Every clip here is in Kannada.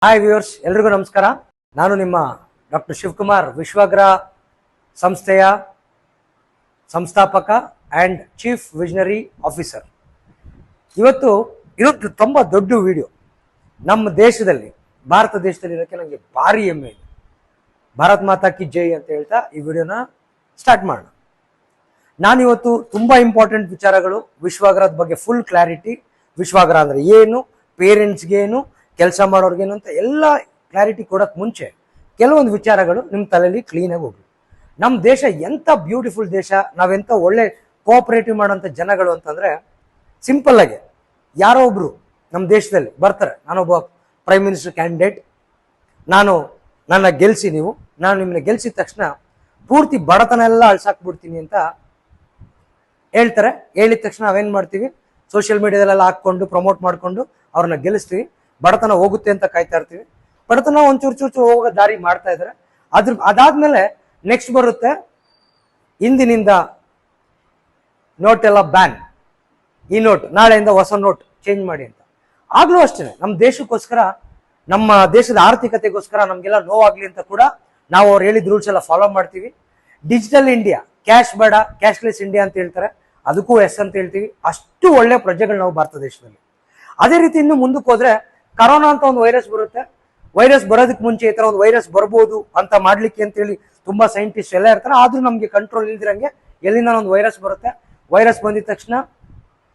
ಹಾಯ್ ವ್ಯೂವರ್ಸ್, ಎಲ್ರಿಗೂ ನಮಸ್ಕಾರ. ನಾನು ನಿಮ್ಮ ಡಾಕ್ಟರ್ ಶಿವಕುಮಾರ್, ವಿಶ್ವಾಗ್ರಹ ಸಂಸ್ಥೆಯ ಸಂಸ್ಥಾಪಕ ಆ್ಯಂಡ್ ಚೀಫ್ ವಿಷನರಿ ಆಫೀಸರ್. ಇವತ್ತು ಇದೊಂದು ತುಂಬ ದೊಡ್ಡ ವಿಡಿಯೋ. ನಮ್ಮ ದೇಶದಲ್ಲಿ, ಭಾರತ ದೇಶದಲ್ಲಿ ಇರೋಕ್ಕೆ ನನಗೆ ಭಾರಿ ಹೆಮ್ಮೆ ಇದೆ. ಭಾರತ್ ಮಾತಾ ಕಿ ಜೈ ಅಂತ ಹೇಳ್ತಾ ಈ ವಿಡಿಯೋನ ಸ್ಟಾರ್ಟ್ ಮಾಡೋಣ. ನಾನಿವತ್ತು ತುಂಬ ಇಂಪಾರ್ಟೆಂಟ್ ವಿಚಾರಗಳು, ವಿಶ್ವಾಗ್ರಹದ ಬಗ್ಗೆ ಫುಲ್ ಕ್ಲಾರಿಟಿ, ವಿಶ್ವಾಗ್ರಹ ಅಂದರೆ ಏನು, ಪೇರೆಂಟ್ಸ್ಗೇನು, ಕೆಲಸ ಮಾಡೋರ್ಗೇನು ಅಂತ ಎಲ್ಲ ಕ್ಲಾರಿಟಿ ಕೊಡೋಕ್ಕೆ ಮುಂಚೆ ಕೆಲವೊಂದು ವಿಚಾರಗಳು ನಿಮ್ಮ ತಲೆಯಲ್ಲಿ ಕ್ಲೀನಾಗಿ ಹೋಗ್ಲಿ. ನಮ್ಮ ದೇಶ ಎಂಥ ಬ್ಯೂಟಿಫುಲ್ ದೇಶ, ನಾವೆಂಥ ಒಳ್ಳೆ ಕೋಆಪರೇಟಿವ್ ಮಾಡೋಂಥ ಜನಗಳು ಅಂತಂದರೆ, ಸಿಂಪಲ್ಲಾಗಿ ಯಾರೋ ಒಬ್ಬರು ನಮ್ಮ ದೇಶದಲ್ಲಿ ಬರ್ತಾರೆ, ನಾನೊಬ್ಬ ಪ್ರೈಮ್ ಮಿನಿಸ್ಟರ್ ಕ್ಯಾಂಡಿಡೇಟ್, ನನ್ನ ಗೆಲ್ಲಿಸಿ ನೀವು, ನಾನು ನಿಮ್ಮನ್ನ ಗೆಲ್ಲಿಸಿದ ತಕ್ಷಣ ಪೂರ್ತಿ ಬಡತನ ಎಲ್ಲ ಅಳ್ಸಾಕ್ಬಿಡ್ತೀನಿ ಅಂತ ಹೇಳ್ತಾರೆ. ಹೇಳಿದ ತಕ್ಷಣ ನಾವೇನು ಮಾಡ್ತೀವಿ, ಸೋಷಿಯಲ್ ಮೀಡಿಯಾದಲ್ಲೆಲ್ಲ ಹಾಕ್ಕೊಂಡು ಪ್ರಮೋಟ್ ಮಾಡಿಕೊಂಡು ಅವ್ರನ್ನ ಗೆಲ್ಲಿಸ್ತೀವಿ. ಬಡತನ ಹೋಗುತ್ತೆ ಅಂತ ಕಾಯ್ತಾ ಇರ್ತೀವಿ. ಬಡತನ ಒಂಚೂರು ಚೂರು ಹೋಗೋ ದಾರಿ ಮಾಡ್ತಾ ಇದ್ದಾರೆ. ಅದಾದ್ಮೇಲೆ ನೆಕ್ಸ್ಟ್ ಬರುತ್ತೆ, ಇಂದಿನಿಂದ ನೋಟ್ ಎಲ್ಲ ಬ್ಯಾನ್, ಈ ನೋಟ್ ನಾಳೆಯಿಂದ ಹೊಸ ನೋಟ್ ಚೇಂಜ್ ಮಾಡಿ ಅಂತ. ಆಗ್ಲೂ ಅಷ್ಟೇ, ನಮ್ಮ ದೇಶಕ್ಕೋಸ್ಕರ, ನಮ್ಮ ದೇಶದ ಆರ್ಥಿಕತೆಗೋಸ್ಕರ ನಮಗೆಲ್ಲ ನೋವಾಗ್ಲಿ ಅಂತ ಕೂಡ ನಾವು ಅವ್ರು ಹೇಳಿದ ರೂಲ್ಸ್ ಎಲ್ಲ ಫಾಲೋ ಮಾಡ್ತೀವಿ. ಡಿಜಿಟಲ್ ಇಂಡಿಯಾ, ಕ್ಯಾಶ್ ಬೇಡ, ಕ್ಯಾಶ್ಲೆಸ್ ಇಂಡಿಯಾ ಅಂತ ಹೇಳ್ತಾರೆ, ಅದಕ್ಕೂ ಎಸ್ ಅಂತ ಹೇಳ್ತೀವಿ. ಅಷ್ಟು ಒಳ್ಳೆ ಪ್ರಜೆಗಳು ನಾವು ಭಾರತ ದೇಶದಲ್ಲಿ. ಅದೇ ರೀತಿ ಇನ್ನು ಮುಂದಕ್ಕೆ ಹೋದ್ರೆ, ಕರೋನಾ ಅಂತ ಒಂದು ವೈರಸ್ ಬರುತ್ತೆ. ವೈರಸ್ ಬರೋದಕ್ಕೆ ಮುಂಚೆ ಈ ಥರ ಒಂದು ವೈರಸ್ ಬರ್ಬೋದು ಅಂತ ಮಾಡ್ಲಿಕ್ಕೆ ಅಂತೇಳಿ ತುಂಬಾ ಸೈಂಟಿಸ್ಟ್ ಎಲ್ಲ ಇರ್ತಾರೆ. ಆದ್ರೂ ನಮಗೆ ಕಂಟ್ರೋಲ್ ಇಲ್ದಿರಂಗೆ ಎಲ್ಲಿಂದ ಒಂದು ವೈರಸ್ ಬರುತ್ತೆ. ವೈರಸ್ ಬಂದಿದ ತಕ್ಷಣ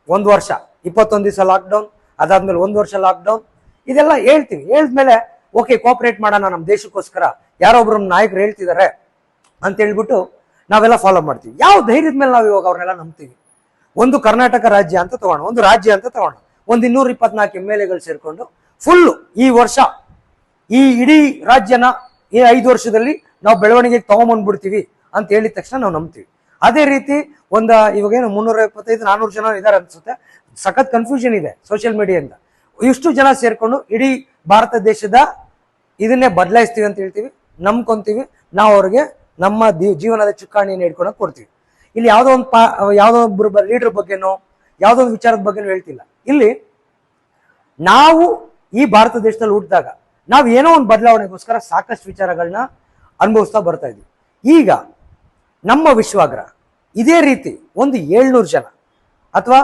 1 ವರ್ಷ 21 ದಿವಸ ಲಾಕ್ಡೌನ್, ಅದಾದ್ಮೇಲೆ 1 ವರ್ಷ ಲಾಕ್ಡೌನ್, ಇದೆಲ್ಲ ಹೇಳ್ತೀವಿ. ಹೇಳಿದ್ಮೇಲೆ ಓಕೆ ಕೋಆಪರೇಟ್ ಮಾಡೋಣ ನಮ್ಮ ದೇಶಕ್ಕೋಸ್ಕರ, ಯಾರೋ ಒಬ್ರು ನಮ್ಮ ನಾಯಕರು ಹೇಳ್ತಿದ್ದಾರೆ ಅಂತ ಹೇಳ್ಬಿಟ್ಟು ನಾವೆಲ್ಲ ಫಾಲೋ ಮಾಡ್ತೀವಿ. ಯಾವ ಧೈರ್ಯದ ಮೇಲೆ ನಾವು ಇವಾಗ ಅವ್ರನ್ನೆಲ್ಲ ನಂಬ್ತೀವಿ? ಒಂದು ಕರ್ನಾಟಕ ರಾಜ್ಯ ಅಂತ ತಗೋಣ, ಒಂದು ರಾಜ್ಯ ಅಂತ ತಗೋಣ, ಒಂದು 224 MLAಗಳು ಸೇರ್ಕೊಂಡು ಫುಲ್ಲು ಈ ವರ್ಷ ಈ ಇಡೀ ರಾಜ್ಯನ ಈ 5 ವರ್ಷದಲ್ಲಿ ನಾವು ಬೆಳವಣಿಗೆಗೆ ತಗೊಂಡ್ಬಂದ್ಬಿಡ್ತೀವಿ ಅಂತ ಹೇಳಿದ ತಕ್ಷಣ ನಾವು ನಂಬ್ತೀವಿ. ಅದೇ ರೀತಿ ಇವಾಗೇನು 375-400 ಜನ ಇದ್ದಾರೆ ಅನ್ಸುತ್ತೆ. ಸಖತ್ ಕನ್ಫ್ಯೂಷನ್ ಇದೆ ಸೋಷಿಯಲ್ ಮೀಡಿಯಾದಿಂದ. ಇಷ್ಟು ಜನ ಸೇರ್ಕೊಂಡು ಇಡೀ ಭಾರತ ದೇಶದ ಇದನ್ನೇ ಬದಲಾಯಿಸ್ತೀವಿ ಅಂತ ಹೇಳ್ತೀವಿ, ನಂಬ್ಕೊಂತೀವಿ. ನಾವು ಅವ್ರಿಗೆ ನಮ್ಮ ಜೀವನದ ಚುಕ್ಕಾಣಿಯನ್ನು ಹಿಡ್ಕೊಳಕ್ ಕೊಡ್ತೀವಿ. ಇಲ್ಲಿ ಯಾವುದೋ ಒಬ್ಬರು ಲೀಡರ್ ಬಗ್ಗೆನೋ ಯಾವುದೋ ಒಂದು ವಿಚಾರದ ಬಗ್ಗೆನೂ ಹೇಳ್ತಿಲ್ಲ. ಇಲ್ಲಿ ನಾವು ಈ ಭಾರತ ದೇಶದಲ್ಲಿ ಹುಟ್ಟಿದಾಗ ನಾವು ಏನೋ ಒಂದು ಬದಲಾವಣೆಗೋಸ್ಕರ ಸಾಕಷ್ಟು ವಿಚಾರಗಳನ್ನ ಅನುಭವಿಸ್ತಾ ಬರ್ತಾ ಇದ್ವಿ. ಈಗ ನಮ್ಮ ವಿಶ್ವಾಗ್ರಹ ಇದೇ ರೀತಿ ಒಂದು 700 ಜನ ಅಥವಾ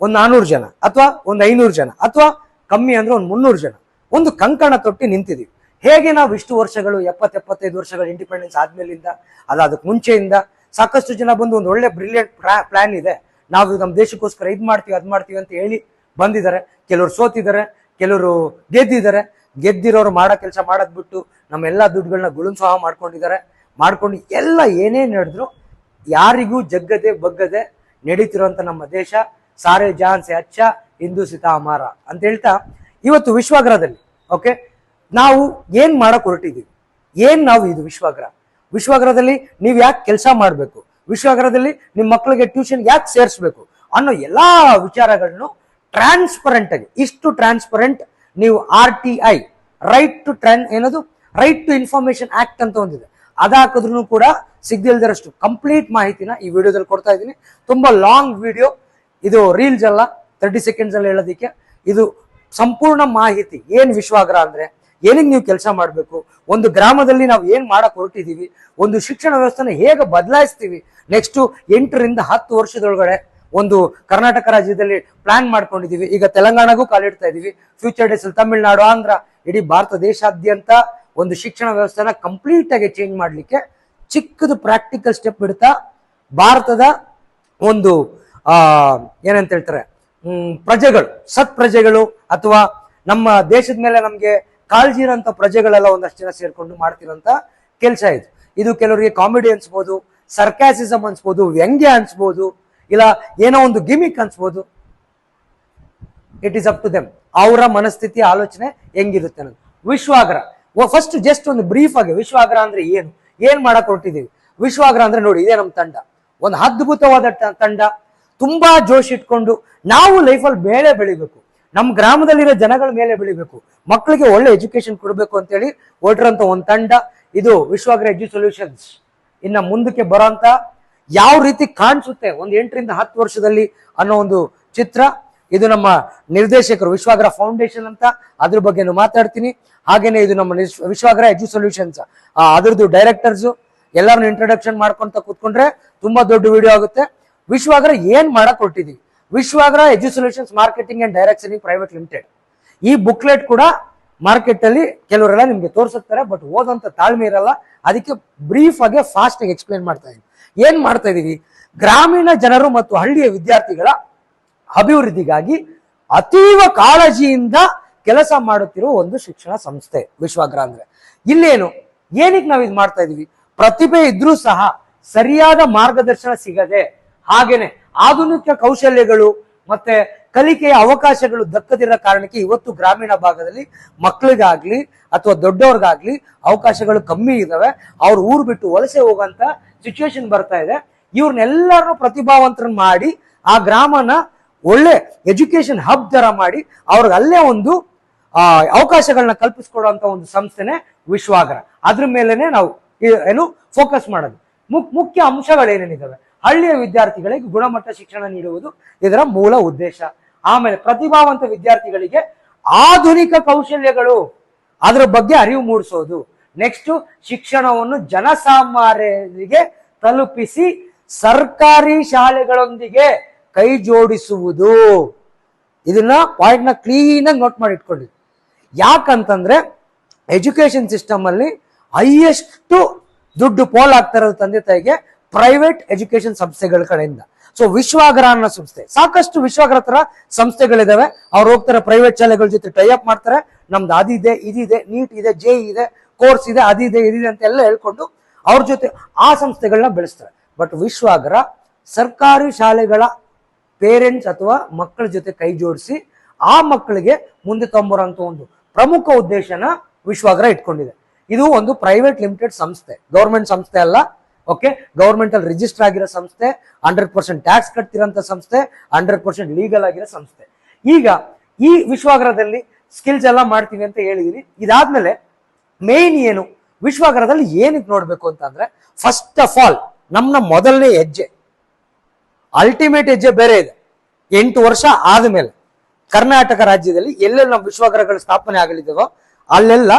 ಒಂದು 400 ಜನ ಅಥವಾ ಒಂದು 500 ಜನ ಅಥವಾ ಕಮ್ಮಿ ಅಂದ್ರೆ ಒಂದು 300 ಜನ ಒಂದು ಕಂಕಣ ತೊಟ್ಟಿ ನಿಂತಿದ್ದೀವಿ. ಹೇಗೆ ನಾವು ಇಷ್ಟು ವರ್ಷಗಳು 70-75 ವರ್ಷಗಳು ಇಂಡಿಪೆಂಡೆನ್ಸ್ ಆದ್ಮೇಲಿಂದ, ಅದಕ್ಕೆ ಮುಂಚೆಯಿಂದ ಸಾಕಷ್ಟು ಜನ ಬಂದು ಒಂದು ಒಳ್ಳೆ ಬ್ರಿಲಿಯಂಟ್ ಪ್ಲಾನ್ ಇದೆ, ನಾವು ನಮ್ಮ ದೇಶಕ್ಕೋಸ್ಕರ ಇದು ಮಾಡ್ತೀವಿ ಅದು ಮಾಡ್ತೀವಿ ಅಂತ ಹೇಳಿ ಬಂದಿದ್ದಾರೆ. ಕೆಲವರು ಸೋತಿದ್ದಾರೆ, ಕೆಲವರು ಗೆದ್ದಿದ್ದಾರೆ. ಗೆದ್ದಿರೋರು ಮಾಡೋ ಕೆಲಸ ಮಾಡೋದ್ ಬಿಟ್ಟು ನಮ್ಮೆಲ್ಲ ದುಡ್ಡುಗಳನ್ನ ಗುಳುಂಸಹ ಮಾಡ್ಕೊಂಡು ಎಲ್ಲ ಏನೇನು ನಡೆದ್ರು ಯಾರಿಗೂ ಜಗ್ಗದೆ ಬಗ್ಗದೆ ನಡೀತಿರೋಂಥ ನಮ್ಮ ದೇಶ ಸಾರೆ ಜಾನ್ ಸೆ ಅಚ್ಚ ಹಿಂದೂ ಸಿತಾ ಅಮಾರ ಅಂತ ಹೇಳ್ತಾ ಇವತ್ತು ವಿಶ್ವಾಗ್ರಹದಲ್ಲಿ ಓಕೆ ನಾವು ಏನ್ ಮಾಡಕ್ ಹೊರಟಿದೀವಿ, ನಾವು ಇದು ವಿಶ್ವಾಗ್ರಹದಲ್ಲಿ ನೀವು ಯಾಕೆ ಕೆಲಸ ಮಾಡಬೇಕು, ವಿಶ್ವಾಗ್ರಹದಲ್ಲಿ ನಿಮ್ಮ ಮಕ್ಕಳಿಗೆ ಟ್ಯೂಷನ್ ಯಾಕೆ ಸೇರಿಸ್ಬೇಕು ಅನ್ನೋ ಎಲ್ಲಾ ವಿಚಾರಗಳನ್ನು ಟ್ರಾನ್ಸ್ಪರೆಂಟ್ ಆಗಿ, ಇಷ್ಟು ಟ್ರಾನ್ಸ್ಪರೆಂಟ್ ನೀವು RTI right to information act ಅಂತ ಒಂದಿದೆ, ಅದಾಕಿದ್ರು ಕೂಡ ಸಿಗದಿಲ್ದಿರಷ್ಟು ಕಂಪ್ಲೀಟ್ ಮಾಹಿತಿನ ಈ ವಿಡಿಯೋದಲ್ಲಿ ಕೊಡ್ತಾ ಇದ್ದೀನಿ. ತುಂಬಾ ಲಾಂಗ್ ವಿಡಿಯೋ ಇದು, ರೀಲ್ಸ್ ಅಲ್ಲ, 30 ಸೆಕೆಂಡ್ಸ್ ಅಲ್ಲಿ ಹೇಳೋದಿಕ್ಕೆ. ಇದು ಸಂಪೂರ್ಣ ಮಾಹಿತಿ. ಏನ್ ವಿಶ್ವಾಗ್ರಹ ಅಂದ್ರೆ, ಏನಿಗೆ ನೀವು ಕೆಲಸ ಮಾಡಬೇಕು, ಒಂದು ಗ್ರಾಮದಲ್ಲಿ ನಾವು ಏನ್ ಮಾಡಕ್ ಹೊರಟಿದೀವಿ, ಒಂದು ಶಿಕ್ಷಣ ವ್ಯವಸ್ಥೆನ ಹೇಗೆ ಬದಲಾಯಿಸ್ತೀವಿ, ನೆಕ್ಸ್ಟ್ 8ರಿಂದ 10 ವರ್ಷದೊಳಗಡೆ ಒಂದು ಕರ್ನಾಟಕ ರಾಜ್ಯದಲ್ಲಿ ಪ್ಲಾನ್ ಮಾಡ್ಕೊಂಡಿದೀವಿ. ಈಗ ತೆಲಂಗಾಣಗೂ ಕಾಲಿಡ್ತಾ ಇದೀವಿ. ಫ್ಯೂಚರ್ ಡೇಸ್ ಅಲ್ಲಿ ತಮಿಳುನಾಡು, ಆಂಧ್ರ, ಇಡೀ ಭಾರತ ದೇಶಾದ್ಯಂತ ಒಂದು ಶಿಕ್ಷಣ ವ್ಯವಸ್ಥೆನ ಕಂಪ್ಲೀಟ್ ಆಗಿ ಚೇಂಜ್ ಮಾಡ್ಲಿಕ್ಕೆ ಚಿಕ್ಕದು ಪ್ರಾಕ್ಟಿಕಲ್ ಸ್ಟೆಪ್ ಇಡ್ತಾ ಭಾರತದ ಒಂದು ಏನಂತ ಹೇಳ್ತಾರೆ ಸತ್ ಪ್ರಜೆಗಳು ಅಥವಾ ನಮ್ಮ ದೇಶದ ಮೇಲೆ ನಮ್ಗೆ ಕಾಳಜಿ ಇರೋಂಥ ಪ್ರಜೆಗಳೆಲ್ಲ ಒಂದಷ್ಟು ಜನ ಸೇರ್ಕೊಂಡು ಮಾಡ್ತಿರೋಂಥ ಕೆಲಸ ಇದು. ಇದು ಕೆಲವರಿಗೆ ಕಾಮಿಡಿ ಅನ್ಸ್ಬೋದು, ಸರ್ಕ್ಯಾಸಿಸಮ್ ಅನ್ಸ್ಬೋದು, ವ್ಯಂಗ್ಯ ಅನ್ಸ್ಬೋದು, ಇಲ್ಲ ಏನೋ ಒಂದು ಗಿಮಿಕ್ ಅನ್ಸ್ಬೋದು. It is up to them, ಅವರ ಮನಸ್ಥಿತಿ ಆಲೋಚನೆ ಹೆಂಗಿರುತ್ತೆ ಅನ್ನೋದು. ವಿಶ್ವಾಗ್ರಹ ಫಸ್ಟ್ ಜಸ್ಟ್ ಒಂದು ಬ್ರೀಫ್ ಆಗಿ, ವಿಶ್ವಾಗ್ರಹ ಅಂದ್ರೆ ಏನ್ ಮಾಡಕ್ ಹೊರಟಿದೀವಿ. ವಿಶ್ವಾಗ್ರಹ ಅಂದ್ರೆ ನೋಡಿ, ಇದೇ ನಮ್ಮ ತಂಡ, ಒಂದು ಅದ್ಭುತವಾದ ತಂಡ. ತುಂಬಾ ಜೋಶ್ ಇಟ್ಕೊಂಡು ನಾವು ಲೈಫಲ್ಲಿ ಮೇಲೆ ಬೆಳಿಬೇಕು, ನಮ್ಮ ಗ್ರಾಮದಲ್ಲಿರೋ ಜನಗಳ ಮೇಲೆ ಬೆಳಿಬೇಕು, ಮಕ್ಕಳಿಗೆ ಒಳ್ಳೆ ಎಜುಕೇಶನ್ ಕೊಡಬೇಕು ಅಂತೇಳಿ ಹೊರಟಿರೋಂಥ ಒಂದು ತಂಡ ಇದು ವಿಶ್ವಾಗ್ರಹ ಎಜು ಸೊಲ್ಯೂಷನ್ಸ್. ಇನ್ನ ಮುಂದಕ್ಕೆ ಬರೋಂತ ಯಾವ ರೀತಿ ಕಾಣಿಸುತ್ತೆ ಒಂದು 8ರಿಂದ 10 ವರ್ಷದಲ್ಲಿ ಅನ್ನೋ ಒಂದು ಚಿತ್ರ ಇದು ನಮ್ಮ ನಿರ್ದೇಶಕರು ವಿಶ್ವಾಗ್ರ ಫೌಂಡೇಶನ್ ಅಂತ, ಅದ್ರ ಬಗ್ಗೆ ಮಾತಾಡ್ತೀನಿ. ಹಾಗೇನೆ ಇದು ನಮ್ಮ ವಿಶ್ವಾಗ್ರ ಎಜು ಸೊಲ್ಯೂಷನ್ಸ್ ಅದ್ರದ್ದು ಡೈರೆಕ್ಟರ್ಸ್ ಎಲ್ಲರನ್ನು ಇಂಟ್ರೊಡಕ್ಷನ್ ಮಾಡ್ಕೊಂತ ಕೂತ್ಕೊಂಡ್ರೆ ತುಂಬಾ ದೊಡ್ಡ ವಿಡಿಯೋ ಆಗುತ್ತೆ. ವಿಶ್ವಾಗ್ರ ಏನ್ ಮಾಡಕ್ ಹೊರಟಿದೀವಿ, Vishwagra edu solutions marketing and direct selling private limited. ಈ ಬುಕ್ಲೆಟ್ ಕೂಡ ಮಾರ್ಕೆಟ್ ಅಲ್ಲಿ ಕೆಲವರೆಲ್ಲ ನಿಮ್ಗೆ ತೋರಿಸುತ್ತಾರೆ, ಬಟ್ ಓದಂತ ತಾಳ್ಮೆ ಇರಲ್ಲ. ಅದಕ್ಕೆ ಬ್ರೀಫ್ ಆಗಿ ಫಾಸ್ಟ್ ಆಗಿ ಎಕ್ಸ್ಪ್ಲೇನ್ ಮಾಡ್ತಾ ಇದೀವಿ. ಏನ್ ಮಾಡ್ತಾ ಇದೀವಿ, ಗ್ರಾಮೀಣ ಜನರು ಮತ್ತು ಹಳ್ಳಿಯ ವಿದ್ಯಾರ್ಥಿಗಳ ಅಭಿವೃದ್ಧಿಗಾಗಿ ಅತೀವ ಕಾಳಜಿಯಿಂದ ಕೆಲಸ ಮಾಡುತ್ತಿರುವ ಒಂದು ಶಿಕ್ಷಣ ಸಂಸ್ಥೆ ವಿಶ್ವಾಗ್ರ ಅಂದ್ರೆ. ಇಲ್ಲೇನು ಏನಕ್ಕೆ ನಾವು ಇದು ಮಾಡ್ತಾ ಇದೀವಿ, ಪ್ರತಿಭೆ ಇದ್ರೂ ಸಹ ಸರಿಯಾದ ಮಾರ್ಗದರ್ಶನ ಸಿಗದೆ, ಹಾಗೇನೆ ಆಧುನಿಕ ಕೌಶಲ್ಯಗಳು ಮತ್ತೆ ಕಲಿಕೆಯ ಅವಕಾಶಗಳು ದಕ್ಕದಿರೋ ಕಾರಣಕ್ಕೆ ಇವತ್ತು ಗ್ರಾಮೀಣ ಭಾಗದಲ್ಲಿ ಮಕ್ಕಳಿಗಾಗ್ಲಿ ಅಥವಾ ದೊಡ್ಡವ್ರಿಗಾಗ್ಲಿ ಅವಕಾಶಗಳು ಕಮ್ಮಿ ಇದಾವೆ. ಅವ್ರ ಊರು ಬಿಟ್ಟು ವಲಸೆ ಹೋಗಂತ ಸಿಚುವೇಶನ್ ಬರ್ತಾ ಇದೆ. ಇವ್ರನ್ನೆಲ್ಲರನ್ನು ಪ್ರತಿಭಾವಂತರನ್ನ ಮಾಡಿ ಆ ಗ್ರಾಮನ ಒಳ್ಳೆ ಎಜುಕೇಶನ್ ಹಬ್ ತರ ಮಾಡಿ ಅವ್ರಿಗೆ ಅಲ್ಲೇ ಒಂದು ಅವಕಾಶಗಳನ್ನ ಕಲ್ಪಿಸ್ಕೊಡುವಂತ ಒಂದು ಸಂಸ್ಥೆನೆ ವಿಶ್ವಾಗ್ರ. ಅದ್ರ ಮೇಲೆನೆ ನಾವು ಏನು ಫೋಕಸ್ ಮಾಡೋದು. ಮುಖ್ಯ ಅಂಶಗಳೇನೇನಿದಾವೆ, ಹಳ್ಳಿಯ ವಿದ್ಯಾರ್ಥಿಗಳಿಗೆ ಗುಣಮಟ್ಟ ಶಿಕ್ಷಣ ನೀಡುವುದು ಇದರ ಮೂಲ ಉದ್ದೇಶ. ಆಮೇಲೆ ಪ್ರತಿಭಾವಂತ ವಿದ್ಯಾರ್ಥಿಗಳಿಗೆ ಆಧುನಿಕ ಕೌಶಲ್ಯಗಳು ಅದರ ಬಗ್ಗೆ ಅರಿವು ಮೂಡಿಸೋದು. ನೆಕ್ಸ್ಟ್ ಶಿಕ್ಷಣವನ್ನು ಜನಸಾಮಾನ್ಯರಿಗೆ ತಲುಪಿಸಿ ಸರ್ಕಾರಿ ಶಾಲೆಗಳೊಂದಿಗೆ ಕೈ ಜೋಡಿಸುವುದು. ಇದನ್ನ ಪಾಯಿಂಟ್ ನ ಕ್ಲೀನ್ ಆಗಿ ನೋಟ್ ಮಾಡಿ ಇಟ್ಕೊಳ್ಳಿ. ಯಾಕಂತಂದ್ರೆ ಎಜುಕೇಶನ್ ಸಿಸ್ಟಮ್ ಅಲ್ಲಿ ಹೈಯೆಸ್ಟ್ ದುಡ್ಡು ಪೋಲ್ ಆಗ್ತಾ ಇರೋದು ತಂದೆ ತಾಯಿಗೆ ಪ್ರೈವೇಟ್ ಎಜುಕೇಶನ್ ಸಂಸ್ಥೆಗಳ ಕಡೆಯಿಂದ. ಸೊ ವಿಶ್ವಾಗ್ರ ಅನ್ನೋ ಸಂಸ್ಥೆ, ಸಾಕಷ್ಟು ವಿಶ್ವಾಗ್ರ ತರ ಸಂಸ್ಥೆಗಳಿದಾವೆ. ಅವ್ರು ಹೋಗ್ತಾರೆ ಪ್ರೈವೇಟ್ ಶಾಲೆಗಳ ಜೊತೆ ಟೈ ಅಪ್ ಮಾಡ್ತಾರೆ. ನಮ್ದು ಅದಿದೆ, ಇದಿದೆ, ನೀಟ್ ಇದೆ, ಜೆ ಇದೆ, ಕೋರ್ಸ್ ಇದೆ, ಅದಿದೆ, ಇದಿದೆ ಅಂತ ಎಲ್ಲ ಹೇಳ್ಕೊಂಡು ಅವ್ರ ಜೊತೆ ಆ ಸಂಸ್ಥೆಗಳನ್ನ ಬೆಳೆಸ್ತಾರೆ. ಬಟ್ ವಿಶ್ವಾಗ್ರ ಸರ್ಕಾರಿ ಶಾಲೆಗಳ ಪೇರೆಂಟ್ಸ್ ಅಥವಾ ಮಕ್ಕಳ ಜೊತೆ ಕೈ ಜೋಡಿಸಿ ಆ ಮಕ್ಕಳಿಗೆ ಮುಂದೆ ತೊಂಬರುವಂತ ಒಂದು ಪ್ರಮುಖ ಉದ್ದೇಶನ ವಿಶ್ವಾಗ್ರ ಇಟ್ಕೊಂಡಿದೆ. ಇದು ಒಂದು ಪ್ರೈವೇಟ್ ಲಿಮಿಟೆಡ್ ಸಂಸ್ಥೆ, ಗೌರ್ಮೆಂಟ್ ಸಂಸ್ಥೆ ಅಲ್ಲ. ಓಕೆ, ಗೌರ್ಮೆಂಟ್ ಅಲ್ಲಿ ರಿಜಿಸ್ಟರ್ ಆಗಿರೋ ಸಂಸ್ಥೆ, 100% ಟ್ಯಾಕ್ಸ್ ಕಟ್ತಿರೋಂಥ ಸಂಸ್ಥೆ, 100% ಲೀಗಲ್ ಆಗಿರೋ ಸಂಸ್ಥೆ. ಈಗ ಈ ವಿಶ್ವಾಗ್ರದಲ್ಲಿ ಸ್ಕಿಲ್ಸ್ ಎಲ್ಲ ಮಾಡ್ತೀವಿ ಅಂತ ಹೇಳಿದೀನಿ. ಇದಾದ್ಮೇಲೆ ಮೇನ್ ಏನು ವಿಶ್ವಾಗ್ರದಲ್ಲಿ ಏನಕ್ಕೆ ನೋಡ್ಬೇಕು ಅಂತಂದ್ರೆ, ಫಸ್ಟ್ ಆಫ್ ಆಲ್ ನಮ್ಮ ಮೊದಲನೇ ಹೆಜ್ಜೆ, ಅಲ್ಟಿಮೇಟ್ ಹೆಜ್ಜೆ ಬೇರೆ ಇದೆ. 8 ವರ್ಷ ಆದ್ಮೇಲೆ ಕರ್ನಾಟಕ ರಾಜ್ಯದಲ್ಲಿ ಎಲ್ಲೆಲ್ಲ ನಮ್ಮ ವಿಶ್ವಾಗ್ರಗಳ ಸ್ಥಾಪನೆ ಆಗಲಿದ್ದೇವೋ ಅಲ್ಲೆಲ್ಲ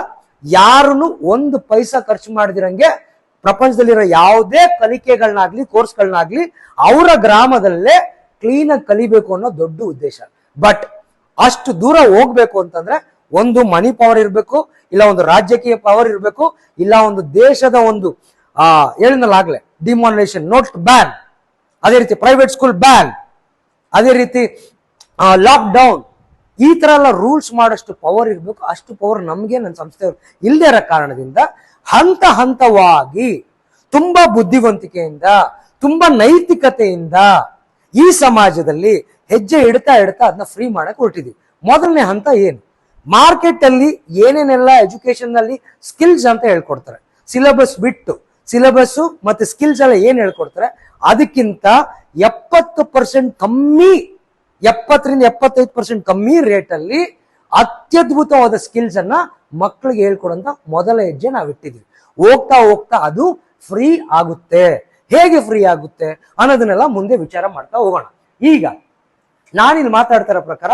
ಯಾರನ್ನು ಒಂದು ಪೈಸಾ ಖರ್ಚು ಮಾಡಿದಿರಂಗೆ ಪ್ರಪಂಚದಲ್ಲಿರೋ ಯಾವುದೇ ಕಲಿಕೆಗಳನ್ನಾಗ್ಲಿ ಕೋರ್ಸ್ಗಳನ್ನಾಗ್ಲಿ ಅವರ ಗ್ರಾಮದಲ್ಲೇ ಕ್ಲೀನ್ ಆಗಿ ಕಲಿಬೇಕು ಅನ್ನೋ ದೊಡ್ಡ ಉದ್ದೇಶ. ಬಟ್ ಅಷ್ಟು ದೂರ ಹೋಗ್ಬೇಕು ಅಂತಂದ್ರೆ ಒಂದು ಮನಿ ಪವರ್ ಇರಬೇಕು, ಇಲ್ಲ ಒಂದು ರಾಜಕೀಯ ಪವರ್ ಇರಬೇಕು, ಇಲ್ಲ ಒಂದು ದೇಶದ ಒಂದು ಹೇಳಿನಲ್ಲಾಗ್ಲೆ ಡಿಮಾನಿಟೇಷನ್ ನೋಟ್ ಬ್ಯಾನ್, ಅದೇ ರೀತಿ ಪ್ರೈವೇಟ್ ಸ್ಕೂಲ್ ಬ್ಯಾನ್, ಅದೇ ರೀತಿ ಲಾಕ್ ಡೌನ್, ಈ ತರ ಎಲ್ಲ ರೂಲ್ಸ್ ಮಾಡೋಷ್ಟು ಪವರ್ ಇರಬೇಕು. ಅಷ್ಟು ಪವರ್ ನಮ್ಗೆ ನನ್ನ ಸಂಸ್ಥೆಯವರು ಇಲ್ಲದೆ ಇರೋ ಕಾರಣದಿಂದ ಹಂತ ಹಂತವಾಗಿ ತುಂಬಾ ಬುದ್ಧಿವಂತಿಕೆಯಿಂದ ತುಂಬಾ ನೈತಿಕತೆಯಿಂದ ಈ ಸಮಾಜದಲ್ಲಿ ಹೆಜ್ಜೆ ಇಡ್ತಾ ಅದನ್ನ ಫ್ರೀ ಮಾಡಕ್ ಹೊರಟಿದೀವಿ. ಮೊದಲನೇ ಹಂತ ಏನು, ಮಾರ್ಕೆಟ್ ಅಲ್ಲಿ ಏನೇನೆಲ್ಲ ಎಜುಕೇಶನ್ ನಲ್ಲಿ ಸ್ಕಿಲ್ಸ್ ಅಂತ ಹೇಳ್ಕೊಡ್ತಾರೆ, ಸಿಲೆಬಸ್ ಬಿಟ್ಟು ಸಿಲೆಬಸ್ ಮತ್ತೆ ಸ್ಕಿಲ್ಸ್ ಎಲ್ಲ ಏನ್ ಹೇಳ್ಕೊಡ್ತಾರೆ ಅದಕ್ಕಿಂತ 70% ಕಮ್ಮಿ, 70ರಿಂದ 75% ಕಮ್ಮಿ ರೇಟ್ ಅಲ್ಲಿ ಅತ್ಯದ್ಭುತವಾದ ಸ್ಕಿಲ್ಸ್ ಅನ್ನ ಮಕ್ಕಳಿಗೆ ಹೇಳ್ಕೊಡಂತ ಮೊದಲ ಹೆಜ್ಜೆ ನಾವು ಇಟ್ಟಿದ್ವಿ. ಹೋಗ್ತಾ ಹೋಗ್ತಾ ಅದು ಫ್ರೀ ಆಗುತ್ತೆ. ಹೇಗೆ ಫ್ರೀ ಆಗುತ್ತೆ ಅನ್ನೋದನ್ನೆಲ್ಲ ಮುಂದೆ ವಿಚಾರ ಮಾಡ್ತಾ ಹೋಗೋಣ. ಈಗ ನಾನಿಲ್ಲಿ ಮಾತಾಡ್ತಾ ಇರೋ ಪ್ರಕಾರ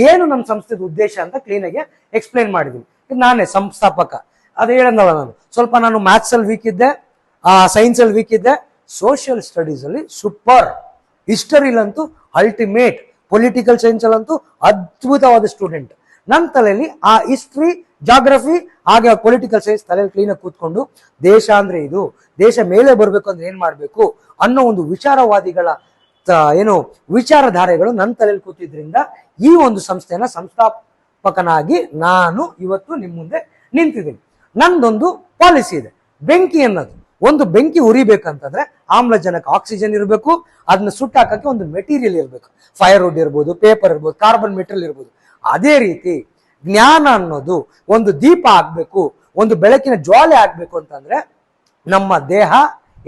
ಏನು ನಮ್ಮ ಸಂಸ್ಥೆದ ಉದ್ದೇಶ ಅಂತ ಕ್ಲೀನ್ ಆಗಿ ಎಕ್ಸ್ಪ್ಲೈನ್ ಮಾಡಿದೀನಿ. ನಾನೇ ಸಂಸ್ಥಾಪಕ, ಅದೇ ಹೇಳಂದಲ್ಲ, ಸ್ವಲ್ಪ ನಾನು ಮ್ಯಾಥ್ಸ್ ಅಲ್ಲಿ ವೀಕ್ ಇದ್ದೆ, ಸೈನ್ಸ್ ಅಲ್ಲಿ ವೀಕ್ ಇದ್ದೆ, ಸೋಷಿಯಲ್ ಸ್ಟಡೀಸ್ ಅಲ್ಲಿ ಸೂಪರ್, ಹಿಸ್ಟರಿಲಂತೂ ಅಲ್ಟಿಮೇಟ್, ಪೊಲಿಟಿಕಲ್ ಸೈನ್ಸ್ ಅಲ್ಲಂತೂ ಅದ್ಭುತವಾದ ಸ್ಟೂಡೆಂಟ್. ನನ್ನ ತಲೆಯಲ್ಲಿ ಆ ಹಿಸ್ಟ್ರಿ, ಜಾಗ್ರಫಿ ಹಾಗೆ ಪೊಲಿಟಿಕಲ್ ಸೈನ್ಸ್ ತಲೆಯಲ್ಲಿ ಕ್ಲೀನ್ ಆಗಿ ಕೂತ್ಕೊಂಡು ದೇಶ ಅಂದ್ರೆ ಇದು, ದೇಶ ಮೇಲೆ ಬರ್ಬೇಕು ಅಂದ್ರೆ ಏನ್ ಮಾಡ್ಬೇಕು ಅನ್ನೋ ಒಂದು ವಿಚಾರವಾದಿಗಳ ಏನು ವಿಚಾರಧಾರೆಗಳು ನನ್ನ ತಲೆಯಲ್ಲಿ ಕೂತಿದ್ರಿಂದ ಈ ಒಂದು ಸಂಸ್ಥೆನ ಸಂಸ್ಥಾಪಕನಾಗಿ ನಾನು ಇವತ್ತು ನಿಮ್ ಮುಂದೆ ನಿಂತಿದ್ದೀನಿ. ನಂದೊಂದು ಪಾಲಿಸಿ ಇದೆ. ಬೆಂಕಿ ಅನ್ನೋದು, ಒಂದು ಬೆಂಕಿ ಉರಿಬೇಕಂತಂದ್ರೆ ಆಮ್ಲಜನಕ, ಆಕ್ಸಿಜನ್ ಇರಬೇಕು, ಅದನ್ನ ಸುಟ್ಟಾಕಕ್ಕೆ ಒಂದು ಮೆಟೀರಿಯಲ್ ಇರಬೇಕು. ಫೈರ್ ವುಡ್ ಇರ್ಬೋದು, ಪೇಪರ್ ಇರ್ಬೋದು, ಕಾರ್ಬನ್ ಮೆಟೀರಿಯಲ್ ಇರ್ಬೋದು. ಅದೇ ರೀತಿ ಜ್ಞಾನ ಅನ್ನೋದು ಒಂದು ದೀಪ ಆಗ್ಬೇಕು, ಒಂದು ಬೆಳಕಿನ ಜ್ವಾಲೆ ಆಗ್ಬೇಕು ಅಂತಂದ್ರೆ ನಮ್ಮ ದೇಹ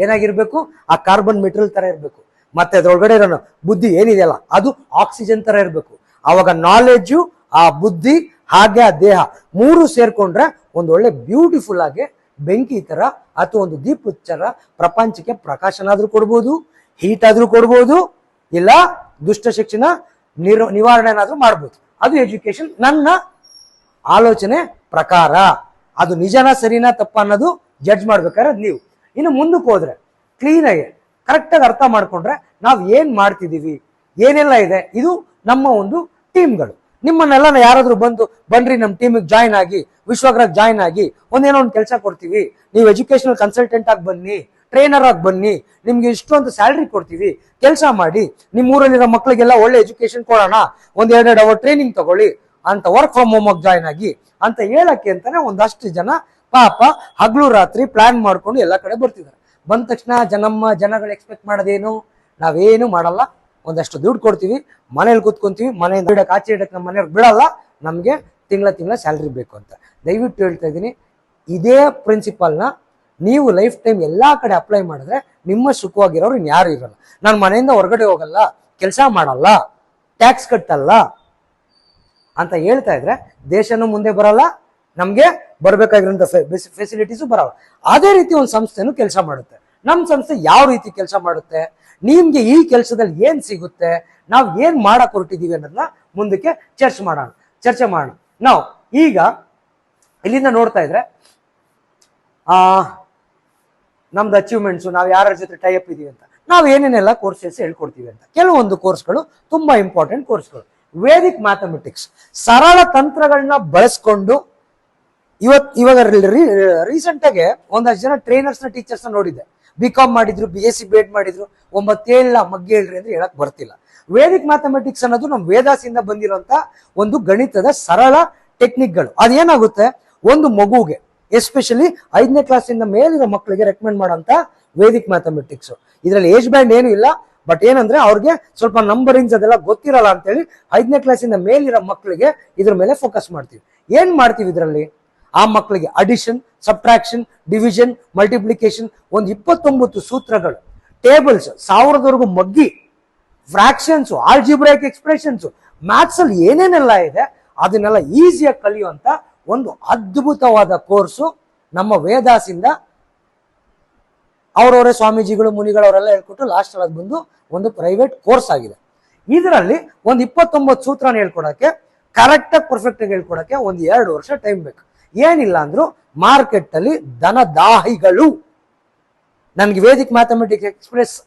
ಏನಾಗಿರ್ಬೇಕು, ಆ ಕಾರ್ಬನ್ ಮೆಟೀರಿಯಲ್ ತರ ಇರ್ಬೇಕು. ಮತ್ತೆ ಅದ್ರೊಳಗಡೆ ಇರೋ ಬುದ್ಧಿ ಏನಿದೆಯಲ್ಲ ಅದು ಆಕ್ಸಿಜನ್ ತರ ಇರ್ಬೇಕು. ಅವಾಗ ನಾಲೆಡ್ಜು, ಆ ಬುದ್ಧಿ ಹಾಗೆ ಆ ದೇಹ ಮೂರು ಸೇರ್ಕೊಂಡ್ರೆ ಒಂದು ಒಳ್ಳೆ ಬ್ಯೂಟಿಫುಲ್ ಆಗಿ ಬೆಂಕಿ ತರ ಅಥವಾ ಒಂದು ದೀಪದ ತರ ಪ್ರಪಂಚಕ್ಕೆ ಪ್ರಕಾಶನಾದ್ರೂ ಕೊಡ್ಬೋದು, ಹೀಟ್ ಆದ್ರೂ ಕೊಡ್ಬೋದು, ಇಲ್ಲ ದುಷ್ಟ ಶಿಕ್ಷಣ ನಿವಾರಣೆ ಏನಾದ್ರೂ ಮಾಡ್ಬೋದು. ಅದು ಎಜುಕೇಶನ್ ನನ್ನ ಆಲೋಚನೆ ಪ್ರಕಾರ. ಅದು ನಿಜನಾ ಸರಿನಾ ತಪ್ಪ ಅನ್ನೋದು ಜಡ್ಜ್ ಮಾಡ್ಬೇಕಾದ್ರೆ ನೀವು. ಇನ್ನು ಮುಂದಕ್ಕೆ ಹೋದ್ರೆ ಕ್ಲೀನಾಗಿ ಕರೆಕ್ಟಾಗಿ ಅರ್ಥ ಮಾಡ್ಕೊಂಡ್ರೆ ನಾವು ಏನ್ ಮಾಡ್ತಿದೀವಿ, ಏನೆಲ್ಲ ಇದೆ, ಇದು ನಮ್ಮ ಒಂದು ಟೀಮ್ಗಳು. ನಿಮ್ಮನ್ನೆಲ್ಲ ಯಾರಾದ್ರೂ ಬನ್ರಿ ನಮ್ಮ ಟೀಮಿಗೆ ಜಾಯ್ನ್ ಆಗಿ, ವಿಶ್ವಗ್ರಾಗ್ ಜಾಯ್ನ್ ಆಗಿ ಒಂದೇನೋ ಒಂದು ಕೆಲಸ ಕೊಡ್ತೀವಿ, ನೀವು ಎಜುಕೇಶನಲ್ ಕನ್ಸಲ್ಟೆಂಟ್ ಆಗಿ ಬನ್ನಿ, ಟ್ರೈನರ್ ಆಗಿ ಬನ್ನಿ, ನಿಮ್ಗೆ ಇಷ್ಟು ಅಂತ ಸ್ಯಾಲ್ರಿ ಕೊಡ್ತೀವಿ, ಕೆಲಸ ಮಾಡಿ, ನಿಮ್ಮ ಊರಲ್ಲಿರೋ ಮಕ್ಕಳಿಗೆಲ್ಲ ಒಳ್ಳೆ ಎಜುಕೇಶನ್ ಕೊಡೋಣ, ಒಂದ್ 2 ಅವರ್ ಟ್ರೈನಿಂಗ್ ತಗೊಳ್ಳಿ ಅಂತ, ವರ್ಕ್ ಫ್ರಮ್ ಹೋಮ್ ಆಗಿ ಜಾಯ್ನ್ ಆಗಿ ಅಂತ ಹೇಳಕ್ಕೆ ಅಂತಾನೆ ಒಂದಷ್ಟು ಜನ ಪಾಪ ಹಗ್ಲು ರಾತ್ರಿ ಪ್ಲಾನ್ ಮಾಡ್ಕೊಂಡು ಎಲ್ಲ ಕಡೆ ಬರ್ತಿದ್ದಾರೆ. ಬಂದ ತಕ್ಷಣ ಜನಗಳು ಎಕ್ಸ್ಪೆಕ್ಟ್ ಮಾಡೋದೇನು, ನಾವೇನು ಮಾಡಲ್ಲ, ಒಂದಷ್ಟು ದುಡ್ಡು ಕೊಡ್ತೀವಿ, ಮನೇಲಿ ಕೂತ್ಕೊಂತೀವಿ, ಮನೆಯಿಂದ ಇಡಕ್ಕೆ ಆಚೆ ಇಡಕ್ಕೆ ನಮ್ಮ ಮನೆಯವ್ರಿಗೆ ಬಿಡಲ್ಲ, ನಮಗೆ ತಿಂಗಳ ಸ್ಯಾಲ್ರಿ ಬೇಕು ಅಂತ. ದಯವಿಟ್ಟು ಹೇಳ್ತಾ ಇದ್ದೀನಿ, ಇದೇ ಪ್ರಿನ್ಸಿಪಲ್ನ ನೀವು ಲೈಫ್ ಟೈಮ್ ಎಲ್ಲಾ ಕಡೆ ಅಪ್ಲೈ ಮಾಡಿದ್ರೆ ನಿಮ್ಮ ಸುಖವಾಗಿರೋರು ಇನ್ಯಾರು ಇರಲ್ಲ. ನಾನು ಮನೆಯಿಂದ ಹೊರಗಡೆ ಹೋಗಲ್ಲ, ಕೆಲಸ ಮಾಡಲ್ಲ, ಟ್ಯಾಕ್ಸ್ ಕಟ್ಟಲ್ಲ ಅಂತ ಹೇಳ್ತಾ ಇದ್ರೆ ದೇಶನೂ ಮುಂದೆ ಬರಲ್ಲ, ನಮ್ಗೆ ಬರ್ಬೇಕಾಗಿರೋಂಥ ಫೆಸಿಲಿಟೀಸು ಬರಲ್ಲ. ಅದೇ ರೀತಿ ಒಂದು ಸಂಸ್ಥೆನೂ ಕೆಲಸ ಮಾಡುತ್ತೆ. ನಮ್ಮ ಸಂಸ್ಥೆ ಯಾವ ರೀತಿ ಕೆಲಸ ಮಾಡುತ್ತೆ, ನಿಮ್ಗೆ ಈ ಕೆಲಸದಲ್ಲಿ ಏನ್ ಸಿಗುತ್ತೆ, ನಾವು ಏನ್ ಮಾಡಕ್ ಹೊರಟಿದೀವಿ ಅನ್ನೋದನ್ನ ಮುಂದಕ್ಕೆ ಚರ್ಚೆ ಮಾಡೋಣ. ನಾವು ಈಗ ಇಲ್ಲಿಂದ ನೋಡ್ತಾ ಇದ್ರೆ ನಮ್ದು ಅಚೀವ್ಮೆಂಟ್ಸು, ನಾವು ಯಾರ ಜೊತೆ ಟೈಅಪ್ ಇದೀವಿ ಅಂತ, ನಾವು ಏನೇನೆಲ್ಲ ಕೋರ್ಸಸ್ ಹೇಳ್ಕೊಡ್ತೀವಿ ಅಂತ. ಕೆಲವೊಂದು ಕೋರ್ಸ್ಗಳು ತುಂಬಾ ಇಂಪಾರ್ಟೆಂಟ್ ಕೋರ್ಸ್ಗಳು. ವೇದಿಕ್ ಮ್ಯಾಥಮೆಟಿಕ್ಸ್, ಸರಳ ತಂತ್ರಗಳನ್ನ ಬಳಸ್ಕೊಂಡು ಇವಾಗ ರೀಸೆಂಟ್ ಆಗಿ ಒಂದಷ್ಟು ಜನ ಟ್ರೈನರ್ಸ್ ನ ಟೀಚರ್ಸ್ ನ ನೋಡಿದ್ದೆ, BCom ಮಾಡಿದ್ರು, BSc BEd ಮಾಡಿದ್ರು, 9 ಮಗ್ಗೆ ಹೇಳ್ರಿ ಅಂದ್ರೆ ಹೇಳಕ್ ಬರ್ತಿಲ್ಲ. ವೇದಿಕ್ ಮ್ಯಾಥಮೆಟಿಕ್ಸ್ ಅನ್ನೋದು ನಮ್ಮ ವೇದಾಸಿಂದ ಬಂದಿರುವಂತ ಒಂದು ಗಣಿತದ ಸರಳ ಟೆಕ್ನಿಕ್ಗಳು. ಅದೇನಾಗುತ್ತೆ, ಒಂದು ಮಗುಗೆ ಎಸ್ಪೆಷಲಿ 5ನೇ ಕ್ಲಾಸಿಂದ ಮೇಲಿರೋ ಮಕ್ಕಳಿಗೆ ರೆಕಮೆಂಡ್ ಮಾಡೋಂತ ವೇದಿಕ್ ಮ್ಯಾಥಮೆಟಿಕ್ಸ್. ಇದರಲ್ಲಿ ಏಜ್ ಬ್ಯಾಂಡ್ ಏನು ಇಲ್ಲ, ಬಟ್ ಏನಂದ್ರೆ ಅವ್ರಿಗೆ ಸ್ವಲ್ಪ ನಂಬರಿಂಗ್ಸ್ ಅದೆಲ್ಲ ಗೊತ್ತಿರಲ್ಲ ಅಂತೇಳಿ 5ನೇ ಕ್ಲಾಸಿಂದ ಮೇಲಿರೋ ಮಕ್ಕಳಿಗೆ ಇದ್ರ ಮೇಲೆ ಫೋಕಸ್ ಮಾಡ್ತೀವಿ. ಏನ್ ಮಾಡ್ತೀವಿ ಇದರಲ್ಲಿ, ಆ ಮಕ್ಕಳಿಗೆ ಅಡಿಷನ್, ಸಬ್ಟ್ರಾಕ್ಷನ್, ಡಿವಿಷನ್, ಮಲ್ಟಿಪ್ಲಿಕೇಶನ್, ಒಂದು 29 ಸೂತ್ರಗಳು, ಟೇಬಲ್ಸ್ 1000ವರೆಗೂ ಮಗ್ಗಿ, ಫ್ರಾಕ್ಷನ್ಸ್, ಆಲ್ಜಿಬ್ರೈಕ್ ಎಕ್ಸ್ಪ್ರೆಷನ್ಸ್, ಮ್ಯಾಥ್ಸ್ ಅಲ್ಲಿ ಏನೇನೆಲ್ಲ ಇದೆ ಅದನ್ನೆಲ್ಲ ಈಸಿಯಾಗಿ ಕಲಿಯುವಂತ ಒಂದು ಅದ್ಭುತವಾದ ಕೋರ್ಸು ನಮ್ಮ ವೇದಾಸಿಂದ ಅವರವರೇ ಸ್ವಾಮೀಜಿಗಳು, ಮುನಿಗಳವರೆಲ್ಲ ಹೇಳ್ಕೊಟ್ಟು ಲಾಸ್ಟ್ ಅಲ್ಲಿ ಬಂದು ಒಂದು ಪ್ರೈವೇಟ್ ಕೋರ್ಸ್ ಆಗಿದೆ. ಇದರಲ್ಲಿ ಒಂದು 29 ಸೂತ್ರನ ಹೇಳ್ಕೊಡಕ್ಕೆ, ಕರೆಕ್ಟ್ ಆಗಿ ಪರ್ಫೆಕ್ಟ್ ಆಗಿ ಹೇಳ್ಕೊಡಕ್ಕೆ ಒಂದು 2 ವರ್ಷ ಟೈಮ್ ಬೇಕು. ಏನಿಲ್ಲ ಅಂದ್ರು ಮಾರ್ಕೆಟ್ ಅಲ್ಲಿ ಧನದಾಹಿಗಳು ನನ್ಗೆ ವೇದಿಕ್ ಮ್ಯಾಥಮೆಟಿಕ್ಸ್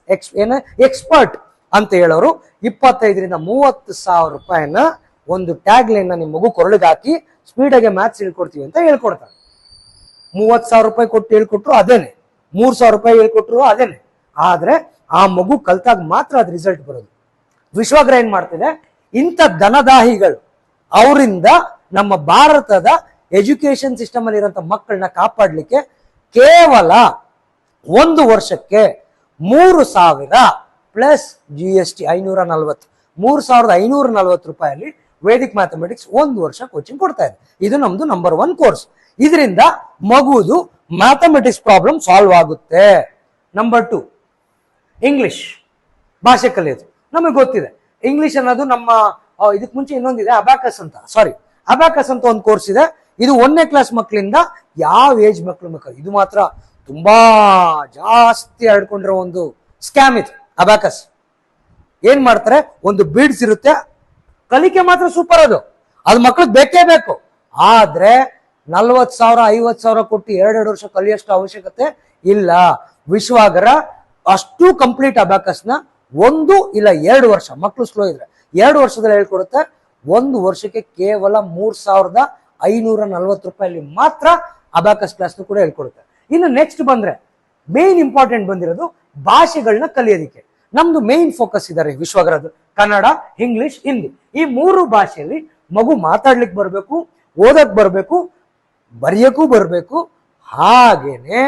ಎಕ್ಸ್ಪರ್ಟ್ ಅಂತ ಹೇಳೋರು 25ರಿಂದ 30 ಸಾವಿರ ರೂಪಾಯಿನ ಒಂದು ಟ್ಯಾಗ್ ಲೈನ್ ನ ನಿಮ್ಮ ಮಗು ಕೊರಳಿಗೆ ಹಾಕಿ ಸ್ಪೀಡಾಗೆ ಮ್ಯಾಥ್ಸ್ ಹೇಳ್ಕೊಡ್ತೀವಿ ಅಂತ ಹೇಳ್ಕೊಡ್ತಾರೆ. 30,000 ರೂಪಾಯಿ ಕೊಟ್ಟು ಹೇಳ್ಕೊಟ್ರು ಅದೇನೆ, 3,000 ರೂಪಾಯಿ ಹೇಳ್ಕೊಟ್ರು ಅದೇನೆ. ಆದ್ರೆ ಆ ಮಗು ಕಲ್ತಾಗ ಮಾತ್ರ ಅದ್ ರಿಸಲ್ಟ್ ಬರೋದು. ವಿಶ್ವಗ್ರಹ ಏನ್ ಮಾಡ್ತಿದೆ, ಇಂಥ ಧನದಾಹಿಗಳು ಅವರಿಂದ ನಮ್ಮ ಭಾರತದ ಎಜುಕೇಶನ್ ಸಿಸ್ಟಮ್ ಅಲ್ಲಿ ಇರುವಂತ ಮಕ್ಕಳನ್ನ ಕಾಪಾಡ್ಲಿಕ್ಕೆ ಕೇವಲ 1 ವರ್ಷಕ್ಕೆ 3,000 ಪ್ಲಸ್ GST 540, 3,540 ರೂಪಾಯಲ್ಲಿ ವೇದಿಕ್ ಮ್ಯಾಥಮೆಟಿಕ್ಸ್ 1 ವರ್ಷ ಕೋಚಿಂಗ್ ಕೊಡ್ತಾ ಇದೆ. ಇದು ನಮ್ದು ನಂಬರ್ 1 ಕೋರ್ಸ್. ಇದರಿಂದ ಮಗುದು ಮ್ಯಾಥಮೆಟಿಕ್ಸ್ ಪ್ರಾಬ್ಲಮ್ ಸಾಲ್ವ್ ಆಗುತ್ತೆ. ನಂಬರ್ 2 ಇಂಗ್ಲಿಷ್ ಭಾಷೆ ಕಲಿಯೋದು. ನಮಗೆ ಗೊತ್ತಿದೆ ಇಂಗ್ಲಿಷ್ ಅನ್ನೋದು ನಮ್ಮ ಇದಕ್ ಮುಂಚೆ ಇನ್ನೊಂದಿದೆ ಅಬ್ಯಾಕಸ್ ಅಂತ ಒಂದು ಕೋರ್ಸ್ ಇದೆ. ಇದು 1ನೇ ಕ್ಲಾಸ್ ಮಕ್ಕಳಿಂದ ಯಾವ ಏಜ್ ಮಕ್ಕಳು ಇದು ಮಾತ್ರ ತುಂಬಾ ಜಾಸ್ತಿ ಆಡ್ಕೊಂಡಿರೋ ಒಂದು ಸ್ಕ್ಯಾಮ್ ಇದು. ಅಬ್ಯಾಕಸ್ ಏನ್ ಮಾಡ್ತಾರೆ, ಒಂದು ಬೀಡ್ಸ್ ಇರುತ್ತೆ, ಕಲಿಕೆ ಮಾತ್ರ ಸೂಪರ್, ಅದು ಮಕ್ಳಿಗೆ ಬೇಕೇ ಬೇಕು. ಆದ್ರೆ 40,000 50,000 ಕೊಟ್ಟು 2 ವರ್ಷ ಕಲಿಯೋಷ್ಟು ಅವಶ್ಯಕತೆ ಇಲ್ಲ. ವಿಶ್ವಾಗರ ಅಷ್ಟು ಕಂಪ್ಲೀಟ್ ಅಬ್ಯಾಕಸ್ ನ 1 ಇಲ್ಲ 2 ವರ್ಷ, ಮಕ್ಕಳು ಸ್ಲೋ ಇದ್ರೆ 2 ವರ್ಷದಲ್ಲಿ ಹೇಳ್ಕೊಡುತ್ತೆ. 1 ವರ್ಷಕ್ಕೆ ಕೇವಲ 3,540 ರೂಪಾಯಲ್ಲಿ ಮಾತ್ರ ಅಬ್ಯಾಕಸ್ ಕ್ಲಾಸ್ ಕೂಡ ಹೇಳ್ಕೊಡುತ್ತೆ. ಇನ್ನು ನೆಕ್ಸ್ಟ್ ಬಂದ್ರೆ ಮೇನ್ ಇಂಪಾರ್ಟೆಂಟ್ ಬಂದಿರೋದು ಭಾಷೆಗಳನ್ನ ಕಲಿಯೋದಿಕ್ಕೆ. ನಮ್ದು ಮೇನ್ ಫೋಕಸ್ ಇದಾರೆ ವಿಶ್ವಗ್ರಹದ್ದು ಕನ್ನಡ, ಇಂಗ್ಲಿಷ್, ಹಿಂದಿ. ಈ 3 ಭಾಷೆಯಲ್ಲಿ ಮಗು ಮಾತಾಡ್ಲಿಕ್ಕೆ ಬರ್ಬೇಕು, ಓದಕ್ ಬರ್ಬೇಕು, ಬರೆಯಕ್ಕೂ ಬರ್ಬೇಕು. ಹಾಗೇನೆ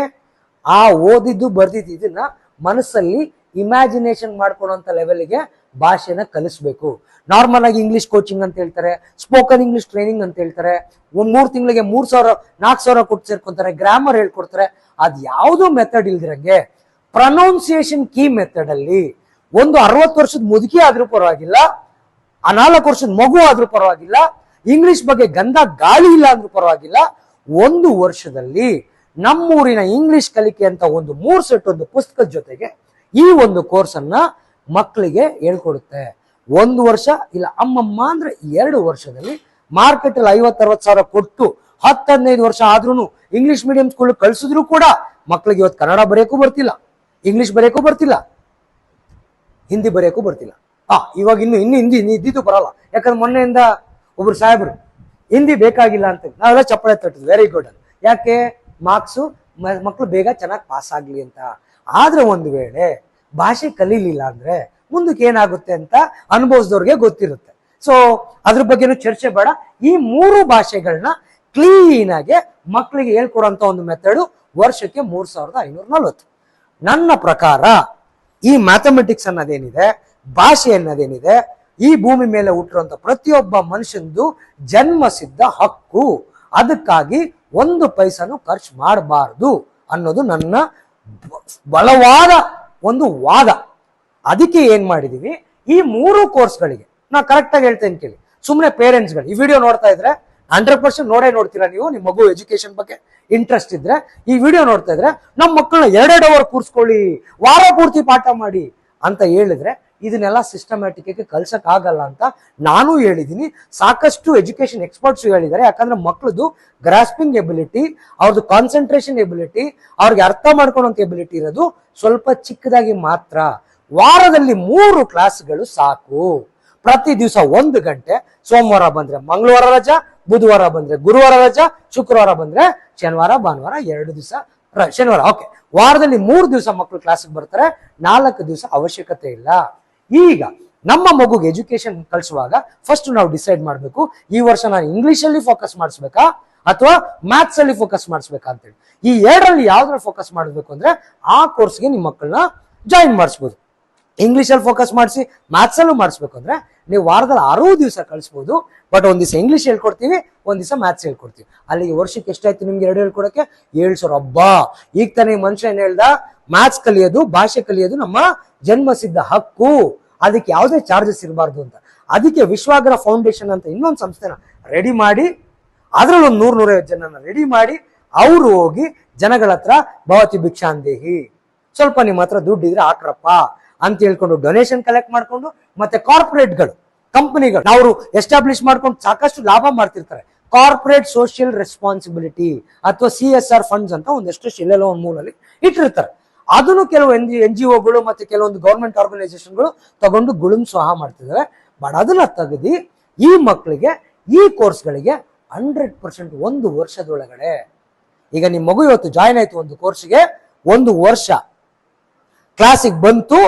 ಆ ಓದಿದ್ದು ಬರ್ದಿದ್ದು ಇದನ್ನ ಮನಸ್ಸಲ್ಲಿ ಇಮ್ಯಾಜಿನೇಷನ್ ಮಾಡ್ಕೊಳ್ಳೋಂಥ ಲೆವೆಲ್ಗೆ ಭಾಷೆನ ಕಲಿಸ್ಬೇಕು. ನಾರ್ಮಲ್ ಆಗಿ ಇಂಗ್ಲಿಷ್ ಕೋಚಿಂಗ್ ಅಂತ ಹೇಳ್ತಾರೆ, ಸ್ಪೋಕನ್ ಇಂಗ್ಲಿಷ್ ಟ್ರೈನಿಂಗ್ ಅಂತ ಹೇಳ್ತಾರೆ, 3 ತಿಂಗಳಿಗೆ 3,000 4,000 ಕೊಟ್ಟು ಸೇರ್ಕೊಂತಾರೆ, ಗ್ರಾಮರ್ ಹೇಳ್ಕೊಡ್ತಾರೆ. ಅದ್ ಯಾವ್ದು ಮೆಥಡ್ ಇಲ್ದಿರಂಗೆ ಪ್ರೊನೌನ್ಸಿಯೇಷನ್ ಕೀ ಮೆಥಡ್ ಅಲ್ಲಿ ಒಂದು 60 ವರ್ಷದ ಮುದುಕಿ ಆದ್ರೂ ಪರವಾಗಿಲ್ಲ, 4 ವರ್ಷದ ಮಗು ಆದ್ರೂ ಪರವಾಗಿಲ್ಲ, ಇಂಗ್ಲಿಷ್ ಬಗ್ಗೆ ಗಂಧ ಗಾಳಿ ಇಲ್ಲ ಅಂದ್ರೂ ಪರವಾಗಿಲ್ಲ, 1 ವರ್ಷದಲ್ಲಿ ನಮ್ಮೂರಿನ ಇಂಗ್ಲಿಷ್ ಕಲಿಕೆ ಅಂತ ಒಂದು 3 ಸೆಟ್ ಒಂದು ಪುಸ್ತಕದ ಜೊತೆಗೆ ಈ ಒಂದು ಕೋರ್ಸ್ ಅನ್ನ ಮಕ್ಕಳಿಗೆ ಹೇಳ್ಕೊಡುತ್ತೆ. 1 ವರ್ಷ ಇಲ್ಲ ಅಮ್ಮಮ್ಮ ಅಂದ್ರೆ 2 ವರ್ಷದಲ್ಲಿ ಮಾರ್ಕೆಟ್ ಅಲ್ಲಿ 50-60 ಸಾವಿರ ಕೊಟ್ಟು 10-15 ವರ್ಷ ಆದ್ರೂ ಇಂಗ್ಲಿಷ್ ಮೀಡಿಯಂ ಸ್ಕೂಲ್ ಕಳ್ಸಿದ್ರು ಕೂಡ ಮಕ್ಳಿಗೆ ಇವತ್ತು ಕನ್ನಡ ಬರೆಯಕ್ಕೂ ಬರ್ತಿಲ್ಲ, ಇಂಗ್ಲಿಷ್ ಬರೆಯಕ್ಕೂ ಬರ್ತಿಲ್ಲ, ಹಿಂದಿ ಬರೆಯಕ್ಕೂ ಬರ್ತಿಲ್ಲ. ಇವಾಗ ಇನ್ನು ಇದ್ದಿದ್ದು ಬರಲ್ಲ. ಯಾಕಂದ್ರೆ ಮೊನ್ನೆಯಿಂದ ಒಬ್ರು ಸಾಹೇಬ್ರು ಹಿಂದಿ ಬೇಕಾಗಿಲ್ಲ ಅಂತ ನಾವೆಲ್ಲ ಚಪ್ಪಳೆ ತಟ್ಟಿದ್ವಿ, ವೆರಿ ಗುಡ್ ಅಂತ. ಯಾಕೆ? ಮಾರ್ಕ್ಸು ಮಕ್ಳು ಬೇಗ ಚೆನ್ನಾಗಿ ಪಾಸ್ ಆಗ್ಲಿ ಅಂತ. ಆದ್ರೆ ಒಂದು ವೇಳೆ ಭಾಷೆ ಕಲೀಲಿಲ್ಲ ಅಂದ್ರೆ ಮುಂದಕ್ಕೆ ಏನಾಗುತ್ತೆ ಅಂತ ಅನುಭವಿಸಿದವ್ರಿಗೆ ಗೊತ್ತಿರುತ್ತೆ. ಸೊ ಅದ್ರ ಬಗ್ಗೆನೂ ಚರ್ಚೆ ಬೇಡ. ಈ 3 ಭಾಷೆಗಳನ್ನ ಕ್ಲೀನ್ ಆಗಿ ಮಕ್ಕಳಿಗೆ ಹೇಳ್ಕೊಡೋಂತ ಒಂದು ಮೆಥಡ್ ವರ್ಷಕ್ಕೆ 3540. ನನ್ನ ಪ್ರಕಾರ ಈ ಮ್ಯಾಥಮೆಟಿಕ್ಸ್ ಅನ್ನೋದೇನಿದೆ, ಭಾಷೆ ಅನ್ನೋದೇನಿದೆ, ಈ ಭೂಮಿ ಮೇಲೆ ಹುಟ್ಟಿರುವಂತ ಪ್ರತಿಯೊಬ್ಬ ಮನುಷ್ಯಂದು ಜನ್ಮಸಿದ್ಧ ಹಕ್ಕು. ಅದಕ್ಕಾಗಿ 1 ಪೈಸನು ಖರ್ಚು ಮಾಡಬಾರ್ದು ಅನ್ನೋದು ನನ್ನ ಬಲವಾದ ಒಂದು ವಾದ. ಅದಕ್ಕೆ ಏನ್ ಮಾಡಿದೀವಿ, ಈ 3 ಕೋರ್ಸ್ಗಳಿಗೆ ನಾ ಕರೆಕ್ಟ್ ಆಗಿ ಹೇಳ್ತೇನೆ ಕೇಳಿ. ಸುಮ್ಮನೆ ಪೇರೆಂಟ್ಸ್ಗಳು ಈ ವಿಡಿಯೋ ನೋಡ್ತಾ ಇದ್ರೆ 100% ನೋಡ್ತೀರಾ ನೀವು. ನಿಮ್ಮ ಮಗು ಎಜುಕೇಶನ್ ಬಗ್ಗೆ ಇಂಟ್ರೆಸ್ಟ್ ಇದ್ರೆ ಈ ವಿಡಿಯೋ ನೋಡ್ತಾ ಇದ್ರೆ ನಮ್ಮ ಮಕ್ಕಳನ್ನ 2 ಅವರ್ ಕೂರ್ಸ್ಕೊಳ್ಳಿ, ವಾರ ಪೂರ್ತಿ ಪಾಠ ಮಾಡಿ ಅಂತ ಹೇಳಿದ್ರೆ ಇದನ್ನೆಲ್ಲ ಸಿಸ್ಟಮ್ಯಾಟಿಕ್ ಆಗಿ ಕಲ್ಸಕ್ ಆಗಲ್ಲ ಅಂತ ನಾನು ಹೇಳಿದೀನಿ. ಸಾಕಷ್ಟು ಎಜುಕೇಶನ್ ಎಕ್ಸ್ಪರ್ಟ್ಸ್ ಹೇಳಿದ್ದಾರೆ. ಯಾಕಂದ್ರೆ ಮಕ್ಕಳದು ಗ್ರಾಸ್ಪಿಂಗ್ ಎಬಿಲಿಟಿ, ಅವ್ರದ್ದು ಕಾನ್ಸಂಟ್ರೇಷನ್ ಎಬಿಲಿಟಿ, ಅವ್ರಿಗೆ ಅರ್ಥ ಮಾಡ್ಕೊಳ್ಳೋಂಥ ಎಬಿಲಿಟಿ ಇರೋದು ಸ್ವಲ್ಪ ಚಿಕ್ಕದಾಗಿ ಮಾತ್ರ. ವಾರದಲ್ಲಿ 3 ಕ್ಲಾಸ್ಗಳು ಸಾಕು. ಪ್ರತಿ ದಿವಸ 1 ಗಂಟೆ. ಸೋಮವಾರ ಬಂದ್ರೆ ಮಂಗಳವಾರ ರಜಾ, ಬುಧವಾರ ಬಂದ್ರೆ ಗುರುವಾರ ರಜಾ, ಶುಕ್ರವಾರ ಬಂದ್ರೆ ಶನಿವಾರ ಭಾನುವಾರ 2 ದಿವಸ ಶನಿವಾರ. ಓಕೆ, ವಾರದಲ್ಲಿ 3 ದಿವಸ ಮಕ್ಕಳು ಕ್ಲಾಸ್ಗೆ ಬರ್ತಾರೆ, 4 ದಿವಸ ಅವಶ್ಯಕತೆ ಇಲ್ಲ. ಈಗ ನಮ್ಮ ಮಗುಗೆ ಎಜುಕೇಶನ್ ಕಳಿಸುವಾಗ ಫಸ್ಟ್ ನಾವು ಡಿಸೈಡ್ ಮಾಡಬೇಕು, ಈ ವರ್ಷ ನಾನು ಇಂಗ್ಲಿಷ್ ಅಲ್ಲಿ ಫೋಕಸ್ ಮಾಡಿಸ್ಬೇಕಾ ಅಥವಾ ಮ್ಯಾಥ್ಸ್ ಅಲ್ಲಿ ಫೋಕಸ್ ಮಾಡಿಸ್ಬೇಕಾ ಅಂತೇಳಿ. ಈ 2ರಲ್ಲಿ ಯಾವ್ದ್ರಲ್ಲಿ ಫೋಕಸ್ ಮಾಡಬೇಕು ಅಂದ್ರೆ ಆ ಕೋರ್ಸ್ಗೆ ನಿಮ್ಮ ಮಕ್ಕಳನ್ನ ಜಾಯಿನ್ ಮಾಡಿಸ್ಬೋದು. ಇಂಗ್ಲಿಷ್ ಅಲ್ಲಿ ಫೋಕಸ್ ಮಾಡಿಸಿ ಮ್ಯಾಥ್ಸ್ ಅಲ್ಲೂ ಮಾಡಿಸ್ಬೇಕು ಅಂದ್ರೆ ನೀವು ವಾರದಲ್ಲಿ 6 ದಿವಸ ಕಳಿಸ್ಬೋದು. ಬಟ್ 1 ದಿವಸ ಇಂಗ್ಲಿಷ್ ಹೇಳ್ಕೊಡ್ತೀವಿ, 1 ದಿವಸ ಮ್ಯಾಥ್ಸ್ ಹೇಳ್ಕೊಡ್ತೀವಿ. ಅಲ್ಲಿಗೆ ವರ್ಷಕ್ಕೆ ಎಷ್ಟಾಯ್ತು ನಿಮ್ಗೆ 2 ಹೇಳ್ಕೊಡಕ್ಕೆ? 7,000. ಹಬ್ಬಾ, ಈಗ ತಾನೇ ಮನುಷ್ಯ ಏನ್ ಹೇಳ್ದ, ಮ್ಯಾಥ್ಸ್ ಕಲಿಯೋದು, ಭಾಷೆ ಕಲಿಯೋದು ನಮ್ಮ ಜನ್ಮಸಿದ್ಧ ಹಕ್ಕು, ಅದಕ್ಕೆ ಯಾವುದೇ ಚಾರ್ಜಸ್ ಇರಬಾರ್ದು ಅಂತ. ಅದಕ್ಕೆ ವಿಶ್ವಾಗ್ರ ಫೌಂಡೇಶನ್ ಅಂತ ಇನ್ನೊಂದು ಸಂಸ್ಥೆನ ರೆಡಿ ಮಾಡಿ, ಅದ್ರಲ್ಲಿ ಒಂದು 100-150 ಜನನ ರೆಡಿ ಮಾಡಿ ಅವರು ಹೋಗಿ ಜನಗಳ ಹತ್ರ ಭವತಿ ಭಿಕ್ಷಾಂದೇಹಿ, ಸ್ವಲ್ಪ ನಿಮ್ಮ ಹತ್ರ ದುಡ್ಡಿದ್ರೆ ಹಾಕ್ರಪ್ಪ ಅಂತ ಹೇಳ್ಕೊಂಡು ಡೊನೇಷನ್ ಕಲೆಕ್ಟ್ ಮಾಡ್ಕೊಂಡು, ಮತ್ತೆ ಕಾರ್ಪೊರೇಟ್ಗಳು, ಕಂಪನಿಗಳು ಅವರು ಎಸ್ಟಾಬ್ಲಿಷ್ ಮಾಡ್ಕೊಂಡು ಸಾಕಷ್ಟು ಲಾಭ ಮಾಡ್ತಿರ್ತಾರೆ. ಕಾರ್ಪೊರೇಟ್ ಸೋಷಿಯಲ್ ರೆಸ್ಪಾನ್ಸಿಬಿಲಿಟಿ ಅಥವಾ CSR ಫಂಡ್ಸ್ ಅಂತ ಒಂದಷ್ಟು ಎಲ್ಲೆಲ್ಲೋ ಒಂದು ಮೂಲಲ್ಲಿ ಇಟ್ಟಿರ್ತಾರೆ. ಅದನ್ನು ಕೆಲವು NGOಗಳು ಮತ್ತೆ ಕೆಲವೊಂದು ಗೌರ್ಮೆಂಟ್ ಆರ್ಗನೈಸೇಷನ್ಗಳು ತಗೊಂಡು ಗುಳುಂ ಸ್ವಾಹ ಮಾಡ್ತಿದ್ದಾರೆ. ಬಟ್ ಅದನ್ನ ತೆಗೆದು ಈ ಮಕ್ಕಳಿಗೆ ಈ ಕೋರ್ಸ್ಗಳಿಗೆ 100% 1 ವರ್ಷದೊಳಗಡೆ, ಈಗ ನಿಮ್ಮ ಮಗು ಇವತ್ತು ಜಾಯ್ನ್ ಆಯ್ತು ಒಂದು ಕೋರ್ಸ್ಗೆ, 1 ವರ್ಷ ಕ್ಲಾಸಿಗೆ ಬಂತು,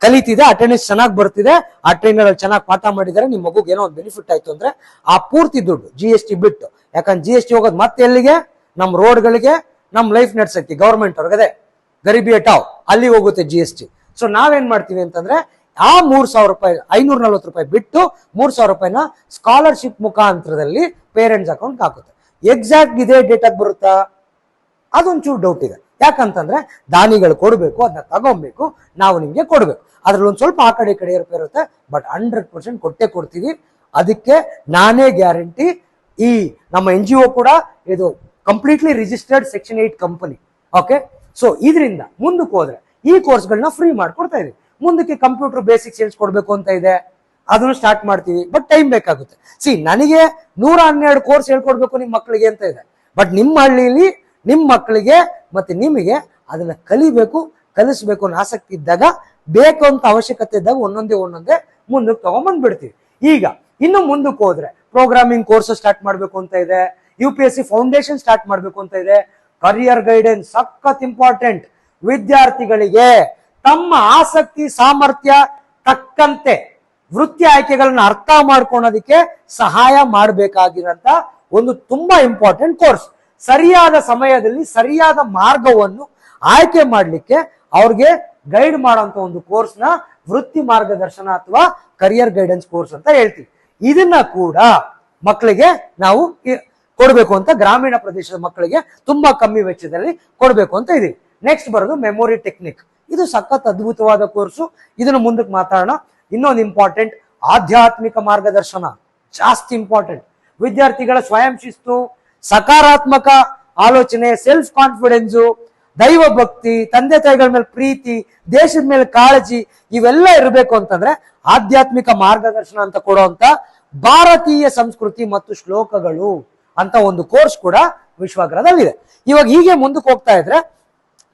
ಕಲಿತಿದೆ, ಅಟೆಂಡೆನ್ಸ್ ಚೆನ್ನಾಗಿ ಬರ್ತಿದೆ, ಆ ಟ್ರೈನರ್ ಅಲ್ಲಿ ಚೆನ್ನಾಗಿ ಪಾಠ ಮಾಡಿದ್ದಾರೆ, ನಿಮ್ಮ ಮಗುಗೆ ಏನೋ ಒಂದು ಬೆನಿಫಿಟ್ ಆಯ್ತು ಅಂದ್ರೆ ಆ ಪೂರ್ತಿ ದುಡ್ಡು GST ಬಿಟ್ಟು, ಯಾಕಂದ್ರೆ GST ಹೋಗೋದು ಮತ್ತೆ ಎಲ್ಲಿಗೆ, ನಮ್ಮ ರೋಡ್ಗಳಿಗೆ, ನಮ್ಮ ಲೈಫ್ ನಡ್ಸಕ್ಕೆ ಗೌರ್ಮೆಂಟ್ ಅವ್ರಿಗೆ ಗರೀಬಿ ಹಟಾವ್ ಅಲ್ಲಿ ಹೋಗುತ್ತೆ GST. ಸೊ ನಾವೇನ್ ಮಾಡ್ತೀವಿ ಅಂತಂದ್ರೆ ಆ 3,000 ರೂಪಾಯಿ 540 ರೂಪಾಯಿ ಬಿಟ್ಟು 3,000 ರೂಪಾಯಿನ ಸ್ಕಾಲರ್ಶಿಪ್ ಮುಖಾಂತರದಲ್ಲಿ ಪೇರೆಂಟ್ಸ್ ಅಕೌಂಟ್ ಹಾಕುತ್ತೆ. ಎಕ್ಸಾಕ್ಟ್ ಇದೇ ಡೇಟ್ ಆಗಿ ಬರುತ್ತಾ? ಅದೊಂಚೂರು ಡೌಟ್ ಇದೆ. ಯಾಕಂತಂದ್ರೆ ದಾನಿಗಳು ಕೊಡ್ಬೇಕು, ಅದನ್ನ ತಗೊಬೇಕು, ನಾವು ನಿಮ್ಗೆ ಕೊಡ್ಬೇಕು. ಅದ್ರಲ್ಲಿ ಒಂದ್ ಸ್ವಲ್ಪ ಆ ಕಡೆ ಈ ಕಡೆ ಇರುತ್ತೆ, ಬಟ್ 100% ಕೊಟ್ಟೆ ಕೊಡ್ತೀವಿ. ಅದಕ್ಕೆ ನಾನೇ ಗ್ಯಾರಂಟಿ. ಈ ನಮ್ಮ NGO ಕೂಡ ಇದು completely registered section 8 company. Okay, so ಇದರಿಂದ ಮುಂದಕ್ಕೆ ಹೋದ್ರೆ ಈ ಕೋರ್ಸ್ಗಳನ್ನ ಫ್ರೀ ಮಾಡ್ಕೊಡ್ತಾ ಇದೀವಿ. ಮುಂದಕ್ಕೆ ಕಂಪ್ಯೂಟರ್ ಬೇಸಿಕ್ಸ್ ಹೇಳ್ಕೊಡ್ಬೇಕು ಅಂತ ಇದೆ, ಅದನ್ನು ಸ್ಟಾರ್ಟ್ ಮಾಡ್ತೀವಿ. ಬಟ್ ಟೈಮ್ ಬೇಕಾಗುತ್ತೆ. ನನಗೆ 112 ಕೋರ್ಸ್ ಹೇಳ್ಕೊಡ್ಬೇಕು ನಿಮ್ಮ ಮಕ್ಕಳಿಗೆ ಅಂತ ಇದೆ. ಬಟ್ ನಿಮ್ಮ ಹಳ್ಳಿಲಿ ನಿಮ್ಮ ಮಕ್ಕಳಿಗೆ ಮತ್ತೆ ನಿಮಗೆ ಅದನ್ನ ಕಲಿಬೇಕು, ಕಲಿಸ್ಬೇಕು ಅನ್ನೋ ಆಸಕ್ತಿ ಇದ್ದಾಗ, ಬೇಕು ಅಂತ ಅವಶ್ಯಕತೆ ಇದ್ದಾಗ ಒಂದೊಂದೇ ಮುಂದಕ್ಕೆ ತಗೊಂಡ್ಬಂದ್ಬಿಡ್ತೀವಿ. ಈಗ ಇನ್ನು ಮುಂದಕ್ಕೆ ಹೋದ್ರೆ ಪ್ರೋಗ್ರಾಮಿಂಗ್ ಕೋರ್ಸ್ ಸ್ಟಾರ್ಟ್ ಮಾಡ್ಬೇಕು ಅಂತ ಇದೆ, UPSC ಫೌಂಡೇಶನ್ ಸ್ಟಾರ್ಟ್ ಮಾಡ್ಬೇಕು ಅಂತ ಇದೆ. ಕರಿಯರ್ ಗೈಡೆನ್ಸ್ ಸಖತ್ ಇಂಪಾರ್ಟೆಂಟ್. ವಿದ್ಯಾರ್ಥಿಗಳಿಗೆ ತಮ್ಮ ಆಸಕ್ತಿ ಸಾಮರ್ಥ್ಯ ತಕ್ಕಂತೆ ವೃತ್ತಿ ಆಯ್ಕೆಗಳನ್ನ ಅರ್ಥ ಮಾಡ್ಕೊಳೋದಕ್ಕೆ ಸಹಾಯ ಮಾಡಬೇಕಾಗಿರಂತ ಒಂದು ತುಂಬಾ ಇಂಪಾರ್ಟೆಂಟ್ ಕೋರ್ಸ್. ಸರಿಯಾದ ಸಮಯದಲ್ಲಿ ಸರಿಯಾದ ಮಾರ್ಗವನ್ನು ಆಯ್ಕೆ ಮಾಡ್ಲಿಕ್ಕೆ ಅವ್ರಿಗೆ ಗೈಡ್ ಮಾಡೋಂತ ಒಂದು ಕೋರ್ಸ್ನ ವೃತ್ತಿ ಮಾರ್ಗದರ್ಶನ ಅಥವಾ ಕರಿಯರ್ ಗೈಡೆನ್ಸ್ ಕೋರ್ಸ್ ಅಂತ ಹೇಳ್ತೀವಿ. ಇದನ್ನ ಕೂಡ ಮಕ್ಕಳಿಗೆ ನಾವು ಕೊಡ್ಬೇಕು ಅಂತ, ಗ್ರಾಮೀಣ ಪ್ರದೇಶದ ಮಕ್ಕಳಿಗೆ ತುಂಬಾ ಕಮ್ಮಿ ವೆಚ್ಚದಲ್ಲಿ ಕೊಡ್ಬೇಕು ಅಂತ ಇದೀವಿ. ನೆಕ್ಸ್ಟ್ ಬರೋದು ಮೆಮೊರಿ ಟೆಕ್ನಿಕ್. ಇದು ಸಖತ್ ಅದ್ಭುತವಾದ ಕೋರ್ಸು. ಇದನ್ನು ಮುಂದಕ್ಕೆ ಮಾತಾಡೋಣ. ಇನ್ನೊಂದು ಇಂಪಾರ್ಟೆಂಟ್, ಆಧ್ಯಾತ್ಮಿಕ ಮಾರ್ಗದರ್ಶನ ಜಾಸ್ತಿ ಇಂಪಾರ್ಟೆಂಟ್. ವಿದ್ಯಾರ್ಥಿಗಳ ಸ್ವಯಂ ಶಿಸ್ತು, ಸಕಾರಾತ್ಮಕ ಆಲೋಚನೆ, ಸೆಲ್ಫ್ ಕಾನ್ಫಿಡೆನ್ಸ್, ದೈವ ಭಕ್ತಿ, ತಂದೆ ತಾಯಿಗಳ ಮೇಲೆ ಪ್ರೀತಿ, ದೇಶದ ಮೇಲೆ ಕಾಳಜಿ, ಇವೆಲ್ಲ ಇರಬೇಕು ಅಂತಂದ್ರೆ ಆಧ್ಯಾತ್ಮಿಕ ಮಾರ್ಗದರ್ಶನ ಅಂತ ಕೊಡುವಂತ ಭಾರತೀಯ ಸಂಸ್ಕೃತಿ ಮತ್ತು ಶ್ಲೋಕಗಳು ಅಂತ ಒಂದು ಕೋರ್ಸ್ ಕೂಡ ವಿಶ್ವಾಗ್ರಹದಲ್ಲಿದೆ. ಇವಾಗ ಹೀಗೆ ಮುಂದಕ್ಕೆ ಹೋಗ್ತಾ ಇದ್ರೆ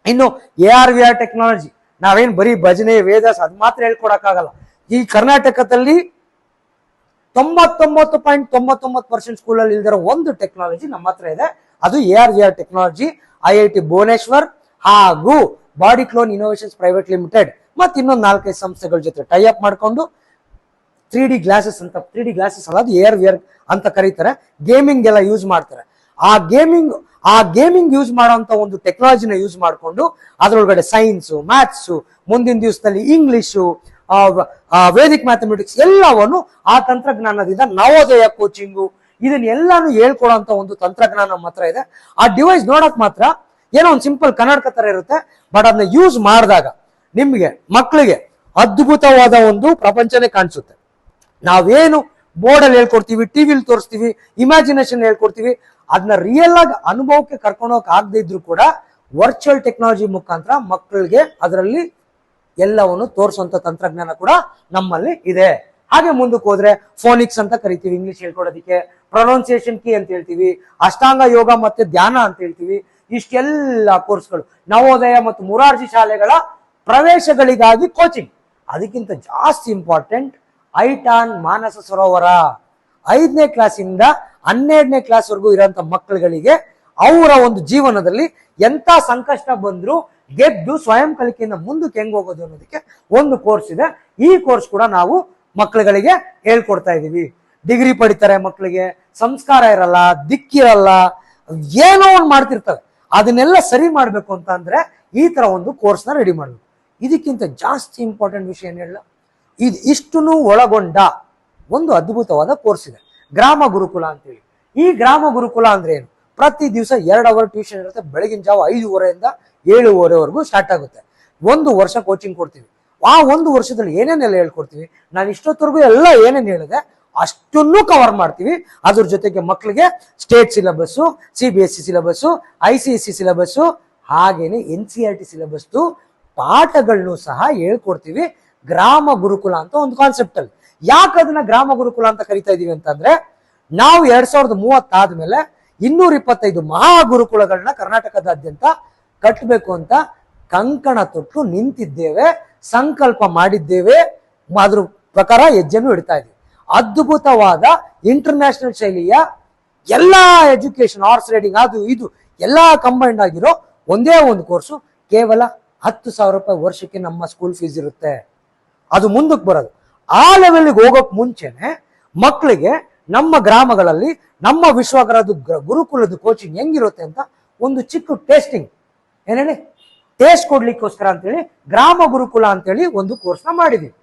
ಇನ್ನು AR/VR ಟೆಕ್ನಾಲಜಿ, ನಾವೇನ್ ಬರೀ ಭಜನೆ ವೇದಾಸ್ ಅದ್ ಮಾತ್ರ ಹೇಳ್ಕೊಡಕ್ಕಾಗಲ್ಲ. ಈ ಕರ್ನಾಟಕದಲ್ಲಿ 99.99% ಸ್ಕೂಲಲ್ಲಿ ಇಲ್ದಿರೋ ಒಂದು ಟೆಕ್ನಾಲಜಿ ನಮ್ಮ ಹತ್ರ ಇದೆ, ಅದು AR/VR ಟೆಕ್ನಾಲಜಿ. IIT ಭುವನೇಶ್ವರ್ ಹಾಗೂ body clone innovations private limited ಮತ್ತೆ ಇನ್ನೊಂದು 4-5 ಸಂಸ್ಥೆಗಳ ಜೊತೆ ಟೈ ಅಪ್ ಮಾಡ್ಕೊಂಡು 3D ಗ್ಲಾಸಸ್ ಅಂತ, 3D ಗ್ಲಾಸಸ್ ಅಲ್ಲ, ಅದು AR/VR ಅಂತ ಕರೀತಾರೆ. ಗೇಮಿಂಗ್ ಎಲ್ಲ ಯೂಸ್ ಮಾಡ್ತಾರೆ. ಆ ಗೇಮಿಂಗ್ ಯೂಸ್ ಮಾಡುವಂತ ಒಂದು ಟೆಕ್ನಾಲಜಿನ ಯೂಸ್ ಮಾಡಿಕೊಂಡು ಅದರೊಳಗಡೆ ಸೈನ್ಸು, ಮ್ಯಾಥ್ಸು, ಮುಂದಿನ ದಿವಸದಲ್ಲಿ ಇಂಗ್ಲಿಷು, ವೇದಿಕ್ ಮ್ಯಾಥಮೆಟಿಕ್ಸ್ ಎಲ್ಲವನ್ನು ಆ ತಂತ್ರಜ್ಞಾನದಿಂದ ನವೋದಯ ಕೋಚಿಂಗು ಇದನ್ನೆಲ್ಲಾನು ಹೇಳ್ಕೊಡೋಂತ ಒಂದು ತಂತ್ರಜ್ಞಾನ ನಮ್ಮ ಹತ್ರ ಇದೆ. ಆ ಡಿವೈಸ್ ನೋಡಕ್ ಮಾತ್ರ ಏನೋ ಒಂದು ಸಿಂಪಲ್ ಕನ್ನಡಕ ತರ ಇರುತ್ತೆ, ಬಟ್ ಅದನ್ನ ಯೂಸ್ ಮಾಡಿದಾಗ ನಿಮ್ಗೆ ಮಕ್ಕಳಿಗೆ ಅದ್ಭುತವಾದ ಒಂದು ಪ್ರಪಂಚನೇ ಕಾಣಿಸುತ್ತೆ. ನಾವೇನು ಬೋರ್ಡಲ್ಲಿ ಹೇಳ್ಕೊಡ್ತೀವಿ, ಟಿವಿಲಿ ತೋರಿಸ್ತೀವಿ, ಇಮ್ಯಾಜಿನೇಷನ್ ಹೇಳ್ಕೊಡ್ತೀವಿ, ಅದನ್ನ ರಿಯಲ್ ಆಗಿ ಅನುಭವಕ್ಕೆ ಕರ್ಕೊಂಡೋಗಕ್ ಆಗದೆ ಇದ್ರು ಕೂಡ ವರ್ಚುವಲ್ ಟೆಕ್ನಾಲಜಿ ಮುಖಾಂತರ ಮಕ್ಕಳಿಗೆ ಅದರಲ್ಲಿ ಎಲ್ಲವನ್ನು ತೋರಿಸುವಂತ ತಂತ್ರಜ್ಞಾನ ಕೂಡ ನಮ್ಮಲ್ಲಿ ಇದೆ. ಹಾಗೆ ಮುಂದಕ್ಕೆ ಹೋದ್ರೆ ಫೋನಿಕ್ಸ್ ಅಂತ ಕರಿತೀವಿ ಇಂಗ್ಲಿಷ್ ಹೇಳ್ಕೊಡೋದಿಕ್ಕೆ, ಪ್ರೊನೌನ್ಸಿಯೇಷನ್ ಕೀ ಅಂತ ಹೇಳ್ತೀವಿ, ಅಷ್ಟಾಂಗ ಯೋಗ ಮತ್ತೆ ಧ್ಯಾನ ಅಂತ ಹೇಳ್ತೀವಿ. ಇಷ್ಟೆಲ್ಲ ಕೋರ್ಸ್ಗಳು ನವೋದಯ ಮತ್ತು ಮುರಾರ್ಜಿ ಶಾಲೆಗಳ ಪ್ರವೇಶಗಳಿಗಾಗಿ ಕೋಚಿಂಗ್. ಅದಕ್ಕಿಂತ ಜಾಸ್ತಿ ಇಂಪಾರ್ಟೆಂಟ್ ಐಟಾನ್ ಮಾನಸ ಸರೋವರ 5ನೇ ಕ್ಲಾಸಿಂದ 12ನೇ ಕ್ಲಾಸ್ ವರೆಗೂ ಇರೋಂಥ ಮಕ್ಕಳುಗಳಿಗೆ ಅವರ ಒಂದು ಜೀವನದಲ್ಲಿ ಎಂತ ಸಂಕಷ್ಟ ಬಂದ್ರು ಗೆದ್ದು ಸ್ವಯಂ ಕಲಿಕೆಯಿಂದ ಮುಂದಕ್ಕೆ ಹೆಂಗ್ ಹೋಗೋದು ಅನ್ನೋದಕ್ಕೆ ಒಂದು ಕೋರ್ಸ್ ಇದೆ. ಈ ಕೋರ್ಸ್ ಕೂಡ ನಾವು ಮಕ್ಕಳುಗಳಿಗೆ ಹೇಳ್ಕೊಡ್ತಾ ಇದೀವಿ. ಡಿಗ್ರಿ ಪಡಿತಾರೆ ಮಕ್ಕಳಿಗೆ, ಸಂಸ್ಕಾರ ಇರಲ್ಲ, ದಿಕ್ಕಿರಲ್ಲ, ಏನೋ ಒಂದು ಮಾಡ್ತಿರ್ತವೆ. ಅದನ್ನೆಲ್ಲ ಸರಿ ಮಾಡ್ಬೇಕು ಅಂತ ಅಂದ್ರೆ ಈ ತರ ಒಂದು ಕೋರ್ಸ್ ನ ರೆಡಿ ಮಾಡ್ಬೇಕು. ಇದಕ್ಕಿಂತ ಜಾಸ್ತಿ ಇಂಪಾರ್ಟೆಂಟ್ ವಿಷಯ ಏನ್ ಹೇಳ, ಇಷ್ಟನ್ನು ಒಳಗೊಂಡ ಒಂದು ಅದ್ಭುತವಾದ ಕೋರ್ಸ್ ಇದೆ, ಗ್ರಾಮ ಗುರುಕುಲ ಅಂತೇಳಿ. ಈ ಗ್ರಾಮ ಗುರುಕುಲ ಅಂದ್ರೆ ಏನು? ಪ್ರತಿ ದಿವಸ 2 ಅವರ್ ಟ್ಯೂಷನ್ ಇರುತ್ತೆ. ಬೆಳಗಿನ ಜಾವ 5:30 7:30 ಸ್ಟಾರ್ಟ್ ಆಗುತ್ತೆ. 1 ವರ್ಷ ಕೋಚಿಂಗ್ ಕೊಡ್ತೀವಿ. ಆ 1 ವರ್ಷದಲ್ಲಿ ಏನೇನೆಲ್ಲ ಹೇಳ್ಕೊಡ್ತೀವಿ, ನಾನು ಇಷ್ಟೊತ್ತವರೆಗೂ ಎಲ್ಲ ಏನೇನು ಹೇಳಿದೆ ಅಷ್ಟನ್ನು ಕವರ್ ಮಾಡ್ತೀವಿ. ಅದ್ರ ಜೊತೆಗೆ ಮಕ್ಕಳಿಗೆ state syllabus, CBSE syllabus, ICSE syllabus, ಹಾಗೇನೆ NCERT ಸಿಲೆಬಸ್ ಪಾಠಗಳನ್ನು ಸಹ ಹೇಳ್ಕೊಡ್ತೀವಿ. ಗ್ರಾಮ ಗುರುಕುಲ ಅಂತ ಒಂದು ಕಾನ್ಸೆಪ್ಟ್ ಅಲ್ಲಿ. ಯಾಕೆ ಅದನ್ನ ಗ್ರಾಮ ಗುರುಕುಲ ಅಂತ ಕರಿತಾ ಇದೀವಿ ಅಂತಂದ್ರೆ, ನಾವು 2030 ಆದ್ಮೇಲೆ 225 ಮಹಾ ಗುರುಕುಲಗಳನ್ನ ಕರ್ನಾಟಕದಾದ್ಯಂತ ಕಟ್ಟಬೇಕು ಅಂತ ಕಂಕಣ ತೊಟ್ಟು ನಿಂತಿದ್ದೇವೆ, ಸಂಕಲ್ಪ ಮಾಡಿದ್ದೇವೆ. ಅದ್ರ ಪ್ರಕಾರ ಹೆಜ್ಜೆಯನ್ನು ಇಡ್ತಾ ಇದ್ದೀವಿ. ಅದ್ಭುತವಾದ ಇಂಟರ್ನ್ಯಾಷನಲ್ ಶೈಲಿಯ ಎಲ್ಲಾ ಎಜುಕೇಶನ್, ಹಾರ್ಸ್ ರೈಡಿಂಗ್, ಅದು ಇದು ಎಲ್ಲಾ ಕಂಬೈಂಡ್ ಆಗಿರೋ ಒಂದೇ ಒಂದು ಕೋರ್ಸು. ಕೇವಲ 10,000 ರೂಪಾಯಿ ವರ್ಷಕ್ಕೆ ನಮ್ಮ ಸ್ಕೂಲ್ ಫೀಸ್ ಇರುತ್ತೆ. ಅದು ಮುಂದಕ್ಕೆ ಬರೋದು. ಆ ಲೆವೆಲ್ಗೆ ಹೋಗೋಕ್ ಮುಂಚೆನೆ ಮಕ್ಕಳಿಗೆ ನಮ್ಮ ಗ್ರಾಮಗಳಲ್ಲಿ ನಮ್ಮ ವಿಶ್ವಗ್ರಹದ ಗುರುಕುಲದ ಕೋಚಿಂಗ್ ಹೆಂಗಿರುತ್ತೆ ಅಂತ ಒಂದು ಚಿಕ್ಕ ಟೇಸ್ಟಿಂಗ್, ಏನೇಳಿ ಟೇಸ್ಟ್ ಕೊಡ್ಲಿಕ್ಕೋಸ್ಕರ ಅಂತೇಳಿ ಗ್ರಾಮ ಗುರುಕುಲ ಅಂತೇಳಿ ಒಂದು ಕೋರ್ಸ್ ನ ಮಾಡಿದೀವಿ.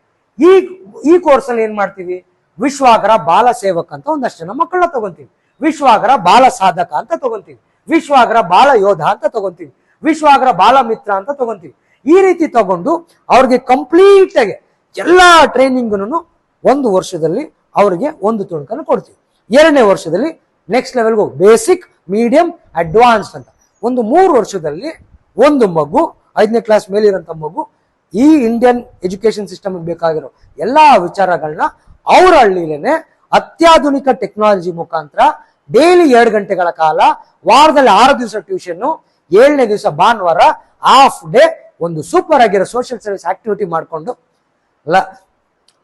ಈ ಕೋರ್ಸ್ ಅಲ್ಲಿ ಏನ್ ಮಾಡ್ತೀವಿ, ವಿಶ್ವಾಗ್ರಹ ಬಾಲ ಸೇವಕ್ ಅಂತ ಒಂದಷ್ಟು ಜನ ಮಕ್ಕಳನ್ನ ತಗೊಂತೀವಿ, ವಿಶ್ವಾಗ್ರಹ ಬಾಲ ಸಾಧಕ ಅಂತ ತಗೊಂತೀವಿ, ವಿಶ್ವಾಗ್ರಹ ಬಾಲ ಯೋಧ ಅಂತ ತಗೊಂತೀವಿ, ವಿಶ್ವಾಗ್ರಹ ಬಾಲ ಮಿತ್ರ ಅಂತ ತಗೊಂತೀವಿ. ಈ ರೀತಿ ತಗೊಂಡು ಅವ್ರಿಗೆ ಕಂಪ್ಲೀಟ್ ಆಗಿ ಎಲ್ಲಾ ಟ್ರೈನಿಂಗ್ನು 1 ವರ್ಷದಲ್ಲಿ ಅವರಿಗೆ ಒಂದು ತುಣುಕನ್ನು ಕೊಡ್ತೀವಿ. 2ನೇ ವರ್ಷದಲ್ಲಿ ನೆಕ್ಸ್ಟ್ ಲೆವೆಲ್ಗೂ ಬೇಸಿಕ್, ಮೀಡಿಯಂ, ಅಡ್ವಾನ್ಸ್ ಅಂತ ಒಂದು 3 ವರ್ಷದಲ್ಲಿ ಒಂದು ಮಗು 5ನೇ ಕ್ಲಾಸ್ ಮೇಲಿರೋಂಥ ಮಗು ಈ ಇಂಡಿಯನ್ ಎಜುಕೇಶನ್ ಸಿಸ್ಟಮ್ ಬೇಕಾಗಿರೋ ಎಲ್ಲಾ ವಿಚಾರಗಳನ್ನ ಅವ್ರ ಹಳ್ಳಿಲೇನೆ ಅತ್ಯಾಧುನಿಕ ಟೆಕ್ನಾಲಜಿ ಮುಖಾಂತರ ಡೈಲಿ 2 ಗಂಟೆಗಳ ಕಾಲ, ವಾರದಲ್ಲಿ 6 ದಿವಸ ಟ್ಯೂಷನ್, 7ನೇ ದಿವಸ ಭಾನುವಾರ ಹಾಫ್ ಡೇ ಒಂದು ಸೂಪರ್ ಆಗಿರೋ ಸೋಷಿಯಲ್ ಸರ್ವಿಸ್ ಆಕ್ಟಿವಿಟಿ ಮಾಡಿಕೊಂಡು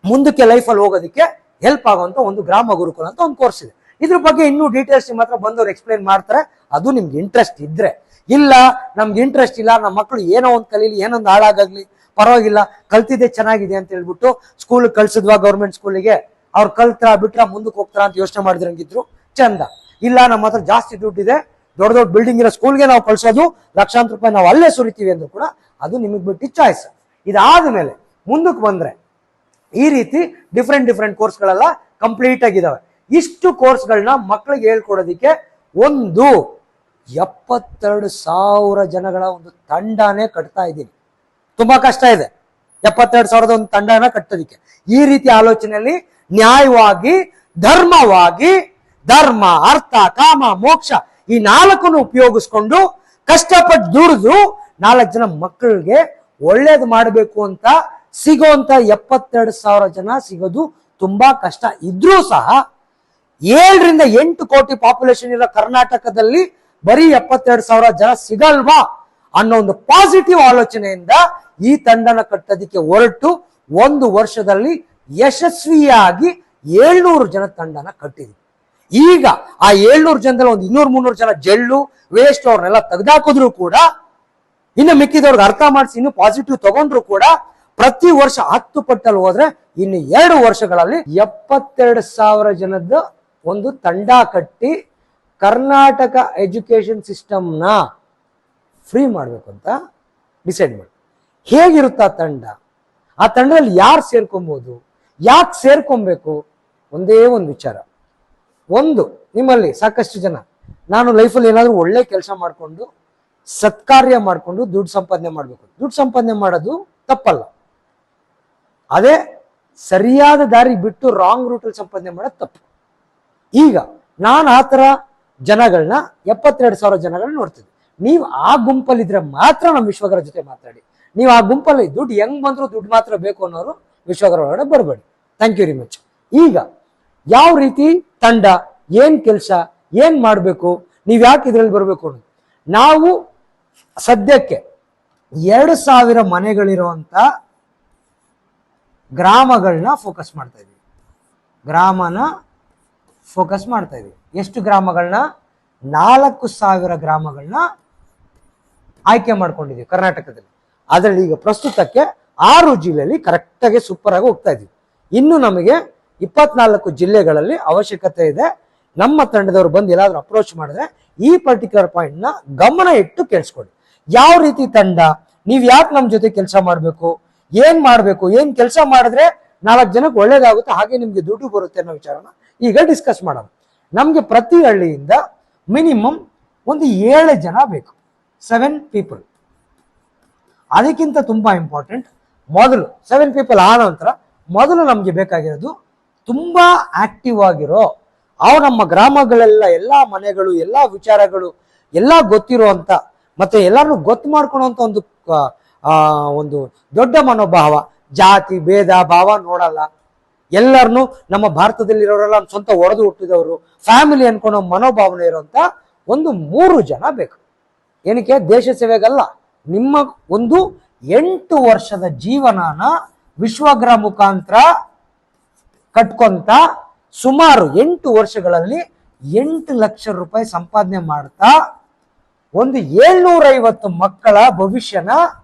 ಮುಂದಕ್ಕೆ ಲೈಫಲ್ಲಿ ಹೋಗೋದಕ್ಕೆ ಹೆಲ್ಪ್ ಆಗುವಂತ ಒಂದು ಗ್ರಾಮ ಗುರುಕುಲ ಅಂತ ಒಂದು ಕೋರ್ಸ್ ಇದೆ. ಇದ್ರ ಬಗ್ಗೆ ಇನ್ನೂ ಡೀಟೇಲ್ಸ್ ನಿಮ್ಮ ಹತ್ರ ಬಂದವರು ಎಕ್ಸ್ಪ್ಲೈನ್ ಮಾಡ್ತಾರೆ, ಅದು ನಿಮ್ಗೆ ಇಂಟ್ರೆಸ್ಟ್ ಇದ್ರೆ. ಇಲ್ಲ ನಮ್ಗೆ ಇಂಟ್ರೆಸ್ಟ್ ಇಲ್ಲ, ನಮ್ಮ ಮಕ್ಕಳು ಏನೋ ಒಂದು ಕಲೀಲಿ, ಏನೊಂದು ಹಾಳಾಗಲಿ, ಪರವಾಗಿಲ್ಲ, ಕಲ್ತಿದ್ದೆ ಚೆನ್ನಾಗಿದೆ ಅಂತ ಹೇಳ್ಬಿಟ್ಟು ಸ್ಕೂಲ್ ಕಳ್ಸಿದ್ವಾ ಗೌರ್ಮೆಂಟ್ ಸ್ಕೂಲಿಗೆ, ಅವ್ರು ಕಲ್ತ್ರ ಬಿಟ್ರ ಮುಂದಕ್ಕೆ ಹೋಗ್ತಾರ ಅಂತ ಯೋಚನೆ ಮಾಡಿದ್ರಂಗಿದ್ರು ಚಂದ. ಇಲ್ಲ ನಮ್ಮ ಹತ್ರ ಜಾಸ್ತಿ ದುಡ್ಡಿದೆ, ದೊಡ್ಡ ದೊಡ್ಡ ಬಿಲ್ಡಿಂಗ್ ಇರೋ ಸ್ಕೂಲ್ಗೆ ನಾವು ಕಳ್ಸೋದು, ಲಕ್ಷಾಂತರ ರೂಪಾಯಿ ನಾವು ಅಲ್ಲೇ ಸುರಿತೀವಿ ಅಂದ್ರೂ ಕೂಡ ಅದು ನಿಮಗೆ ಬಿಟ್ಟು ಚಾಯ್ಸ್. ಇದಾದ ಮೇಲೆ ಮುಂದಕ್ಕೆ ಬಂದ್ರೆ ಈ ರೀತಿ ಡಿಫ್ರೆಂಟ್ ಕೋರ್ಸ್ಗಳೆಲ್ಲ ಕಂಪ್ಲೀಟ್ ಆಗಿದಾವೆ. ಇಷ್ಟು ಕೋರ್ಸ್ಗಳನ್ನ ಮಕ್ಕಳಿಗೆ ಹೇಳ್ಕೊಡೋದಿಕ್ಕೆ ಒಂದು 72,000 ಜನಗಳ ಒಂದು ತಂಡನೇ ಕಟ್ತಾ ಇದ್ದೀನಿ. ತುಂಬಾ ಕಷ್ಟ ಇದೆ 72,000 ಒಂದು ತಂಡನ ಕಟ್ಟೋದಿಕ್ಕೆ. ಈ ರೀತಿ ಆಲೋಚನೆಯಲ್ಲಿ ನ್ಯಾಯವಾಗಿ, ಧರ್ಮವಾಗಿ, ಧರ್ಮ, ಅರ್ಥ, ಕಾಮ, ಮೋಕ್ಷ ಈ 4 ಉಪಯೋಗಿಸ್ಕೊಂಡು ಕಷ್ಟಪಟ್ಟು ದುಡಿದು 4 ಜನ ಮಕ್ಕಳಿಗೆ ಒಳ್ಳೇದು ಮಾಡಬೇಕು ಅಂತ ಸಿಗೋಂತ 72,000 ಜನ ಸಿಗೋದು ತುಂಬಾ ಕಷ್ಟ ಇದ್ರೂ ಸಹ 7-8 ಕೋಟಿ ಪಾಪ್ಯುಲೇಷನ್ ಇರೋ ಕರ್ನಾಟಕದಲ್ಲಿ ಬರೀ 72,000 ಜನ ಸಿಗಲ್ವಾ ಅನ್ನೋ ಒಂದು ಪಾಸಿಟಿವ್ ಆಲೋಚನೆಯಿಂದ ಈ ತಂಡನ ಕಟ್ಟೋದಿಕ್ಕೆ ಹೊರಟು 1 ವರ್ಷದಲ್ಲಿ ಯಶಸ್ವಿಯಾಗಿ 700 ಜನ ತಂಡನ ಕಟ್ಟಿದ್ವಿ. ಈಗ ಆ 700 ಜನದಲ್ಲಿ ಒಂದು 200-300 ಜನ ಜೆಲ್ಲು ವೇಸ್ಟ್ ಅವ್ರನ್ನೆಲ್ಲ ತೆಗೆದಾಕಿದ್ರು ಕೂಡ, ಇನ್ನು ಮಿಕ್ಕಿದವ್ರಿಗೆ ಅರ್ಥ ಮಾಡಿಸಿ ಇನ್ನು ಪಾಸಿಟಿವ್ ತಗೊಂಡ್ರು ಕೂಡ ಪ್ರತಿ ವರ್ಷ 10 ಪಟ್ಟಲ್ಲಿ ಹೋದ್ರೆ ಇನ್ನು 2 ವರ್ಷಗಳಲ್ಲಿ 72,000 ಜನದ ಒಂದು ತಂಡ ಕಟ್ಟಿ ಕರ್ನಾಟಕ ಎಜುಕೇಶನ್ ಸಿಸ್ಟಮ್ನ ಫ್ರೀ ಮಾಡಬೇಕು ಅಂತ ಡಿಸೈಡ್ ಮಾಡಿ. ಹೇಗಿರುತ್ತಾ ತಂಡ? ಆ ತಂಡದಲ್ಲಿ ಯಾರು ಸೇರ್ಕೊಬಹುದು, ಯಾಕೆ ಸೇರ್ಕೊಬೇಕು? ಒಂದೇ ಒಂದು ವಿಚಾರ. ಒಂದು, ನಿಮ್ಮಲ್ಲಿ ಸಾಕಷ್ಟು ಜನ ನಾನು ಲೈಫಲ್ಲಿ ಏನಾದರೂ ಒಳ್ಳೆ ಕೆಲಸ ಮಾಡಿಕೊಂಡು ಸತ್ಕಾರ್ಯ ಮಾಡಿಕೊಂಡು ದುಡ್ಡು ಸಂಪಾದನೆ ಮಾಡಬೇಕು. ದುಡ್ಡು ಸಂಪಾದನೆ ಮಾಡೋದು ತಪ್ಪಲ್ಲ, ಅದೇ ಸರಿಯಾದ ದಾರಿ ಬಿಟ್ಟು ರಾಂಗ್ ರೂಟಲ್ಲಿ ಸಂಪಾದನೆ ಮಾಡೋದು ತಪ್ಪು. ಈಗ ನಾನು ಆ ಥರ ಜನಗಳನ್ನ 72,000 ಜನಗಳನ್ನ ನೋಡ್ತಿದ್ದೆ. ನೀವು ಆ ಗುಂಪಲ್ಲಿದ್ರೆ ಮಾತ್ರ ನಮ್ಮ ವಿಶ್ವಗರ ಜೊತೆ ಮಾತಾಡಿ. ನೀವು ಆ ಗುಂಪಲ್ಲಿ ದುಡ್ಡು ಹೆಂಗ್ ಬಂದ್ರು ದುಡ್ಡು ಮಾತ್ರ ಬೇಕು ಅನ್ನೋರು ವಿಶ್ವಗರ ಒಳಗಡೆ ಬರಬೇಡಿ. Thank you very much. ಈಗ ಯಾವ ರೀತಿ ತಂಡ, ಏನ್ ಕೆಲಸ, ಏನ್ ಮಾಡಬೇಕು, ನೀವು ಯಾಕೆ ಇದ್ರಲ್ಲಿ ಬರಬೇಕು ಅನ್ನೋದು, ನಾವು ಸದ್ಯಕ್ಕೆ 2,000 ಮನೆಗಳಿರುವಂತ ಗ್ರಾಮಗಳನ್ನ ಫೋಕಸ್ ಮಾಡ್ತಾ ಇದೀವಿ. ಗ್ರಾಮನ ಫೋಕಸ್ ಮಾಡ್ತಾ ಇದೀವಿ. ಎಷ್ಟು ಗ್ರಾಮಗಳನ್ನ? 4,000 ಗ್ರಾಮಗಳನ್ನ ಆಯ್ಕೆ ಮಾಡ್ಕೊಂಡಿದೀವಿ ಕರ್ನಾಟಕದಲ್ಲಿ. ಅದರಲ್ಲಿ ಈಗ ಪ್ರಸ್ತುತಕ್ಕೆ 6 ಜಿಲ್ಲೆಯಲ್ಲಿ ಕರೆಕ್ಟಾಗಿ ಸೂಪರ್ ಆಗಿ ಹೋಗ್ತಾ ಇದೀವಿ. ಇನ್ನು ನಮಗೆ 24 ಜಿಲ್ಲೆಗಳಲ್ಲಿ ಅವಶ್ಯಕತೆ ಇದೆ. ನಮ್ಮ ತಂಡದವರು ಬಂದು ಎಲ್ಲಾದ್ರೂ ಅಪ್ರೋಚ್ ಮಾಡಿದ್ರೆ ಈ ಪರ್ಟಿಕ್ಯುಲರ್ ಪಾಯಿಂಟ್ ನ ಗಮನ ಇಟ್ಟು ಕೇಳಿಸ್ಕೊಳ್ಳಿ. ಯಾವ ರೀತಿ ತಂಡ, ನೀವ್ ಯಾಕೆ ನಮ್ಮ ಜೊತೆ ಕೆಲಸ ಮಾಡಬೇಕು, ಏನ್ ಮಾಡ್ಬೇಕು, ಏನ್ ಕೆಲಸ ಮಾಡಿದ್ರೆ 4 ಜನಕ್ಕೆ ಒಳ್ಳೇದಾಗುತ್ತೆ, ಹಾಗೆ ನಿಮ್ಗೆ ದುಡ್ಡು ಬರುತ್ತೆ ಅನ್ನೋ ವಿಚಾರನ ಈಗ ಡಿಸ್ಕಸ್ ಮಾಡೋಣ. ನಮ್ಗೆ ಪ್ರತಿ ಹಳ್ಳಿಯಿಂದ ಮಿನಿಮಮ್ ಒಂದು 7 ಜನ ಬೇಕು, 7 ಪೀಪಲ್. ಅದಕ್ಕಿಂತ ತುಂಬಾ ಇಂಪಾರ್ಟೆಂಟ್, ಮೊದಲು 7 ಪೀಪಲ್ ಆದ ನಂತರ ಮೊದಲು ನಮ್ಗೆ ಬೇಕಾಗಿರೋದು ತುಂಬಾ ಆಕ್ಟಿವ್ ಆಗಿರೋ, ಅವು ನಮ್ಮ ಗ್ರಾಮಗಳೆಲ್ಲ ಎಲ್ಲಾ ಮನೆಗಳು, ಎಲ್ಲಾ ವಿಚಾರಗಳು ಎಲ್ಲ ಗೊತ್ತಿರುವಂತ, ಮತ್ತೆ ಎಲ್ಲಾರು ಗೊತ್ತು ಮಾಡ್ಕೊಳ್ಳುವಂತ ಒಂದು ದೊಡ್ಡ ಮನೋಭಾವ, ಜಾತಿ ಭೇದ ಭಾವ ನೋಡಲ್ಲ. ಎಲ್ಲರನ್ನು ನಮ್ಮ ಭಾರತದಲ್ಲಿರೋರೆಲ್ಲ ಸ್ವಂತ ಒಡೆದು ಹುಟ್ಟಿದವರು, ಫ್ಯಾಮಿಲಿ ಅನ್ಕೊಳ್ಳೋ ಮನೋಭಾವನೆ ಇರುವಂತ ಒಂದು 3 ಜನ ಬೇಕು. ಏನಕ್ಕೆ? ದೇಶ ಸೇವೆಗಲ್ಲ, ನಿಮ್ಮ ಒಂದು 8 ವರ್ಷದ ಜೀವನನ ವಿಶ್ವಗ್ರ ಮುಖಾಂತರ ಕಟ್ಕೊಂತ ಸುಮಾರು 8 ವರ್ಷಗಳಲ್ಲಿ 8 ಲಕ್ಷ ರೂಪಾಯಿ ಸಂಪಾದನೆ ಮಾಡ್ತಾ ಒಂದು 750 ಮಕ್ಕಳ ಭವಿಷ್ಯನ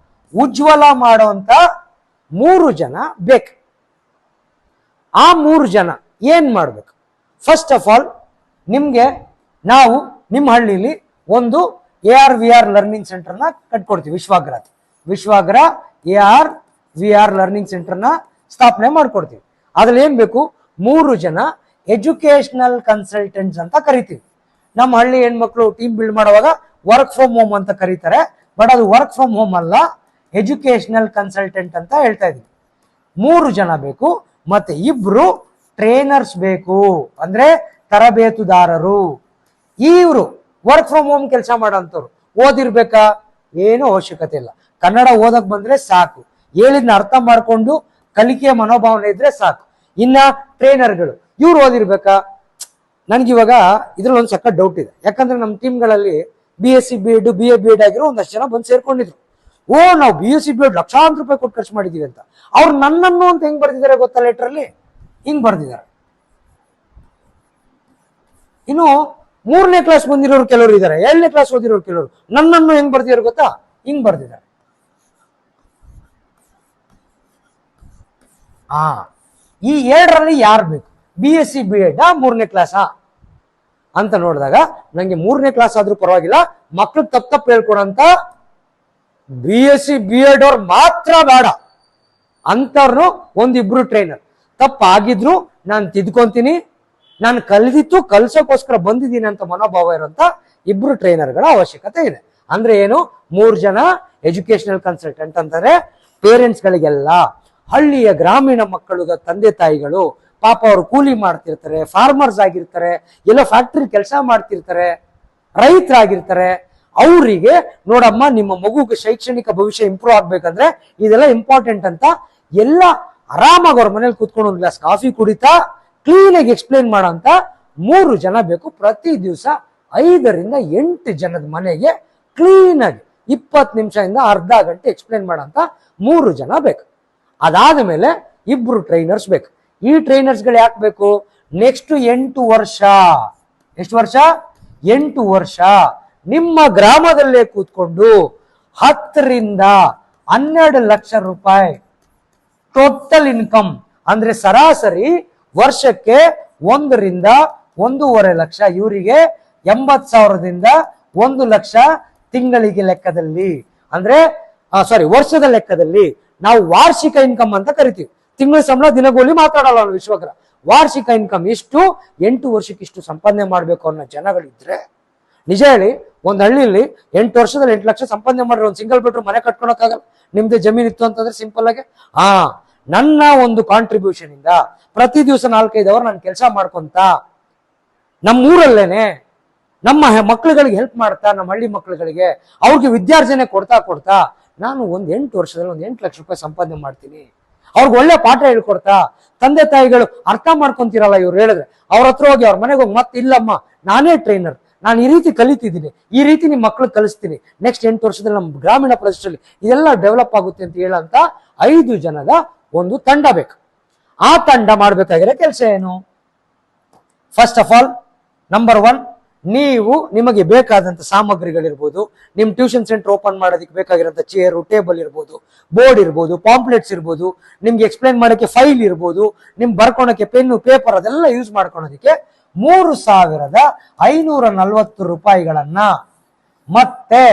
ಉಜ್ವಲ ಮಾಡುವಂತ 3 ಜನ ಬೇಕು. ಆ 3 ಜನ ಏನ್ ಮಾಡ್ಬೇಕು? ಫಸ್ಟ್ ಆಫ್ ಆಲ್ ನಿಮ್ಗೆ ನಾವು ನಿಮ್ಮ ಹಳ್ಳಿಲಿ ಒಂದು AR/VR ಲರ್ನಿಂಗ್ ಸೆಂಟರ್ನ ಕಟ್ಕೊಡ್ತೀವಿ. ವಿಶ್ವಾಗ್ರ AR/VR ಲರ್ನಿಂಗ್ ಸೆಂಟರ್ನ ಸ್ಥಾಪನೆ ಮಾಡ್ಕೊಡ್ತೀವಿ. ಅದ್ರಲ್ಲಿ ಏನ್ ಬೇಕು? 3 ಜನ ಎಜುಕೇಶನಲ್ ಕನ್ಸಲ್ಟೆಂಟ್ಸ್ ಅಂತ ಕರಿತೀವಿ. ನಮ್ಮ ಹಳ್ಳಿ ಹೆಣ್ಮಕ್ಳು ಟೀಮ್ ಬಿಲ್ಡ್ ಮಾಡುವಾಗ ವರ್ಕ್ ಫ್ರಮ್ ಹೋಮ್ ಅಂತ ಕರೀತಾರೆ, ಬಟ್ ಅದು ವರ್ಕ್ ಫ್ರಮ್ ಹೋಮ್ ಅಲ್ಲ, ಎಜುಕೇಶನಲ್ ಕನ್ಸಲ್ಟೆಂಟ್ ಅಂತ ಹೇಳ್ತಾ ಇದೀವಿ. 3 ಜನ ಬೇಕು, ಮತ್ತೆ 2 ಟ್ರೈನರ್ಸ್ ಬೇಕು, ಅಂದ್ರೆ ತರಬೇತುದಾರರು. ಇವರು ವರ್ಕ್ ಫ್ರಮ್ ಹೋಮ್ ಕೆಲಸ ಮಾಡೋಂಥವ್ರು. ಓದಿರ್ಬೇಕಾ? ಏನು ಅವಶ್ಯಕತೆ ಇಲ್ಲ, ಕನ್ನಡ ಓದಕ್ ಬಂದ್ರೆ ಸಾಕು, ಹೇಳಿದ್ನ ಅರ್ಥ ಮಾಡ್ಕೊಂಡು ಕಲಿಕೆಯ ಮನೋಭಾವನೆ ಇದ್ರೆ ಸಾಕು. ಇನ್ನ ಟ್ರೈನರ್ಗಳು, ಇವ್ರು ಓದಿರ್ಬೇಕಾ? ನನ್ಗಿವಾಗ ಇದ್ರಲ್ಲಿ ಒಂದು ಸಕ್ಕ ಡೌಟ್ ಇದೆ. ಯಾಕಂದ್ರೆ ನಮ್ಮ ಟೀಮ್ಗಳಲ್ಲಿ BSc B.Ed BA B.Ed ಆಗಿರೋ ಒಂದಷ್ಟು ಜನ ಬಂದು ಸೇರ್ಕೊಂಡಿದ್ರು. ನಾವು BSc B.Ed ಲಕ್ಷಾಂತರ ರೂಪಾಯಿ ಕೊಟ್ಟು ಖರ್ಚು ಮಾಡಿದೀವಿ ಅಂತ. ಅವ್ರು ನನ್ನನ್ನು ಅಂತ ಹೆಂಗ್ ಬರ್ದಿದ್ದಾರೆ ಗೊತ್ತಾ? ಲೆಟ್ರಲ್ಲಿ ಹಿಂಗ್ ಬರ್ದಿದ್ದಾರೆ. ಇನ್ನು 3ನೇ ಕ್ಲಾಸ್ ಬಂದಿರೋರು ಕೆಲವರು ಇದ್ದಾರೆ, 7ನೇ ಕ್ಲಾಸ್ ಓದಿರೋರು ಕೆಲವರು. ನನ್ನನ್ನು ಹೆಂಗ್ ಬರ್ದಿದ್ದಾರೆ ಗೊತ್ತಾ? ಹಿಂಗ್ ಬರ್ದಿದ್ದಾರೆ. ಈ 7ರಲ್ಲಿ ಯಾರು ಬೇಕು? BSc B.Ed 3ನೇ ಕ್ಲಾಸಾ ಅಂತ ನೋಡಿದಾಗ ನಂಗೆ 3ನೇ ಕ್ಲಾಸ್ ಆದ್ರೂ ಪರವಾಗಿಲ್ಲ, ಮಕ್ಳು ತಪ್ಪು ಹೇಳ್ಕೊಡಂತ BSc B.Ed ಅವ್ರು ಮಾತ್ರ ಬೇಡ ಅಂತವ್ರು 1-2 ಟ್ರೈನರ್. ತಪ್ಪಾಗಿದ್ರು ನಾನು ತಿದ್ಕೊಂತೀನಿ, ನಾನು ಕಲಿದಿತ್ತು ಕಲ್ಸೋಕೋಸ್ಕರ ಬಂದಿದ್ದೀನಿ ಅಂತ ಮನೋಭಾವ ಇರುವಂತ 2 ಟ್ರೈನರ್ಗಳ ಅವಶ್ಯಕತೆ ಇದೆ. ಅಂದ್ರೆ ಏನು? 3 ಜನ ಎಜುಕೇಶನಲ್ ಕನ್ಸಲ್ಟೆಂಟ್ ಅಂತಾರೆ. ಪೇರೆಂಟ್ಸ್ ಗಳಿಗೆಲ್ಲ, ಹಳ್ಳಿಯ ಗ್ರಾಮೀಣ ಮಕ್ಕಳು, ತಂದೆ ತಾಯಿಗಳು, ಪಾಪ ಅವರು ಕೂಲಿ ಮಾಡ್ತಿರ್ತಾರೆ, ಫಾರ್ಮರ್ಸ್ ಆಗಿರ್ತಾರೆ, ಎಲ್ಲೋ ಫ್ಯಾಕ್ಟ್ರಿ ಕೆಲಸ ಮಾಡ್ತಿರ್ತಾರೆ, ರೈತರಾಗಿರ್ತಾರೆ. ಅವರಿಗೆ ನೋಡಮ್ಮ, ನಿಮ್ಮ ಮಗುಗೆ ಶೈಕ್ಷಣಿಕ ಭವಿಷ್ಯ ಇಂಪ್ರೂವ್ ಆಗ್ಬೇಕಂದ್ರೆ ಇದೆಲ್ಲ ಇಂಪಾರ್ಟೆಂಟ್ ಅಂತ ಎಲ್ಲ ಆರಾಮಾಗಿ ಅವ್ರ ಮನೇಲಿ ಕೂತ್ಕೊಂಡು ಒಂದು ಗ್ಲಾಸ್ ಕಾಫಿ ಕುಡಿತಾ ಕ್ಲೀನ್ ಆಗಿ ಎಕ್ಸ್ಪ್ಲೈನ್ ಮಾಡೋಂತ 3 ಜನ ಬೇಕು. ಪ್ರತಿ ದಿವಸ 5 ರಿಂದ 8 ಜನದ ಮನೆಗೆ ಕ್ಲೀನ್ ಆಗಿ 20 ನಿಮಿಷದಿಂದ ಅರ್ಧ ಗಂಟೆ ಎಕ್ಸ್ಪ್ಲೈನ್ ಮಾಡೋಂತ 3 ಜನ ಬೇಕು. ಅದಾದ ಮೇಲೆ 2 ಟ್ರೈನರ್ಸ್ ಬೇಕು. ಈ ಟ್ರೈನರ್ಸ್ಗಳು ಯಾಕೆ ಬೇಕು? ನೆಕ್ಸ್ಟ್ 8 ವರ್ಷ, ಎಷ್ಟು ವರ್ಷ? 8 ವರ್ಷ ನಿಮ್ಮ ಗ್ರಾಮದಲ್ಲೇ ಕೂತ್ಕೊಂಡು 10 ರಿಂದ 12 ಲಕ್ಷ ರೂಪಾಯಿ ಟೋಟಲ್ ಇನ್ಕಮ್, ಅಂದ್ರೆ ಸರಾಸರಿ ವರ್ಷಕ್ಕೆ 1 ರಿಂದ 1.5 ಲಕ್ಷ, ಇವರಿಗೆ 80,000ದಿಂದ 1 ಲಕ್ಷ ತಿಂಗಳಿಗೆ ಲೆಕ್ಕದಲ್ಲಿ, ಅಂದ್ರೆ ವರ್ಷದ ಲೆಕ್ಕದಲ್ಲಿ ನಾವು ವಾರ್ಷಿಕ ಇನ್ಕಮ್ ಅಂತ ಕರಿತೀವಿ. ತಿಂಗಳ ಸಂಬಳ ದಿನಗೂಲಿ ಮಾತಾಡಲ್ಲ ನಾವು ವಿಶ್ವಗ್ರ. ವಾರ್ಷಿಕ ಇನ್ಕಮ್ ಇಷ್ಟು, 8 ವರ್ಷಕ್ಕೆ ಇಷ್ಟು ಸಂಪಾದನೆ ಮಾಡ್ಬೇಕು ಅನ್ನೋ ಜನಗಳಿದ್ರೆ, ನಿಜ ಹೇಳಿ ಒಂದ್ ಹಳ್ಳಿಲಿ 8 ವರ್ಷದಲ್ಲಿ 8 ಲಕ್ಷ ಸಂಪಾದನೆ ಮಾಡಿರೋ ಒಂದು ಸಿಂಗಲ್ ಬೆಡ್ರೂಮ್ ಮನೆ ಕಟ್ಕೊಳಕ್ಕಾಗಲ್ಲ. ನಿಮ್ದೇ ಜಮೀನ್ ಇತ್ತು ಅಂತಂದ್ರೆ ಸಿಂಪಲ್ ಆಗಿ ನನ್ನ ಒಂದು ಕಾಂಟ್ರಿಬ್ಯೂಷನ್ ಇಂದ ಪ್ರತಿ ದಿವಸ 4-5 ಅವರ್ ನಾನು ಕೆಲಸ ಮಾಡ್ಕೊಂತ ನಮ್ಮೂರಲ್ಲೇನೆ ನಮ್ಮ ಮಕ್ಳುಗಳಿಗೆ ಹೆಲ್ಪ್ ಮಾಡ್ತಾ, ನಮ್ಮ ಹಳ್ಳಿ ಮಕ್ಳುಗಳಿಗೆ ಅವ್ರಿಗೆ ವಿದ್ಯಾರ್ಜನೆ ಕೊಡ್ತಾ ನಾನು ಒಂದ್ 8 ವರ್ಷದಲ್ಲಿ 8 ಲಕ್ಷ ರೂಪಾಯಿ ಸಂಪಾದನೆ ಮಾಡ್ತೀನಿ. ಅವ್ರಿಗೆ ಒಳ್ಳೆ ಪಾಠ ಹೇಳ್ಕೊಡ್ತಾ, ತಂದೆ ತಾಯಿಗಳು ಅರ್ಥ ಮಾಡ್ಕೊಂತೀರಲ್ಲ ಇವ್ರು ಹೇಳಿದ್ರೆ, ಅವ್ರ ಹತ್ರ ಹೋಗಿ ಅವ್ರ ಮನೆಗೆ ಹೋಗಿ ಮತ್ತೆ ಇಲ್ಲಮ್ಮ ನಾನೇ ಟ್ರೈನರ್, ನಾನು ಈ ರೀತಿ ಕಲಿತಿದ್ದೀನಿ, ಈ ರೀತಿ ನಿಮ್ ಮಕ್ಳಿಗೆ ಕಲಿಸ್ತೀನಿ, ನೆಕ್ಸ್ಟ್ 8 ವರ್ಷದಲ್ಲಿ ನಮ್ಮ ಗ್ರಾಮೀಣ ಪ್ರದೇಶದಲ್ಲಿ ಇದೆಲ್ಲ ಡೆವಲಪ್ ಆಗುತ್ತೆ ಅಂತ ಹೇಳಂತ 5 ಜನದ ಒಂದು ತಂಡ ಬೇಕು. ಆ ತಂಡ ಮಾಡ್ಬೇಕಾಗಿರೋ ಕೆಲಸ ಏನು? ಫಸ್ಟ್ ಆಫ್ ಆಲ್ ನಂಬರ್ 1, ನೀವು ನಿಮಗೆ ಬೇಕಾದಂತ ಸಾಮಗ್ರಿಗಳಿರ್ಬೋದು, ನಿಮ್ ಟ್ಯೂಷನ್ ಸೆಂಟರ್ ಓಪನ್ ಮಾಡೋದಕ್ಕೆ ಬೇಕಾಗಿರೋಂಥ ಚೇರು, ಟೇಬಲ್ ಇರ್ಬೋದು, ಬೋರ್ಡ್ ಇರ್ಬೋದು, ಪಾಂಪ್ಲೆಟ್ಸ್ ಇರ್ಬೋದು, ನಿಮ್ಗೆ ಎಕ್ಸ್ಪ್ಲೈನ್ ಮಾಡೋಕ್ಕೆ ಫೈಲ್ ಇರ್ಬೋದು, ನಿಮ್ ಬರ್ಕೊಳಕ್ಕೆ ಪೆನ್ನು, ಪೇಪರ್ ಅದೆಲ್ಲ ಯೂಸ್ ಮಾಡ್ಕೊಳೋದಕ್ಕೆ 3,540 ರೂಪಾಯಿಗಳನ್ನ, ಮತ್ತೆ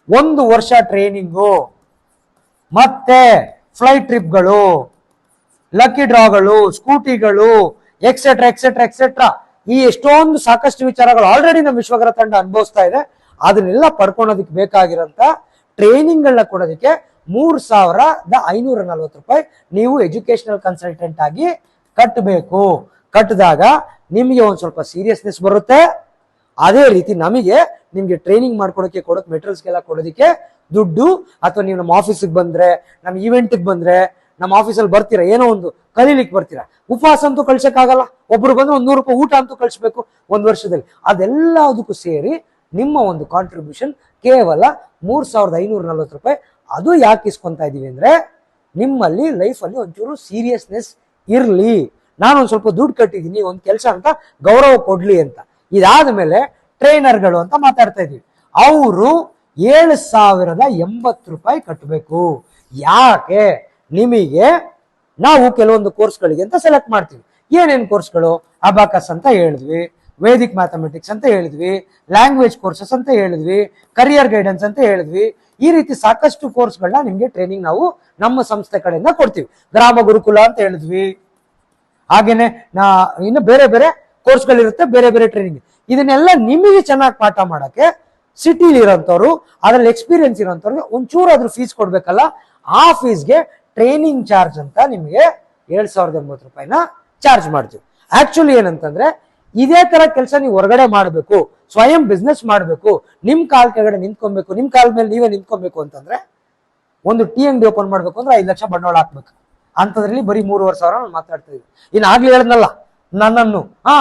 1 ವರ್ಷ ಟ್ರೈನಿಂಗು, ಮತ್ತೆ ಫ್ಲೈಟ್ ಟ್ರಿಪ್ಗಳು, ಲಕ್ಕಿ ಡ್ರಾಗಳು, ಸ್ಕೂಟಿಗಳು, ಎಕ್ಸೆಟ್ರಾ ಎಕ್ಸೆಟ್ರಾ ಎಕ್ಸೆಟ್ರಾ, ಈ ಎಷ್ಟೊಂದು ಸಾಕಷ್ಟು ವಿಚಾರಗಳು ಆಲ್ರೆಡಿ ನಮ್ಮ ವಿಶ್ವಗ್ರ ತಂಡ ಅನುಭವಿಸ್ತಾ ಇದೆ. ಅದನ್ನೆಲ್ಲ ಪಡ್ಕೊಳೋದಕ್ಕೆ ಬೇಕಾಗಿರೋಂತ ಟ್ರೈನಿಂಗ್ ಗಳನ್ನ ಕೊಡೋದಕ್ಕೆ 3,540 ರೂಪಾಯಿ ನೀವು ಎಜುಕೇಶನಲ್ ಕನ್ಸಲ್ಟೆಂಟ್ ಆಗಿ ಕಟ್ಟಬೇಕು. ಕಟ್ಟಿದಾಗ ನಿಮಗೆ ಒಂದ್ ಸ್ವಲ್ಪ ಸೀರಿಯಸ್ನೆಸ್ ಬರುತ್ತೆ. ಅದೇ ರೀತಿ ನಿಮ್ಗೆ ಟ್ರೈನಿಂಗ್ ಮಾಡ್ಕೊಡಕ್ಕೆ ಮೆಟೀರಿಯಲ್ಸ್ಗೆಲ್ಲ ಕೊಡೋದಕ್ಕೆ ದುಡ್ಡು, ಅಥವಾ ನೀವು ನಮ್ಮ ಆಫೀಸಿಗೆ ಬಂದ್ರೆ, ನಮ್ಮ ಇವೆಂಟ್ಗೆ ಬಂದ್ರೆ, ನಮ್ಮ ಆಫೀಸಲ್ಲಿ ಬರ್ತೀರಾ, ಏನೋ ಒಂದು ಕಲೀಲಿಕ್ಕೆ ಬರ್ತೀರಾ, ಉಪವಾಸ ಅಂತೂ ಕಳ್ಸಕ್ಕಾಗಲ್ಲ. ಒಬ್ರು ಬಂದ್ರೆ 100 ರೂಪಾಯಿ ಊಟ ಅಂತೂ ಕಳಿಸ್ಬೇಕು 1 ವರ್ಷದಲ್ಲಿ. ಅದೆಲ್ಲದಕ್ಕೂ ಸೇರಿ ನಿಮ್ಮ ಒಂದು ಕಾಂಟ್ರಿಬ್ಯೂಷನ್ ಕೇವಲ 3,540 ರೂಪಾಯಿ. ಅದು ಯಾಕೆ ಇಸ್ಕೊಂತಾ ಇದೀವಿ ಅಂದ್ರೆ, ನಿಮ್ಮಲ್ಲಿ ಲೈಫಲ್ಲಿ ಒಂಚೂರು ಸೀರಿಯಸ್ನೆಸ್ ಇರ್ಲಿ, ನಾನೊಂದ್ ಸ್ವಲ್ಪ ದುಡ್ಡು ಕಟ್ಟಿದೀನಿ ಒಂದ್ ಕೆಲಸ ಅಂತ ಗೌರವ ಕೊಡ್ಲಿ ಅಂತ. ಇದಾದ ಮೇಲೆ ಟ್ರೈನರ್ಗಳು ಅಂತ ಮಾತಾಡ್ತಾ ಇದೀವಿ, ಅವರು 7,080 ರೂಪಾಯಿ ಕಟ್ಟಬೇಕು. ಯಾಕೆ? ನಿಮಗೆ ನಾವು ಕೆಲವೊಂದು ಕೋರ್ಸ್ಗಳಿಗೆ ಅಂತ ಸೆಲೆಕ್ಟ್ ಮಾಡ್ತೀವಿ. ಏನೇನು ಕೋರ್ಸ್ಗಳು? ಅಬಾಕಸ್ ಅಂತ ಹೇಳಿದ್ವಿ, ವೇದಿಕ್ ಮ್ಯಾಥಮೆಟಿಕ್ಸ್ ಅಂತ ಹೇಳಿದ್ವಿ, ಲ್ಯಾಂಗ್ವೇಜ್ ಕೋರ್ಸಸ್ ಅಂತ ಹೇಳಿದ್ವಿ, ಕರಿಯರ್ ಗೈಡೆನ್ಸ್ ಅಂತ ಹೇಳಿದ್ವಿ. ಈ ರೀತಿ ಸಾಕಷ್ಟು ಕೋರ್ಸ್ಗಳನ್ನ ನಿಮ್ಗೆ ಟ್ರೈನಿಂಗ್ ನಾವು ನಮ್ಮ ಸಂಸ್ಥೆ ಕಡೆಯಿಂದ ಕೊಡ್ತೀವಿ. ಗ್ರಾಮ ಗುರುಕುಲ ಅಂತ ಹೇಳಿದ್ವಿ, ಹಾಗೇನೆ ಇನ್ನು ಬೇರೆ ಬೇರೆ ಕೋರ್ಸ್ಗಳಿರುತ್ತೆ, ಬೇರೆ ಬೇರೆ ಟ್ರೈನಿಂಗ್. ಇದನ್ನೆಲ್ಲ ನಿಮಗೆ ಚೆನ್ನಾಗಿ ಪಾಠ ಮಾಡಕ್ಕೆ ಸಿಟಿಲಿ ಇರೋಂಥವ್ರು, ಅದ್ರಲ್ಲಿ ಎಕ್ಸ್ಪೀರಿಯನ್ಸ್ ಇರೋಂಥವ್ರಿಗೆ ಒಂಚೂರು ಅದ್ರ ಫೀಸ್ ಕೊಡ್ಬೇಕಲ್ಲ. ಆ ಫೀಸ್ಗೆ ಟ್ರೈನಿಂಗ್ ಚಾರ್ಜ್ ಅಂತ ನಿಮಗೆ 7,080 ರೂಪಾಯಿನ ಚಾರ್ಜ್ ಮಾಡ್ತೀವಿ. ಆಕ್ಚುಲಿ ಏನಂತಂದ್ರೆ, ಇದೇ ತರ ಕೆಲಸ ನೀವು ಹೊರಗಡೆ ಮಾಡಬೇಕು, ಸ್ವಯಂ ಬಿಸ್ನೆಸ್ ಮಾಡಬೇಕು, ನಿಮ್ ಕಾಲ್ ಕೆಳಗಡೆ ನಿಂತ್ಕೊಬೇಕು, ನಿಮ್ ಕಾಲ್ ಮೇಲೆ ನೀವೇ ನಿಂತ್ಕೊಬೇಕು ಅಂತಂದ್ರೆ, ಒಂದು ಟೀ ಅಂಗಡಿ ಓಪನ್ ಮಾಡ್ಬೇಕು ಅಂದ್ರೆ 5 ಲಕ್ಷ ಬಂಡವಾಳ ಹಾಕ್ಬೇಕು. ಅಂತದ್ರಲ್ಲಿ ಬರೀ 3,500 ನಾನು ಮಾತಾಡ್ತಾ ಇದ್ವಿ. ಇನ್ನು ಆಗ್ಲಿ ಹೇಳದ್ನಲ್ಲ ನನ್ನನ್ನು, ಆ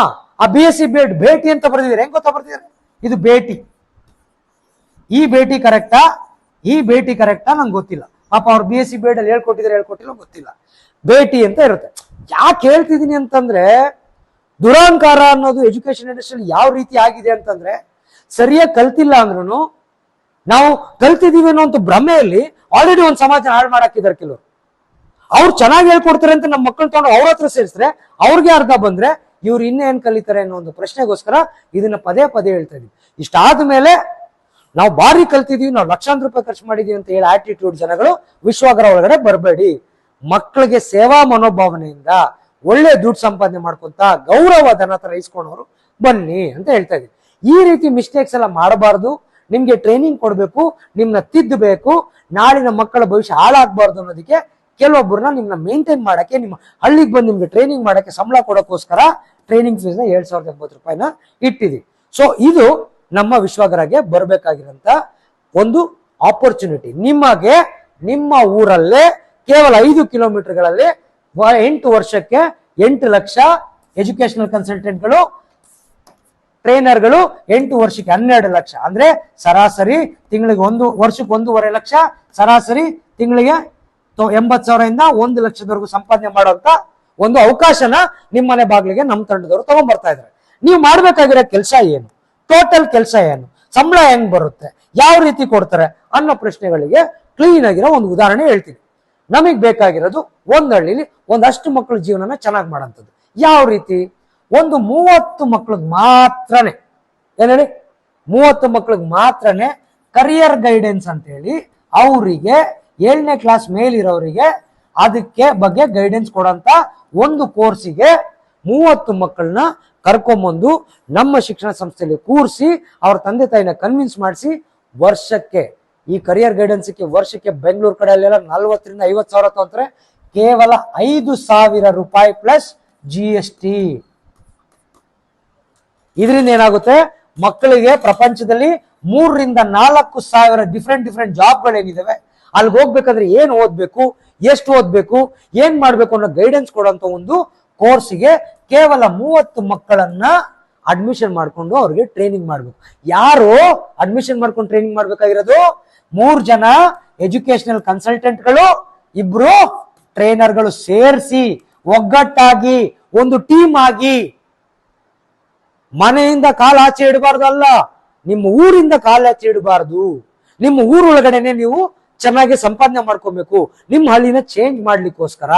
BSc ಭೇಟಿ ಅಂತ ಬರ್ದಿದ್ದಾರೆ. ಹೆಂಗ್ ಗೊತ್ತಾ ಬರ್ದಿದ್ದಾರೆ? ಇದು ಭೇಟಿ. ಈ ಭೇಟಿ ಕರೆಕ್ಟಾ? ಈ ಭೇಟಿ ಕರೆಕ್ಟಾ ನಂಗೆ ಗೊತ್ತಿಲ್ಲ. ಪಾಪ ಅವ್ರು BSc ಅಲ್ಲಿ ಹೇಳ್ಕೊಟ್ಟಿಲ್ಲ ಗೊತ್ತಿಲ್ಲ. ಭೇಟಿ ಅಂತ ಇರುತ್ತೆ. ಯಾಕೆ ಹೇಳ್ತಿದೀನಿ ಅಂತಂದ್ರೆ, ದುರಾಂಕಾರ ಅನ್ನೋದು ಎಜುಕೇಶನ್ ಇಂಡಸ್ಟ್ರಿಯಲ್ಲಿ ಯಾವ ರೀತಿ ಆಗಿದೆ ಅಂತಂದ್ರೆ, ಸರಿಯಾಗಿ ಕಲ್ತಿಲ್ಲ ಅಂದ್ರೂ ನಾವು ಕಲ್ತಿದೀವಿ ಅನ್ನೋ ಒಂದು ಭ್ರಮೆಯಲ್ಲಿ ಆಲ್ರೆಡಿ ಒಂದು ಸಮಾಜ ಹಾಳು ಮಾಡಾಕಿದ್ದಾರೆ ಕೆಲವರು. ಅವ್ರು ಚೆನ್ನಾಗಿ ಹೇಳ್ಕೊಡ್ತಾರೆ ಅಂತ ನಮ್ಮ ಮಕ್ಕಳು ತಗೊಂಡು ಅವ್ರ ಹತ್ರ ಸೇರಿಸಿದ್ರೆ ಅವ್ರಿಗೆ ಅರ್ಧ ಬಂದ್ರೆ ಇವ್ರು ಇನ್ನೇನ್ ಕಲಿತಾರೆ ಅನ್ನೋ ಒಂದು ಪ್ರಶ್ನೆಗೋಸ್ಕರ ಇದನ್ನ ಪದೇ ಪದೇ ಹೇಳ್ತಾ ಇದೀವಿ. ಇಷ್ಟಾದ್ಮೇಲೆ ನಾವು ಭಾರಿ ಕಲ್ತಿದೀವಿ, ನಾವು ಲಕ್ಷಾಂತರ ರೂಪಾಯಿ ಖರ್ಚು ಮಾಡಿದೀವಿ ಅಂತ ಹೇಳಿ ಆಟಿಟ್ಯೂಡ್ ಜನಗಳು ವಿಶ್ವಗ್ರ ಒಳಗಡೆ ಬರಬೇಡಿ. ಮಕ್ಕಳಿಗೆ ಸೇವಾ ಮನೋಭಾವನೆಯಿಂದ ಒಳ್ಳೆ ದುಡ್ಡು ಸಂಪಾದನೆ ಮಾಡ್ಕೊಂತ ಗೌರವ ಧನ ತರ ಇಸ್ಕೊಂಡವರು ಬನ್ನಿ ಅಂತ ಹೇಳ್ತಾ ಇದೀವಿ. ಈ ರೀತಿ ಮಿಸ್ಟೇಕ್ಸ್ ಎಲ್ಲ ಮಾಡಬಾರ್ದು. ನಿಮ್ಗೆ ಟ್ರೈನಿಂಗ್ ಕೊಡ್ಬೇಕು, ನಿಮ್ನ ತಿದ್ದಬೇಕು, ನಾಳಿನ ಮಕ್ಕಳ ಭವಿಷ್ಯ ಹಾಳಾಗಬಾರ್ದು ಅನ್ನೋದಕ್ಕೆ ಕೆಲವೊಬ್ಬರನ್ನ ನಿಮ್ನ ಮೇಂಟೈನ್ ಮಾಡಕ್ಕೆ, ನಿಮ್ಮ ಹಳ್ಳಿಗೆ ಬಂದು ನಿಮ್ಗೆ ಟ್ರೈನಿಂಗ್ ಮಾಡಕ್ಕೆ ಸಂಬಳ ಕೊಡೋಕ್ಕೋಸ್ಕರ ಟ್ರೈನಿಂಗ್ ಫೀಸ್ ನ 7,080 ರೂಪಾಯಿನ ಇಟ್ಟಿದ್ದೀವಿ. ಸೊ ಇದು ನಮ್ಮ ವಿಶ್ವಗ್ರಗೆ ಬರಬೇಕಾಗಿರಂತ ಒಂದು ಆಪರ್ಚುನಿಟಿ. ನಿಮಗೆ ನಿಮ್ಮ ಊರಲ್ಲೇ ಕೇವಲ 5 ಕಿಲೋಮೀಟರ್ಗಳಲ್ಲಿ 8 ವರ್ಷಕ್ಕೆ 8 ಲಕ್ಷ ಎಜುಕೇಶನಲ್ ಕನ್ಸಲ್ಟೆಂಟ್ಗಳು, ಟ್ರೈನರ್ಗಳು 8 ವರ್ಷಕ್ಕೆ 12 ಲಕ್ಷ. ಅಂದ್ರೆ ಸರಾಸರಿ ತಿಂಗಳಿಗೆ ವರ್ಷಕ್ಕೆ 1.5 ಲಕ್ಷ, ಸರಾಸರಿ ತಿಂಗಳಿಗೆ 80,000 1 ಲಕ್ಷದವರೆಗೂ ಸಂಪಾದನೆ ಮಾಡುವಂತ ಒಂದು ಅವಕಾಶನ ನಿಮ್ಮನೆ ಬಾಗಿಲಿಗೆ ನಮ್ಮ ತಂಡದವರು ತಗೊಂಡ್ಬರ್ತಾ ಇದ್ದಾರೆ. ನೀವು ಮಾಡ್ಬೇಕಾಗಿರೋ ಕೆಲಸ ಏನು, ಟೋಟಲ್ ಕೆಲಸ ಏನು, ಸಂಬಳ ಹೆಂಗ್ ಬರುತ್ತೆ, ಯಾವ ರೀತಿ ಕೊಡ್ತಾರೆ ಅನ್ನೋ ಪ್ರಶ್ನೆಗಳಿಗೆ ಕ್ಲೀನ್ ಆಗಿರೋ ಒಂದು ಉದಾಹರಣೆ ಹೇಳ್ತೀನಿ. ನಮಗ್ ಬೇಕಾಗಿರೋದು ಒಂದ್ ಹಳ್ಳಿಲಿ ಒಂದಷ್ಟು ಮಕ್ಕಳ ಜೀವನನ ಚೆನ್ನಾಗಿ ಮಾಡೋಂಥದ್ದು. ಯಾವ ರೀತಿ? ಒಂದು 30 ಮಕ್ಳಿಗೆ ಮಾತ್ರನೇ, ಏನ್ ಹೇಳಿ, 30 ಮಕ್ಳಿಗೆ ಮಾತ್ರನೇ ಕರಿಯರ್ ಗೈಡೆನ್ಸ್ ಅಂತ ಹೇಳಿ ಅವರಿಗೆ 7ನೇ ಕ್ಲಾಸ್ ಮೇಲಿರೋರಿಗೆ ಅದಕ್ಕೆ ಬಗ್ಗೆ ಗೈಡೆನ್ಸ್ ಕೊಡಂತ ಒಂದು ಕೋರ್ಸಿಗೆ 30 ಮಕ್ಕಳನ್ನ ಕರ್ಕೊಂಬಂದು ನಮ್ಮ ಶಿಕ್ಷಣ ಸಂಸ್ಥೆಯಲ್ಲಿ ಕೂರಿಸಿ ಅವ್ರ ತಂದೆ ತಾಯಿನ ಕನ್ವಿನ್ಸ್ ಮಾಡಿಸಿ ವರ್ಷಕ್ಕೆ ಈ ಕರಿಯರ್ ಗೈಡೆನ್ಸ್ಗೆ ವರ್ಷಕ್ಕೆ ಬೆಂಗಳೂರು ಕಡೆ ಅಲ್ಲೆಲ್ಲ 40,000 ರಿಂದ 50,000 ತಗೊಂತಾರೆ. ಕೇವಲ 5,000 ರೂಪಾಯಿ ಪ್ಲಸ್ GST. ಇದರಿಂದ ಏನಾಗುತ್ತೆ, ಮಕ್ಕಳಿಗೆ ಪ್ರಪಂಚದಲ್ಲಿ 3 ರಿಂದ 4 ಸಾವಿರ ಡಿಫ್ರೆಂಟ್ ಜಾಬ್ಗಳೇನಿದಾವೆ ಅಲ್ಲಿಗೆ ಹೋಗ್ಬೇಕಾದ್ರೆ ಏನ್ ಓದ್ಬೇಕು, ಎಷ್ಟು ಓದ್ಬೇಕು, ಏನ್ ಮಾಡ್ಬೇಕು ಅನ್ನೋ ಗೈಡೆನ್ಸ್ ಕೊಡುವಂತ ಒಂದು ಕೋರ್ಸ್ಗೆ ಕೇವಲ 30 ಮಕ್ಕಳನ್ನ ಅಡ್ಮಿಷನ್ ಮಾಡ್ಕೊಂಡು ಅವ್ರಿಗೆ ಟ್ರೈನಿಂಗ್ ಮಾಡ್ಬೇಕು. ಯಾರು ಅಡ್ಮಿಷನ್ ಮಾಡ್ಕೊಂಡು ಟ್ರೈನಿಂಗ್ ಮಾಡ್ಬೇಕಾಗಿರೋದು? 3 ಜನ ಎಜುಕೇಶನಲ್ ಕನ್ಸಲ್ಟೆಂಟ್ಗಳು, 2 ಟ್ರೈನರ್ಗಳು ಸೇರಿಸಿ ಒಗ್ಗಟ್ಟಾಗಿ ಒಂದು ಟೀಮ್ ಆಗಿ. ಮನೆಯಿಂದ ಕಾಲು ಆಚೆ ಇಡಬಾರ್ದು ಅಲ್ಲ, ನಿಮ್ಮ ಊರಿಂದ ಕಾಲು ಆಚೆ ಇಡಬಾರ್ದು. ನಿಮ್ಮ ಊರೊಳಗಡೆನೆ ನೀವು ಚೆನ್ನಾಗಿ ಸಂಪಾದನೆ ಮಾಡ್ಕೊಬೇಕು, ನಿಮ್ಮ ಹಳ್ಳಿನ ಚೇಂಜ್ ಮಾಡ್ಲಿಕ್ಕೋಸ್ಕರ.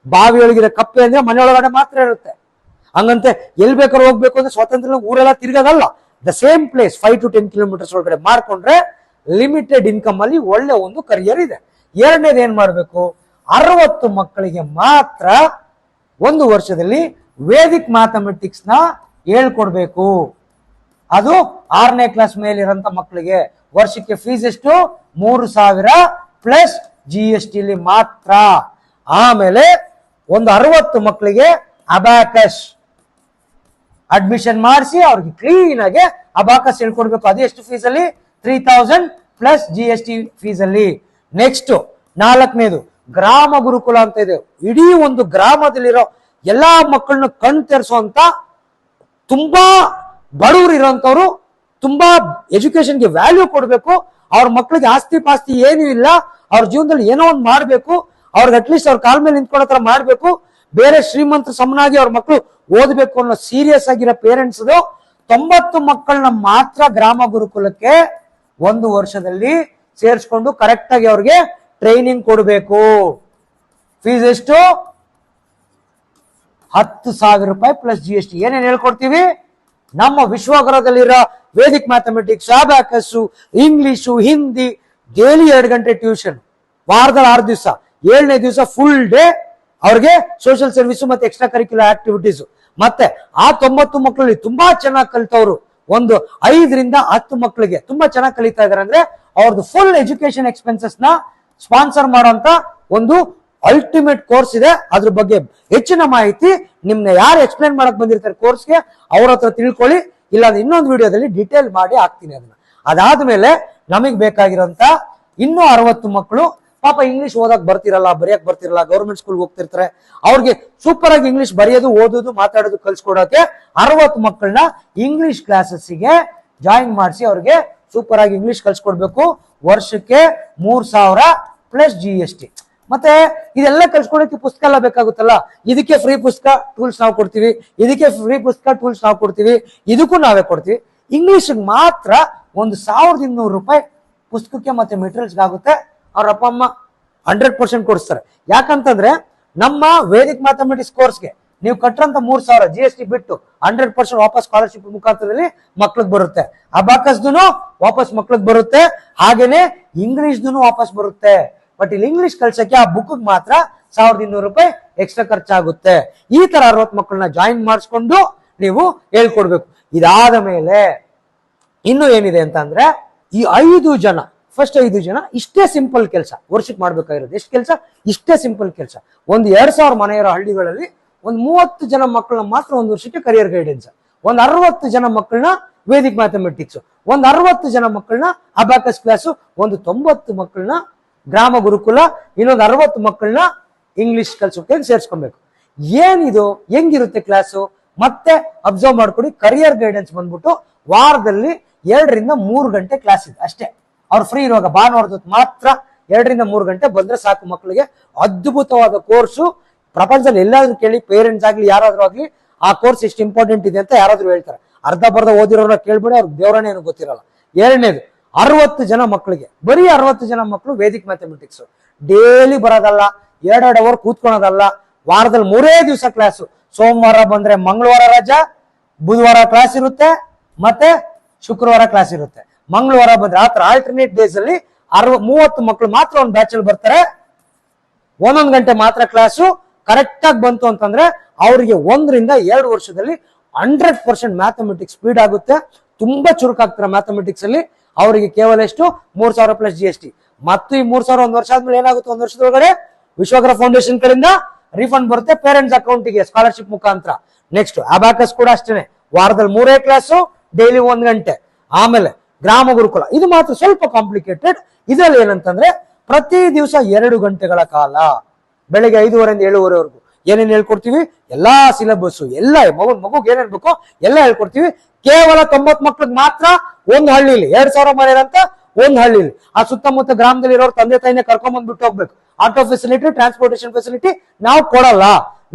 ಬಾವಿ ಒಳಗಿರೋ ಕಪ್ಪೆ ಅಂದ್ರೆ ಮನೆಯೊಳಗಡೆ ಮಾತ್ರ ಇರುತ್ತೆ. ಹಂಗಂತೆ ಎಲ್ಲಿ ಬೇಕಾದ್ರೂ ಹೋಗ್ಬೇಕು ಅಂದ್ರೆ ಸ್ವಾತಂತ್ರ್ಯ ಊರೆಲ್ಲ ತಿರ್ಗೋದಲ್ಲ. The same place 5 to 10 kilometres ಒಳಗಡೆ ಮಾಡ್ಕೊಂಡ್ರೆ ಲಿಮಿಟೆಡ್ ಇನ್ಕಮ್ ಅಲ್ಲಿ ಒಳ್ಳೆ ಒಂದು ಕರಿಯರ್ ಇದೆ. ಎರಡನೇದು ಏನ್ ಮಾಡ್ಬೇಕು, 60 ಮಕ್ಕಳಿಗೆ ಮಾತ್ರ 1 ವರ್ಷದಲ್ಲಿ ವೇದಿಕ್ ಮ್ಯಾಥಮೆಟಿಕ್ಸ್ ನ ಹೇಳ್ಕೊಡ್ಬೇಕು. ಅದು 6ನೇ ಕ್ಲಾಸ್ ಮೇಲಿರಂತ ಮಕ್ಕಳಿಗೆ. ವರ್ಷಕ್ಕೆ ಫೀಸ್ ಎಷ್ಟು? 3,000 ಪ್ಲಸ್ GST ಮಾತ್ರ. ಆಮೇಲೆ ಒಂದು 60 ಮಕ್ಕಳಿಗೆ ಅಬಾಕಸ್ ಅಡ್ಮಿಷನ್ ಮಾಡಿಸಿ ಅವ್ರಿಗೆ ಕ್ಲೀನ್ ಆಗಿ ಅಬಾಕಸ್ ಹೇಳ್ಕೊಡ್ಬೇಕು. ಅದು ಎಷ್ಟು ಫೀಸ್ ಅಲ್ಲಿ? 3,000 ಪ್ಲಸ್ GST ಫೀಸ್ ಅಲ್ಲಿ. ನೆಕ್ಸ್ಟ್ 4ನೇದು ಗ್ರಾಮ ಗುರುಕುಲ ಅಂತ ಇದೆ. ಇಡೀ ಒಂದು ಗ್ರಾಮದಲ್ಲಿರೋ ಎಲ್ಲಾ ಮಕ್ಕಳನ್ನ ಕಣ್ ತೆರೆಸುವಂತ, ತುಂಬಾ ಬಡವರು ಇರೋಂಥವ್ರು, ತುಂಬಾ ಎಜುಕೇಶನ್ಗೆ ವ್ಯಾಲ್ಯೂ ಕೊಡ್ಬೇಕು, ಅವ್ರ ಮಕ್ಳಿಗೆ ಆಸ್ತಿ ಪಾಸ್ತಿ ಏನೂ ಇಲ್ಲ, ಅವ್ರ ಜೀವನದಲ್ಲಿ ಏನೋ ಒಂದು ಮಾಡ್ಬೇಕು, ಅವ್ರಿಗೆ ಅಟ್ಲೀಸ್ಟ್ ಅವ್ರ ಕಾಲ ಮೇಲೆ ನಿಂತ್ಕೊಳ್ಳೋ ತರ ಮಾಡ್ಬೇಕು, ಬೇರೆ ಶ್ರೀಮಂತರ ಸಮನಾಗಿ ಅವ್ರ ಮಕ್ಕಳು ಓದ್ಬೇಕು ಅನ್ನೋ ಸೀರಿಯಸ್ ಆಗಿರೋ ಪೇರೆಂಟ್ಸ್ 90 ಮಕ್ಕಳನ್ನ ಮಾತ್ರ ಗ್ರಾಮ ಗುರುಕುಲಕ್ಕೆ 1 ವರ್ಷದಲ್ಲಿ ಸೇರಿಸ್ಕೊಂಡು ಕರೆಕ್ಟ್ ಆಗಿ ಅವ್ರಿಗೆ ಟ್ರೈನಿಂಗ್ ಕೊಡಬೇಕು. ಫೀಸ್ ಎಷ್ಟು? 10,000 ರೂಪಾಯಿ ಪ್ಲಸ್ GST. ಏನೇನು ಹೇಳ್ಕೊಡ್ತೀವಿ? ನಮ್ಮ ವಿಶ್ವಗ್ರಹದಲ್ಲಿರೋ vedic mathematics, abacus, English, Hindi, daily 2 ಗಂಟೆ ಟ್ಯೂಷನ್, ವಾರದಲ್ಲಿ 6 ದಿವಸ, 7ನೇ ದಿವಸ ಫುಲ್ ಡೇ ಅವ್ರಿಗೆ ಸೋಷಿಯಲ್ ಸರ್ವಿಸ್ ಮತ್ತೆ ಎಕ್ಸ್ಟ್ರಾ ಕರಿಕ್ಯುಲರ್ ಆಕ್ಟಿವಿಟೀಸ್. ಮತ್ತೆ ಆ 90 ಮಕ್ಕಳಲ್ಲಿ ತುಂಬಾ ಚೆನ್ನಾಗಿ ಕಲಿತವ್ರು ಒಂದು 5 ರಿಂದ 10 ಮಕ್ಕಳಿಗೆ ತುಂಬಾ ಚೆನ್ನಾಗಿ ಕಲಿತಾ ಇದಾರೆ ಅಂದ್ರೆ ಅವ್ರದ್ದು ಫುಲ್ ಎಜುಕೇಶನ್ ಎಕ್ಸ್ಪೆನ್ಸಸ್ ನ ಸ್ಪಾನ್ಸರ್ ಮಾಡುವಂತ ಒಂದು ಅಲ್ಟಿಮೇಟ್ ಕೋರ್ಸ್ ಇದೆ. ಅದ್ರ ಬಗ್ಗೆ ಹೆಚ್ಚಿನ ಮಾಹಿತಿ ನಿಮ್ನ ಯಾರು ಎಕ್ಸ್ಪ್ಲೈನ್ ಮಾಡಕ್ ಬಂದಿರ್ತಾರೆ ಕೋರ್ಸ್ಗೆ ಅವ್ರ ಹತ್ರ ತಿಳ್ಕೊಳ್ಳಿ. ಇಲ್ಲ ಇನ್ನೊಂದು ವಿಡಿಯೋದಲ್ಲಿ ಡೀಟೇಲ್ ಮಾಡಿ ಹಾಕ್ತೀನಿ ಅದನ್ನ. ಅದಾದ್ಮೇಲೆ ನಮಗ್ ಬೇಕಾಗಿರೋಂತ ಇನ್ನೂ 60 ಮಕ್ಕಳು ಪಾಪ ಇಂಗ್ಲಿಷ್ ಓದಕ್ ಬರ್ತಿರಲ್ಲ, ಬರೆಯಕ್ ಬರ್ತಿರಲ್ಲ, ಗೌರ್ಮೆಂಟ್ ಸ್ಕೂಲ್ ಹೋಗ್ತಿರ್ತಾರೆ, ಅವ್ರಿಗೆ ಸೂಪರ್ ಆಗಿ ಇಂಗ್ಲಿಷ್ ಬರೆಯೋದು, ಓದೋದು, ಮಾತಾಡೋದು ಕಲ್ಸ್ಕೊಡೋಕೆ 60 ಮಕ್ಕಳನ್ನ ಇಂಗ್ಲಿಷ್ ಕ್ಲಾಸಸ್ಗೆ ಜಾಯಿನ್ ಮಾಡಿಸಿ ಅವ್ರಿಗೆ ಸೂಪರ್ ಆಗಿ ಇಂಗ್ಲಿಷ್ ಕಲ್ಸ್ಕೊಡ್ಬೇಕು. ವರ್ಷಕ್ಕೆ 3,000 ಪ್ಲಸ್ GST. ಮತ್ತೆ ಇದೆಲ್ಲ ಕಲ್ಸ್ಕೊಡಕ್ಕೆ ಪುಸ್ತಕ ಎಲ್ಲ ಬೇಕಾಗುತ್ತಲ್ಲ, ಇದಕ್ಕೆ ಫ್ರೀ ಪುಸ್ತಕ ಟೂಲ್ಸ್ ನಾವು ಕೊಡ್ತೀವಿ, ಇದಕ್ಕೆ ಫ್ರೀ ಪುಸ್ತಕ ಟೂಲ್ಸ್ ನಾವು ಕೊಡ್ತೀವಿ, ಇದಕ್ಕೂ ನಾವೇ ಕೊಡ್ತೀವಿ. ಇಂಗ್ಲಿಷ್ ಮಾತ್ರ 1,200 ರೂಪಾಯಿ ಪುಸ್ತಕಕ್ಕೆ ಮತ್ತೆ ಮೆಟೀರಿಯಲ್ಸ್ ಆಗುತ್ತೆ. ಅವ್ರ ಅಪ್ಪ ಅಮ್ಮ 100% ಕೊಡಿಸ್ತಾರೆ. ಯಾಕಂತಂದ್ರೆ ನಮ್ಮ ವೇದಿಕ್ ಮ್ಯಾಥಮೆಟಿಕ್ಸ್ ಕೋರ್ಸ್ಗೆ ನೀವು ಕಟ್ಟರಂತ 3,000 GST ಬಿಟ್ಟು 100% ವಾಪಸ್ ಸ್ಕಾಲರ್ಶಿಪ್ ಮುಖಾಂತರದಲ್ಲಿ ಮಕ್ಳಿಗೆ ಬರುತ್ತೆ. ಅಬಾಕಸ್ದು ವಾಪಸ್ ಮಕ್ಳಿಗೆ ಬರುತ್ತೆ, ಹಾಗೇನೆ ಇಂಗ್ಲಿಷ್ದು ವಾಪಸ್ ಬರುತ್ತೆ. ಬಟ್ ಇಲ್ಲಿ ಇಂಗ್ಲಿಷ್ ಕಲ್ಸಕ್ಕೆ ಆ ಬುಕ್ ಮಾತ್ರ 1,200 ರೂಪಾಯಿ ಎಕ್ಸ್ಟ್ರಾ ಖರ್ಚಾಗುತ್ತೆ. ಈ ತರ 60 ಮಕ್ಕಳನ್ನ ಜಾಯಿನ್ ಮಾಡಿಸ್ಕೊಂಡು ನೀವು ಹೇಳ್ಕೊಡ್ಬೇಕು. ಇದಾದ ಮೇಲೆ ಇನ್ನು ಏನಿದೆ ಅಂತ ಅಂದ್ರೆ ಈ 5 ಜನ ಫಸ್ಟ್ 5 ಜನ ಇಷ್ಟೇ ಸಿಂಪಲ್ ಕೆಲಸ ವರ್ಷಕ್ಕೆ ಮಾಡ್ಬೇಕಾಗಿರೋದು. ಎಷ್ಟು ಕೆಲಸ? ಇಷ್ಟೇ ಸಿಂಪಲ್ ಕೆಲಸ. ಒಂದು 2,000 ಮನೆ ಇರೋ ಹಳ್ಳಿಗಳಲ್ಲಿ ಒಂದು 30 ಜನ ಮಕ್ಕಳನ್ನ ಮಾತ್ರ 1 ವರ್ಷಕ್ಕೆ ಕರಿಯರ್ ಗೈಡೆನ್ಸ್, ಒಂದು 60 ಜನ ಮಕ್ಕಳನ್ನ ವೇದಿಕ್ ಮ್ಯಾಥಮೆಟಿಕ್ಸ್, ಒಂದು 60 ಜನ ಮಕ್ಕಳನ್ನ ಅಬಾಕಸ್ ಕ್ಲಾಸು, ಒಂದು 90 ಮಕ್ಕಳನ್ನ ಗ್ರಾಮ ಗುರುಕುಲ ಇನ್ನೊಂದು 60 ಮಕ್ಕಳನ್ನ ಇಂಗ್ಲಿಷ್ ಕಲ್ಸೋಕೆ ಸೇರ್ಸ್ಕೊಬೇಕು. ಏನಿದು, ಹೆಂಗಿರುತ್ತೆ ಕ್ಲಾಸು ಮತ್ತೆ ಅಬ್ಸರ್ವ್ ಮಾಡ್ಕೊಡಿ. ಕರಿಯರ್ ಗೈಡೆನ್ಸ್ ಬಂದ್ಬಿಟ್ಟು ವಾರದಲ್ಲಿ 2 ರಿಂದ 3 ಗಂಟೆ ಕ್ಲಾಸ್ ಇದೆ ಅಷ್ಟೇ. ಅವ್ರು ಫ್ರೀ ಇರುವಾಗ ಭಾನುವಾರದ ಮಾತ್ರ 2 ರಿಂದ 3 ಗಂಟೆ ಬಂದ್ರೆ ಸಾಕು. ಮಕ್ಕಳಿಗೆ ಅದ್ಭುತವಾದ ಕೋರ್ಸು. ಪ್ರಪಂಚದಲ್ಲಿ ಎಲ್ಲಾದ್ರೂ ಕೇಳಿ, ಪೇರೆಂಟ್ಸ್ ಆಗ್ಲಿ ಯಾರಾದ್ರೂ ಆಗ್ಲಿ ಆ ಕೋರ್ಸ್ ಎಷ್ಟು ಇಂಪಾರ್ಟೆಂಟ್ ಇದೆ ಅಂತ ಯಾರಾದ್ರೂ ಹೇಳ್ತಾರೆ. ಅರ್ಧ ಬರ್ಧ ಓದಿರೋರ ಕೇಳ್ಬಿಡಿ, ಅವ್ರಿಗೆ ದೇವರನೇ ಏನು ಗೊತ್ತಿರಲ್ಲ. ಎರಡನೇದು 60 ಜನ ಮಕ್ಕಳಿಗೆ, ಬರೀ 60 ಜನ ಮಕ್ಕಳು ವೇದಿಕ್ ಮ್ಯಾಥಮೆಟಿಕ್ಸ್. ಡೈಲಿ ಬರೋದಲ್ಲ, 2 ಅವರ್ ಕೂತ್ಕೊಳೋದಲ್ಲ, ವಾರದಲ್ಲಿ 3 ದಿವಸ ಕ್ಲಾಸು. ಸೋಮವಾರ ಬಂದ್ರೆ ಮಂಗಳವಾರ ರಜಾ, ಬುಧವಾರ ಕ್ಲಾಸ್ ಇರುತ್ತೆ, ಮತ್ತೆ ಶುಕ್ರವಾರ ಕ್ಲಾಸ್ ಇರುತ್ತೆ. ಮಂಗಳವಾರ ಬಂದ್ರೆ ಆತರ ಆಲ್ಟರ್ನೇಟ್ ಡೇಸ್ ಅಲ್ಲಿ 30 ಮಕ್ಕಳು ಮಾತ್ರ ಒಂದು ಬ್ಯಾಚ್ ಅಲ್ಲಿ ಬರ್ತಾರೆ. 1 ಗಂಟೆ ಮಾತ್ರ ಕ್ಲಾಸು. ಕರೆಕ್ಟ್ ಆಗಿ ಬಂತು ಅಂತಂದ್ರೆ ಅವರಿಗೆ 1 ರಿಂದ 2 ವರ್ಷದಲ್ಲಿ 100% ಮ್ಯಾಥಮೆಟಿಕ್ಸ್ ಸ್ಪೀಡ್ ಆಗುತ್ತೆ. ತುಂಬಾ ಚುರುಕಾಗ್ತಾರೆ ಮ್ಯಾಥಮೆಟಿಕ್ಸ್ ಅಲ್ಲಿ. ಅವರಿಗೆ ಕೇವಲ ಎಷ್ಟು 3,000 ಪ್ಲಸ್ GST. ಮತ್ತು ಈ 3,000 1 ವರ್ಷ ಆದ್ಮೇಲೆ ಏನಾಗುತ್ತೆ, 1 ವರ್ಷದೊಳಗಡೆ ವಿಶ್ವಗ್ರ ಫೌಂಡೇಶನ್ ಕಡೆಯಿಂದ ರಿಫಂಡ್ ಬರುತ್ತೆ ಪೇರೆಂಟ್ಸ್ ಅಕೌಂಟಿಗೆ ಸ್ಕಾಲರ್ಶಿಪ್ ಮುಖಾಂತರ. ನೆಕ್ಸ್ಟ್ ಅಬ್ಯಾಕಸ್ ಕೂಡ ಅಷ್ಟೇನೆ, ವಾರದಲ್ಲಿ 3 ಕ್ಲಾಸು, ಡೈಲಿ 1 ಗಂಟೆ. ಆಮೇಲೆ ಗ್ರಾಮ ಗುರುಕುಲ, ಇದು ಮಾತ್ರ ಸ್ವಲ್ಪ ಕಾಂಪ್ಲಿಕೇಟೆಡ್. ಇದರಲ್ಲಿ ಏನಂತಂದ್ರೆ ಪ್ರತಿ ದಿವಸ 2 ಗಂಟೆಗಳ ಕಾಲ, ಬೆಳಗ್ಗೆ 5:30 ರಿಂದ 7:30ವರೆಗೂ ಏನೇನ್ ಹೇಳ್ಕೊಡ್ತೀವಿ, ಎಲ್ಲಾ ಸಿಲೆಬಸ್, ಎಲ್ಲ ಮಗುಗೆ ಏನೇನ್ ಬೇಕೋ ಎಲ್ಲ ಹೇಳ್ಕೊಡ್ತೀವಿ. ಕೇವಲ 90 ಮಕ್ಳಿಗೆ ಮಾತ್ರ ಒಂದು ಹಳ್ಳಿಲಿ, 2,000 ಮನೆ ಅಂತ ಒಂದು ಹಳ್ಳಿಲಿ, ಆ ಸುತ್ತಮುತ್ತ ಗ್ರಾಮದಲ್ಲಿ ಇರೋರು ತಂದೆ ತಾಯಿನೇ ಕರ್ಕೊಂಡ್ ಬಂದ್ಬಿಟ್ಟು ಹೋಗ್ಬೇಕು. ಆಟೋ ಫೆಸಿಲಿಟಿ, ಟ್ರಾನ್ಸ್ಪೋರ್ಟೇಷನ್ ಫೆಸಿಲಿಟಿ ನಾವು ಕೊಡಲ್ಲ.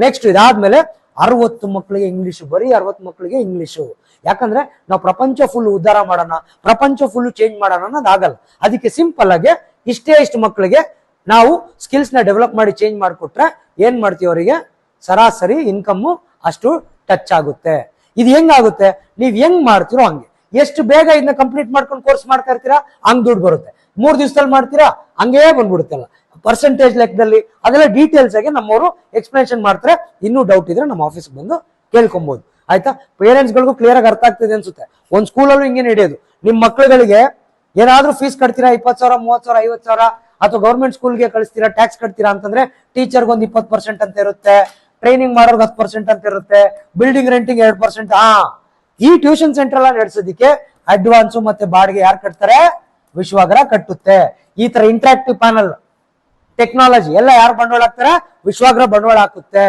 ನೆಕ್ಸ್ಟ್ ಇದಾದ್ಮೇಲೆ 60 ಮಕ್ಕಳಿಗೆ ಇಂಗ್ಲಿಷ್, ಬರೀ 60 ಮಕ್ಕಳಿಗೆ ಇಂಗ್ಲಿಷು. ಯಾಕಂದ್ರೆ ನಾವು ಪ್ರಪಂಚ ಫುಲ್ ಉದ್ಧಾರ ಮಾಡೋಣ, ಪ್ರಪಂಚ ಫುಲ್ ಚೇಂಜ್ ಮಾಡೋಣ ಅನ್ನೋದಾಗಲ್ಲ. ಅದಕ್ಕೆ ಸಿಂಪಲ್ ಆಗಿ ಇಷ್ಟು ಮಕ್ಕಳಿಗೆ ನಾವು ಸ್ಕಿಲ್ಸ್ ನ ಡೆವಲಪ್ ಮಾಡಿ ಚೇಂಜ್ ಮಾಡಿಕೊಟ್ರೆ ಏನ್ ಮಾಡ್ತೀವಿ, ಅವರಿಗೆ ಸರಾಸರಿ ಇನ್ಕಮ್ ಅಷ್ಟು ಟಚ್ ಆಗುತ್ತೆ. ಇದು ಹೆಂಗಾಗುತ್ತೆ, ನೀವ್ ಹೆಂಗ್ ಮಾಡ್ತಿರೋ ಹಂಗೆ. ಎಷ್ಟು ಬೇಗ ಇದನ್ನ ಕಂಪ್ಲೀಟ್ ಮಾಡ್ಕೊಂಡು ಕೋರ್ಸ್ ಮಾಡ್ತಾ ಇರ್ತೀರಾ ಹಂಗ್ ದುಡ್ಡು ಬರುತ್ತೆ. 3 ದಿವಸದಲ್ಲಿ ಮಾಡ್ತೀರಾ ಹಂಗೇ ಬಂದ್ಬಿಡುತ್ತಲ್ಲ. ಪರ್ಸೆಂಟೇಜ್ ಲೆಕ್ಕದಲ್ಲಿ ಅದೆಲ್ಲ ಡೀಟೇಲ್ಸ್ ಆಗಿ ನಮ್ಮವರು ಎಕ್ಸ್ಪ್ಲನೇಷನ್ ಮಾಡ್ತಾರೆ. ಇನ್ನೂ ಡೌಟ್ ಇದ್ರೆ ನಮ್ಮ ಆಫೀಸ್ಗೆ ಬಂದು ಕೇಳ್ಕೊಬಹುದು. ಆಯ್ತಾ? ಪೇರೆಂಟ್ಸ್ ಗಳಿಗೂ ಕ್ಲಿಯರ್ ಆಗಿ ಅರ್ಥ ಆಗ್ತಿದೆ ಅನ್ಸುತ್ತೆ. ಒಂದ್ ಸ್ಕೂಲಲ್ಲೂ ಹಿಂಗೆ ನಡೆಯೋದು. ನಿಮ್ ಮಕ್ಳುಗಳಿಗೆ ಏನಾದ್ರೂ ಫೀಸ್ ಕಟ್ತೀರಾ, 20,000, 30,000, 50,000, ಅಥವಾ ಗೌರ್ಮೆಂಟ್ ಸ್ಕೂಲ್ಗೆ ಕಳಿಸ್ತೀರಾ, ಟ್ಯಾಕ್ಸ್ ಕಟ್ತೀರಾ ಅಂತಂದ್ರೆ ಟೀಚರ್ಗೆ ಒಂದು 20% ಅಂತ ಇರುತ್ತೆ, ಟ್ರೈನಿಂಗ್ ಮಾಡೋರ್ಗೆ 10% ಅಂತ ಇರುತ್ತೆ, ಬಿಲ್ಡಿಂಗ್ ರೆಂಟಿಂಗ್ 2%. ಈ ಟ್ಯೂಷನ್ ಸೆಂಟರ್ ಎಲ್ಲ ನಡೆಸೋದಿಕ್ಕೆ ಅಡ್ವಾನ್ಸು ಮತ್ತೆ ಬಾಡಿಗೆ ಯಾರು ಕಟ್ತಾರೆ, ವಿಶ್ವಾಗ್ರ ಕಟ್ಟುತ್ತೆ. ಈ ತರ ಇಂಟ್ರಾಕ್ಟಿವ್ ಪ್ಯಾನಲ್, ಟೆಕ್ನಾಲಜಿ ಎಲ್ಲ ಯಾರು ಬಂಡವಾಳ ಹಾಕ್ತಾರೆ, ವಿಶ್ವಾಗ್ರ ಬಂಡವಾಳ ಹಾಕುತ್ತೆ.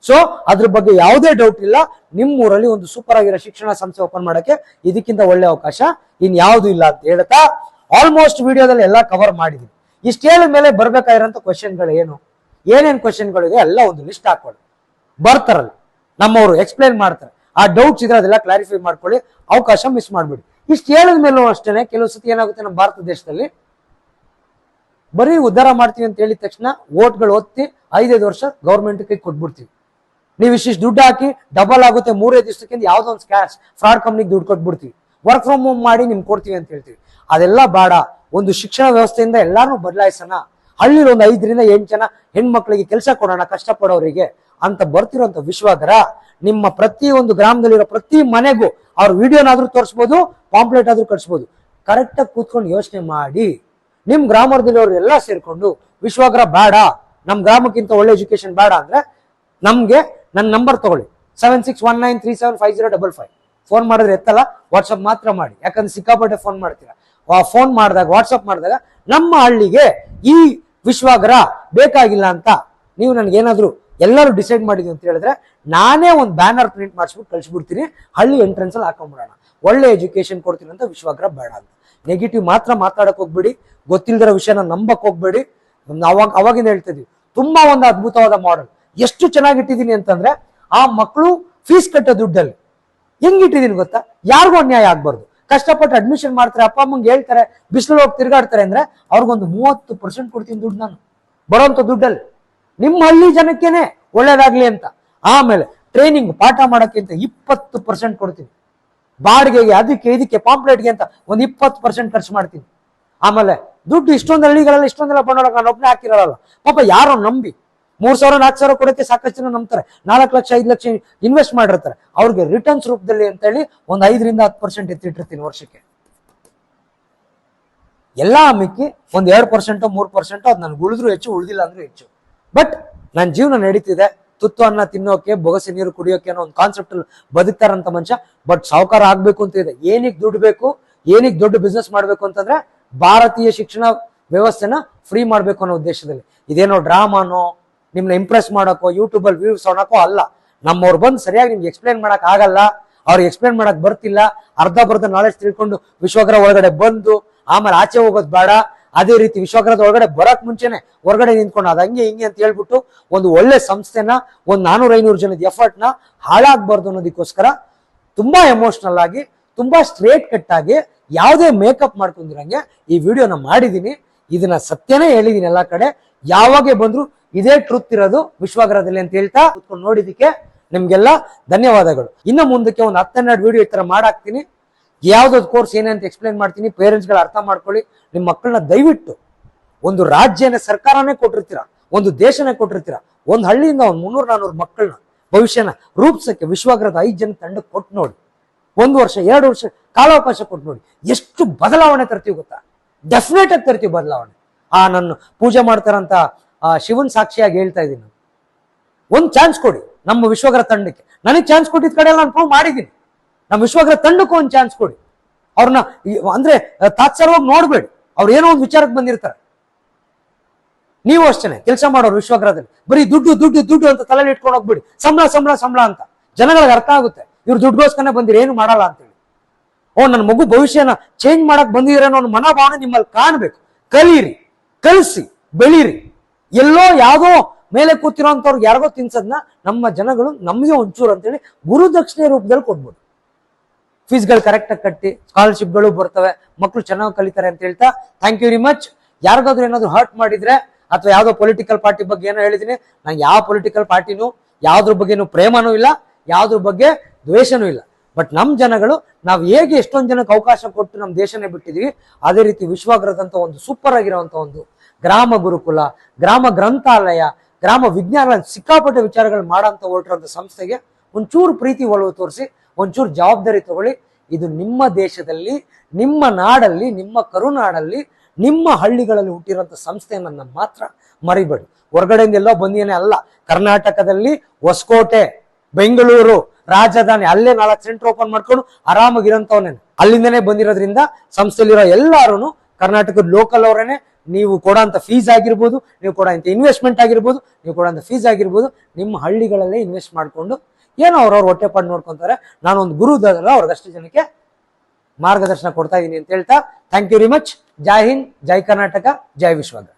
ಸೊ ಅದ್ರ ಬಗ್ಗೆ ಯಾವುದೇ ಡೌಟ್ ಇಲ್ಲ. ನಿಮ್ಮೂರಲ್ಲಿ ಒಂದು ಸೂಪರ್ ಆಗಿರೋ ಶಿಕ್ಷಣ ಸಂಸ್ಥೆ ಓಪನ್ ಮಾಡಕ್ಕೆ ಇದಕ್ಕಿಂತ ಒಳ್ಳೆ ಅವಕಾಶ ಇನ್ ಯಾವ್ದು ಇಲ್ಲ ಅಂತ ಹೇಳ್ತಾ ಆಲ್ಮೋಸ್ಟ್ ವಿಡಿಯೋದಲ್ಲಿ ಎಲ್ಲ ಕವರ್ ಮಾಡಿದೀನಿ. ಇಷ್ಟು ಹೇಳಿದ ಮೇಲೆ ಬರ್ಬೇಕಾಗಿರೋಂಥ ಕ್ವಶನ್ಗಳು ಏನೇನ್ ಕ್ವಶನ್ಗಳಿದೆ ಎಲ್ಲ ಒಂದು ಲಿಸ್ಟ್ ಹಾಕೊಳ್ಳಿ. ಬರ್ತಾರಲ್ಲ ನಮ್ಮವರು ಎಕ್ಸ್ಪ್ಲೈನ್ ಮಾಡ್ತಾರೆ. ಆ ಡೌಟ್ಸ್ ಇದ್ರೆ ಅದೆಲ್ಲ ಕ್ಲಾರಿಫೈ ಮಾಡ್ಕೊಳ್ಳಿ, ಅವಕಾಶ ಮಿಸ್ ಮಾಡ್ಬಿಡಿ. ಇಷ್ಟು ಹೇಳಿದ ಮೇಲೂ ಅಷ್ಟೇನೆ ಕೆಲವು ಸತಿ ಏನಾಗುತ್ತೆ, ನಮ್ಮ ಭಾರತ ದೇಶದಲ್ಲಿ ಬರೀ ಉದ್ಧಾರ ಮಾಡ್ತೀವಿ ಅಂತ ಹೇಳಿದ ತಕ್ಷಣ ಓಟ್ಗಳು ಒತ್ತಿ 5-5 ವರ್ಷ ಗೌರ್ಮೆಂಟ್ ಕೈ ಕೊಟ್ಬಿಡ್ತೀವಿ. ನೀವು ಇಷ್ಟಿಷ್ಟು ದುಡ್ಡು ಹಾಕಿ ಡಬಲ್ ಆಗುತ್ತೆ 3 ದಿವಸಕ್ಕಿಂತ ಯಾವ್ದೋ ಒಂದು ಫ್ರಾಡ್ ಕಂಪ್ನಿಗೆ ದುಡ್ಡು ಕೊಟ್ಬಿಡ್ತೀವಿ. ವರ್ಕ್ ಫ್ರಮ್ ಹೋಮ್ ಮಾಡಿ ನಿಮ್ಗೆ ಕೊಡ್ತೀವಿ ಅಂತ ಹೇಳ್ತೀವಿ. ಅದೆಲ್ಲ ಬೇಡ. ಒಂದು ಶಿಕ್ಷಣ ವ್ಯವಸ್ಥೆಯಿಂದ ಎಲ್ಲಾನು ಬದಲಾಯಿಸೋಣ. ಹಳ್ಳಿಲಿ ಒಂದು 5 ರಿಂದ 8 ಜನ ಹೆಣ್ಮಕ್ಳಿಗೆ ಕೆಲಸ ಕೊಡೋಣ, ಕಷ್ಟಪಡೋರಿಗೆ ಅಂತ ಬರ್ತಿರೋಂಥ ವಿಶ್ವಾಗ್ರ ನಿಮ್ಮ ಪ್ರತಿ ಒಂದು ಗ್ರಾಮದಲ್ಲಿರೋ ಪ್ರತಿ ಮನೆಗೂ ಅವ್ರ ವಿಡಿಯೋನಾದ್ರೂ ತೋರಿಸ್ಬೋದು, ಪಾಂಪ್ಲೆಟ್ ಆದ್ರೂ ಕಟ್ಸ್ಬೋದು. ಕರೆಕ್ಟಾಗಿ ಕೂತ್ಕೊಂಡು ಯೋಚನೆ ಮಾಡಿ ನಿಮ್ ಗ್ರಾಮದಲ್ಲಿರೋರು ಎಲ್ಲ ಸೇರ್ಕೊಂಡು ವಿಶ್ವಾಗ್ರ ಬೇಡ, ನಮ್ ಗ್ರಾಮಕ್ಕಿಂತ ಒಳ್ಳೆ ಎಜುಕೇಶನ್ ಬೇಡ ಅಂದ್ರೆ ನಮ್ಗೆ ನನ್ನ ನಂಬರ್ ತಗೊಳ್ಳಿ, 7619375055. ಫೋನ್ ಮಾಡಿದ್ರೆ ಎತ್ತಲ್ಲ, ವಾಟ್ಸಪ್ ಮಾತ್ರ ಮಾಡಿ. ಯಾಕಂದ್ರೆ ಸಿಕ್ಕಾಪಟ್ಟೆ ಫೋನ್ ಮಾಡ್ತೀರಾ. ಫೋನ್ ಮಾಡಿದಾಗ, ವಾಟ್ಸಪ್ ಮಾಡಿದಾಗ ನಮ್ಮ ಹಳ್ಳಿಗೆ ಈ ವಿಶ್ವಾಗ್ರ ಬೇಕಾಗಿಲ್ಲ ಅಂತ ನೀವು ನನ್ಗೇನಾದ್ರು ಎಲ್ಲರೂ ಡಿಸೈಡ್ ಮಾಡಿದ್ವಿ ಅಂತ ಹೇಳಿದ್ರೆ ನಾನೇ ಒಂದು ಬ್ಯಾನರ್ ಪ್ರಿಂಟ್ ಮಾಡಿಸ್ಬಿಟ್ಟು ಕಳಿಸ್ಬಿಡ್ತೀನಿ. ಹಳ್ಳಿ ಎಂಟ್ರೆನ್ಸ್ ಅಲ್ಲಿ ಹಾಕೊಂಡ್ಬಿಡೋಣ, ಒಳ್ಳೆ ಎಜುಕೇಶನ್ ಕೊಡ್ತೀನಿ ಅಂತ. ವಿಶ್ವಾಗ್ರ ಬೇಡ ಅಂತ ನೆಗೆಟಿವ್ ಮಾತ್ರ ಮಾತಾಡಕ್ ಹೋಗ್ಬೇಡಿ, ಗೊತ್ತಿಲ್ದಿರೋ ವಿಷಯನ ನಂಬಕ್ ಹೋಗ್ಬೇಡಿ. ಅವಾಗಿಂದ ಹೇಳ್ತಿದ್ವಿ, ತುಂಬಾ ಒಂದು ಅದ್ಭುತವಾದ ಮಾಡೆಲ್. ಎಷ್ಟು ಚೆನ್ನಾಗಿಟ್ಟಿದೀನಿ ಅಂತಂದ್ರೆ ಆ ಮಕ್ಕಳು ಫೀಸ್ ಕಟ್ಟೋ ದುಡ್ಡಲ್ಲಿ ಹೆಂಗಿಟ್ಟಿದೀನಿ ಗೊತ್ತಾ, ಯಾರಿಗೂ ಅನ್ಯಾಯ ಆಗ್ಬಾರ್ದು. ಕಷ್ಟಪಟ್ಟು ಅಡ್ಮಿಷನ್ ಮಾಡ್ತಾರೆ, ಅಪ್ಪ ಅಮ್ಮಂಗೆ ಹೇಳ್ತಾರೆ, ಬಿಸಿಲು ಹೋಗಿ ತಿರ್ಗಾಡ್ತಾರೆ ಅಂದ್ರೆ ಅವ್ರಿಗೊಂದು 30% ಕೊಡ್ತೀನಿ ದುಡ್ಡು ನಾನು ಬರೋಂಥ ದುಡ್ಡಲ್ಲಿ. ನಿಮ್ಮ ಹಳ್ಳಿ ಜನಕ್ಕೇನೆ ಒಳ್ಳೇದಾಗ್ಲಿ ಅಂತ. ಆಮೇಲೆ ಟ್ರೈನಿಂಗ್ ಪಾಠ ಮಾಡೋಕ್ಕೆ ಅಂತ 20% ಕೊಡ್ತೀನಿ. ಬಾಡಿಗೆಗೆ, ಅದಕ್ಕೆ ಇದಕ್ಕೆ ಪಾಂಪ್ಲೆಟ್ಗೆ ಅಂತ ಒಂದು 20% ಖರ್ಚು ಮಾಡ್ತೀನಿ. ಆಮೇಲೆ ದುಡ್ಡು ಇಷ್ಟೊಂದು ಹಳ್ಳಿಗಳೆಲ್ಲ ಇಷ್ಟೊಂದೆಲ್ಲ ಬಂಡವಾಳ ನಾನು ಒಬ್ಬನೇ ಹಾಕಿರಲ್ಲ. ಪಾಪ ಯಾರೋ ನಂಬಿ 3,000 4,000 ಕೊಡಕ್ಕೆ ಸಾಕಷ್ಟು ಜನ ನಂಬ್ತಾರೆ. 4 ಲಕ್ಷ 5 ಲಕ್ಷ ಇನ್ವೆಸ್ಟ್ ಮಾಡಿರ್ತಾರೆ. ಅವ್ರಿಗೆ ರಿಟರ್ನ್ಸ್ ರೂಪದಲ್ಲಿ ಅಂತ ಹೇಳಿ ಒಂದು 5 ರಿಂದ 10% ಎತ್ತಿಟ್ಟಿರ್ತೀನಿ ವರ್ಷಕ್ಕೆ. ಎಲ್ಲಾ ಮಿಕ್ಕಿ ಒಂದು 2% 3% ಅದು ನನ್ಗೆ ಉಳಿದ್ರು ಹೆಚ್ಚು, ಉಳಿದಿಲ್ಲ ಅಂದ್ರೆ ಹೆಚ್ಚು. ಬಟ್ ನನ್ನ ಜೀವನ ನಡೀತಿದೆ. ತುತ್ತು ಅನ್ನ ತಿನ್ನೋಕೆ, ಬೊಗಸೆ ನೀರು ಕುಡಿಯೋಕೆ ಅನ್ನೋ ಒಂದು ಕಾನ್ಸೆಪ್ಟ್ ಅಲ್ಲಿ ಬದುಕ್ತಾರಂತ ಮನುಷ್ಯ. ಬಟ್ ಸಾವುಕಾರ ಆಗ್ಬೇಕು ಅಂತ ಇದೆ. ಏನಿಗೆ ದುಡ್ಡು ಬೇಕು, ಏನಿಗೆ ದೊಡ್ಡ ಬಿಸ್ನೆಸ್ ಮಾಡ್ಬೇಕು ಅಂತಂದ್ರೆ ಭಾರತೀಯ ಶಿಕ್ಷಣ ವ್ಯವಸ್ಥೆನ ಫ್ರೀ ಮಾಡಬೇಕು ಅನ್ನೋ ಉದ್ದೇಶದಲ್ಲಿ. ಇದೇನೋ ಡ್ರಾಮಾನೋ ನಿಮ್ನ ಇಂಪ್ರೆಸ್ ಮಾಡೋಕೋ ಯೂಟ್ಯೂಬಲ್ಲಿ ವ್ಯೂಸ್ ಅನ್ನೋಕೋ ಅಲ್ಲ. ನಮ್ಮವ್ರು ಬಂದು ಸರಿಯಾಗಿ ನಿಮ್ಗೆ ಎಕ್ಸ್ಪ್ಲೇನ್ ಮಾಡಕ್ ಆಗಲ್ಲ, ಅವ್ರಿಗೆ ಎಕ್ಸ್ಪ್ಲೇನ್ ಮಾಡಕ್ ಬರ್ತಿಲ್ಲ, ಅರ್ಧ ಬರ್ಧ ನಾಲೆಜ್ ತಿಳ್ಕೊಂಡು ವಿಶ್ವಗ್ರಹ ಒಳಗಡೆ ಬಂದು ಆಮೇಲೆ ಆಚೆ ಹೋಗೋದು ಬೇಡ. ಅದೇ ರೀತಿ ವಿಶ್ವಗ್ರಹದ ಒಳಗಡೆ ಬರಕ್ ಮುಂಚೆನೆ ಹೊರಗಡೆ ನಿಂತ್ಕೊಂಡು ಅದ್ ಹಂಗೆ ಹಿಂಗೆ ಅಂತ ಹೇಳ್ಬಿಟ್ಟು ಒಂದು ಒಳ್ಳೆ ಸಂಸ್ಥೆನ, ಒಂದು 400-500 ಜನದ ಎಫರ್ಟ್ ನ ಹಾಳಾಗ್ಬಾರ್ದು ಅನ್ನೋದಕ್ಕೋಸ್ಕರ ತುಂಬಾ ಎಮೋಷನಲ್ ಆಗಿ, ತುಂಬಾ ಸ್ಟ್ರೇಟ್ ಕಟ್ ಆಗಿ, ಯಾವುದೇ ಮೇಕಪ್ ಮಾಡ್ಕೊಂಡಿರಂಗೆ ಈ ವಿಡಿಯೋನ ಮಾಡಿದೀನಿ. ಇದನ್ನ ಸತ್ಯನೇ ಹೇಳಿದೀನಿ ಎಲ್ಲಾ ಕಡೆ. ಯಾವಾಗ ಬಂದ್ರು ಇದೇ ಟ್ರೂತ್ ಇರೋದು ವಿಶ್ವಗ್ರಹದಲ್ಲಿ ಅಂತ ಹೇಳ್ತಾ ಕೂತ್ಕೊಂಡು ನೋಡಿದಕ್ಕೆ ನಿಮ್ಗೆಲ್ಲ ಧನ್ಯವಾದಗಳು. ಇನ್ನು ಮುಂದಕ್ಕೆ ಒಂದು 10-12 ವಿಡಿಯೋ ಈ ತರ ಮಾಡಾಕ್ತೀನಿ. ಯಾವ್ದಾದ್ರು ಕೋರ್ಸ್ ಏನೇ ಅಂತ ಎಕ್ಸ್ಪ್ಲೈನ್ ಮಾಡ್ತೀನಿ. ಪೇರೆಂಟ್ಸ್ಗಳು ಅರ್ಥ ಮಾಡ್ಕೊಳ್ಳಿ. ನಿಮ್ಮ ಮಕ್ಕಳನ್ನ ದಯವಿಟ್ಟು, ಒಂದು ರಾಜ್ಯನೇ ಸರ್ಕಾರನೇ ಕೊಟ್ಟಿರ್ತೀರ, ಒಂದು ದೇಶನೇ ಕೊಟ್ಟಿರ್ತೀರ, ಒಂದು ಹಳ್ಳಿಯಿಂದ ಒಂದು 300-400 ಮಕ್ಕಳನ್ನ ಭವಿಷ್ಯನ ರೂಪಿಸಕ್ಕೆ ವಿಶ್ವಗ್ರಹದ 5 ಜನ ತಂಡಕ್ಕೆ ಕೊಟ್ಟು ನೋಡಿ. 1 ವರ್ಷ 2 ವರ್ಷ ಕಾಲಾವಕಾಶ ಕೊಟ್ಟು ನೋಡಿ. ಎಷ್ಟು ಬದಲಾವಣೆ ತರ್ತೀವಿ ಗೊತ್ತಾ? ಡೆಫಿನೆಟ್ ಆಗಿ ತರ್ತೀವಿ ಬದಲಾವಣೆ. ನನ್ನ ಪೂಜೆ ಮಾಡ್ತಾರಂತ ಶಿವನ್ ಸಾಕ್ಷಿಯಾಗಿ ಹೇಳ್ತಾ ಇದ್ದೀನಿ. ಒಂದು ಚಾನ್ಸ್ ಕೊಡಿ ನಮ್ಮ ವಿಶ್ವಗ್ರಹ ತಂಡಕ್ಕೆ. ನನಗೆ ಚಾನ್ಸ್ ಕೊಟ್ಟಿದ್ದ ಕಡೆ ನಾನು ಪ್ರೂವ್ ಮಾಡಿದ್ದೀನಿ. ನಮ್ಮ ವಿಶ್ವಗ್ರಹ ತಂಡಕ್ಕೂ ಒಂದು ಚಾನ್ಸ್ ಕೊಡಿ. ಅವ್ರನ್ನ ಅಂದ್ರೆ ತಾತ್ಸಾರವಾಗಿ ನೋಡ್ಬೇಡಿ. ಅವ್ರು ಏನೋ ಒಂದು ವಿಚಾರಕ್ಕೆ ಬಂದಿರ್ತಾರೆ. ನೀವು ಅಷ್ಟೇನೆ ಕೆಲಸ ಮಾಡೋರು ವಿಶ್ವಗ್ರಹದಲ್ಲಿ ಬರೀ ದುಡ್ಡು ದುಡ್ಡು ದುಡ್ಡು ಅಂತ ತಲೆಯಲ್ಲಿ ಇಟ್ಕೊಂಡು ಹೋಗ್ಬಿಡಿ. ಸಂಬಳ ಸಂಬಳ ಸಂಬಳ ಅಂತ ಜನಗಳಿಗೆ ಅರ್ಥ ಆಗುತ್ತೆ. ಇವ್ರು ದುಡ್ಡುಗೋಸ್ಕರನೇ ಬಂದಿರಿ, ಏನು ಮಾಡಲ್ಲ ಅಂತೇಳಿ. ನನ್ನ ಮಗು ಭವಿಷ್ಯನ ಚೇಂಜ್ ಮಾಡಕ್ ಬಂದಿರೋ ಒಂದು ಮನೋಭಾವನೆ ನಿಮ್ಮಲ್ಲಿ ಕಾಣ್ಬೇಕು. ಕಲೀರಿ, ಕಲಿಸಿ, ಬೆಳೀರಿ. ಎಲ್ಲೋ ಯಾವ್ದೋ ಮೇಲೆ ಕೂತಿರೋಂಥವ್ರಿಗೆ ಯಾರಿಗೋ ತಿನ್ಸದ್ನ ನಮ್ಮ ಜನಗಳು ನಮಗೆ ಒಂಚೂರು ಅಂತೇಳಿ ಗುರುದಕ್ಷಿಣೆ ರೂಪದಲ್ಲಿ ಕೊಡ್ಬೋದು. ಫೀಸ್ಗಳು ಕರೆಕ್ಟಾಗಿ ಕಟ್ಟಿ, ಸ್ಕಾಲರ್ಶಿಪ್ಗಳು ಬರ್ತವೆ, ಮಕ್ಕಳು ಚೆನ್ನಾಗಿ ಕಲಿತಾರೆ ಅಂತ ಹೇಳ್ತಾ ಥ್ಯಾಂಕ್ ಯು ವೆರಿ ಮಚ್. ಯಾರಿಗಾದ್ರೂ ಏನಾದ್ರು ಹರ್ಟ್ ಮಾಡಿದ್ರೆ ಅಥವಾ ಯಾವ್ದೋ ಪೊಲಿಟಿಕಲ್ ಪಾರ್ಟಿ ಬಗ್ಗೆ ಏನೋ ಹೇಳಿದೀನಿ, ನಂಗೆ ಯಾವ ಪೊಲಿಟಿಕಲ್ ಪಾರ್ಟಿನೂ ಯಾವ್ದ್ರ ಬಗ್ಗೆನೂ ಪ್ರೇಮನೂ ಇಲ್ಲ, ಯಾವ್ದ್ರ ಬಗ್ಗೆ ದ್ವೇಷನೂ ಇಲ್ಲ. ಬಟ್ ನಮ್ಮ ಜನಗಳು ನಾವು ಹೇಗೆ ಎಷ್ಟೊಂದು ಜನಕ್ಕೆ ಅವಕಾಶ ಕೊಟ್ಟು ನಮ್ಮ ದೇಶನೇ ಬಿಟ್ಟಿದೀವಿ, ಅದೇ ರೀತಿ ವಿಶ್ವಗ್ರಹದಂತ ಒಂದು ಸೂಪರ್ ಆಗಿರುವಂತ ಒಂದು ಗ್ರಾಮ ಗುರುಕುಲ, ಗ್ರಾಮ ಗ್ರಂಥಾಲಯ, ಗ್ರಾಮ ವಿಜ್ಞಾನ ಸಿಕ್ಕಾಪಟ್ಟೆ ವಿಚಾರಗಳು ಮಾಡೋಂಥ ಹೊರಟಿರೋಂಥ ಸಂಸ್ಥೆಗೆ ಒಂಚೂರು ಪ್ರೀತಿ ಒಲವು ತೋರಿಸಿ, ಒಂಚೂರು ಜವಾಬ್ದಾರಿ ತಗೊಳ್ಳಿ. ಇದು ನಿಮ್ಮ ದೇಶದಲ್ಲಿ, ನಿಮ್ಮ ನಾಡಲ್ಲಿ, ನಿಮ್ಮ ಕರುನಾಡಲ್ಲಿ, ನಿಮ್ಮ ಹಳ್ಳಿಗಳಲ್ಲಿ ಹುಟ್ಟಿರುವಂತ ಸಂಸ್ಥೆಯನ್ನ ಮಾತ್ರ ಮರಿಬೇಡಿ. ಹೊರಗಡೆಯಿಂದ ಎಲ್ಲೋ ಬಂದೇನೆ ಅಲ್ಲ. ಕರ್ನಾಟಕದಲ್ಲಿ ಹೊಸಕೋಟೆ, ಬೆಂಗಳೂರು ರಾಜಧಾನಿ, ಅಲ್ಲೇ 4 ಸೆಂಟರ್ ಓಪನ್ ಮಾಡ್ಕೊಂಡು ಆರಾಮಾಗಿರೋಂಥವನೇ ಅಲ್ಲಿಂದನೇ ಬಂದಿರೋದ್ರಿಂದ ಸಂಸ್ಥೆಯಲ್ಲಿರೋ ಎಲ್ಲಾರು ಕರ್ನಾಟಕದ ಲೋಕಲ್ ಅವರೇನೆ. ನೀವು ಕೊಡೋಂಥ ಫೀಸ್ ಆಗಿರ್ಬೋದು, ನೀವು ಕೊಡೋಂಥ ಇನ್ವೆಸ್ಟ್ಮೆಂಟ್ ಆಗಿರ್ಬೋದು, ನೀವು ಕೊಡೋಂಥ ಫೀಸ್ ಆಗಿರ್ಬೋದು, ನಿಮ್ಮ ಹಳ್ಳಿಗಳಲ್ಲೇ ಇನ್ವೆಸ್ಟ್ ಮಾಡ್ಕೊಂಡು ಏನೋ ಅವ್ರವ್ರ ಹೊಟ್ಟೆಪಾಡು ನೋಡ್ಕೊಂತಾರೆ. ನಾನೊಂದು ಗುರುದಲ್ಲ, ಅವ್ರಿಗಷ್ಟು ಜನಕ್ಕೆ ಮಾರ್ಗದರ್ಶನ ಕೊಡ್ತಾ ಇದ್ದೀನಿ ಅಂತ ಹೇಳ್ತಾ thank you very much. Jai Hind, Jai Karnataka, Jai ವಿಶ್ವಗ್ರಹ.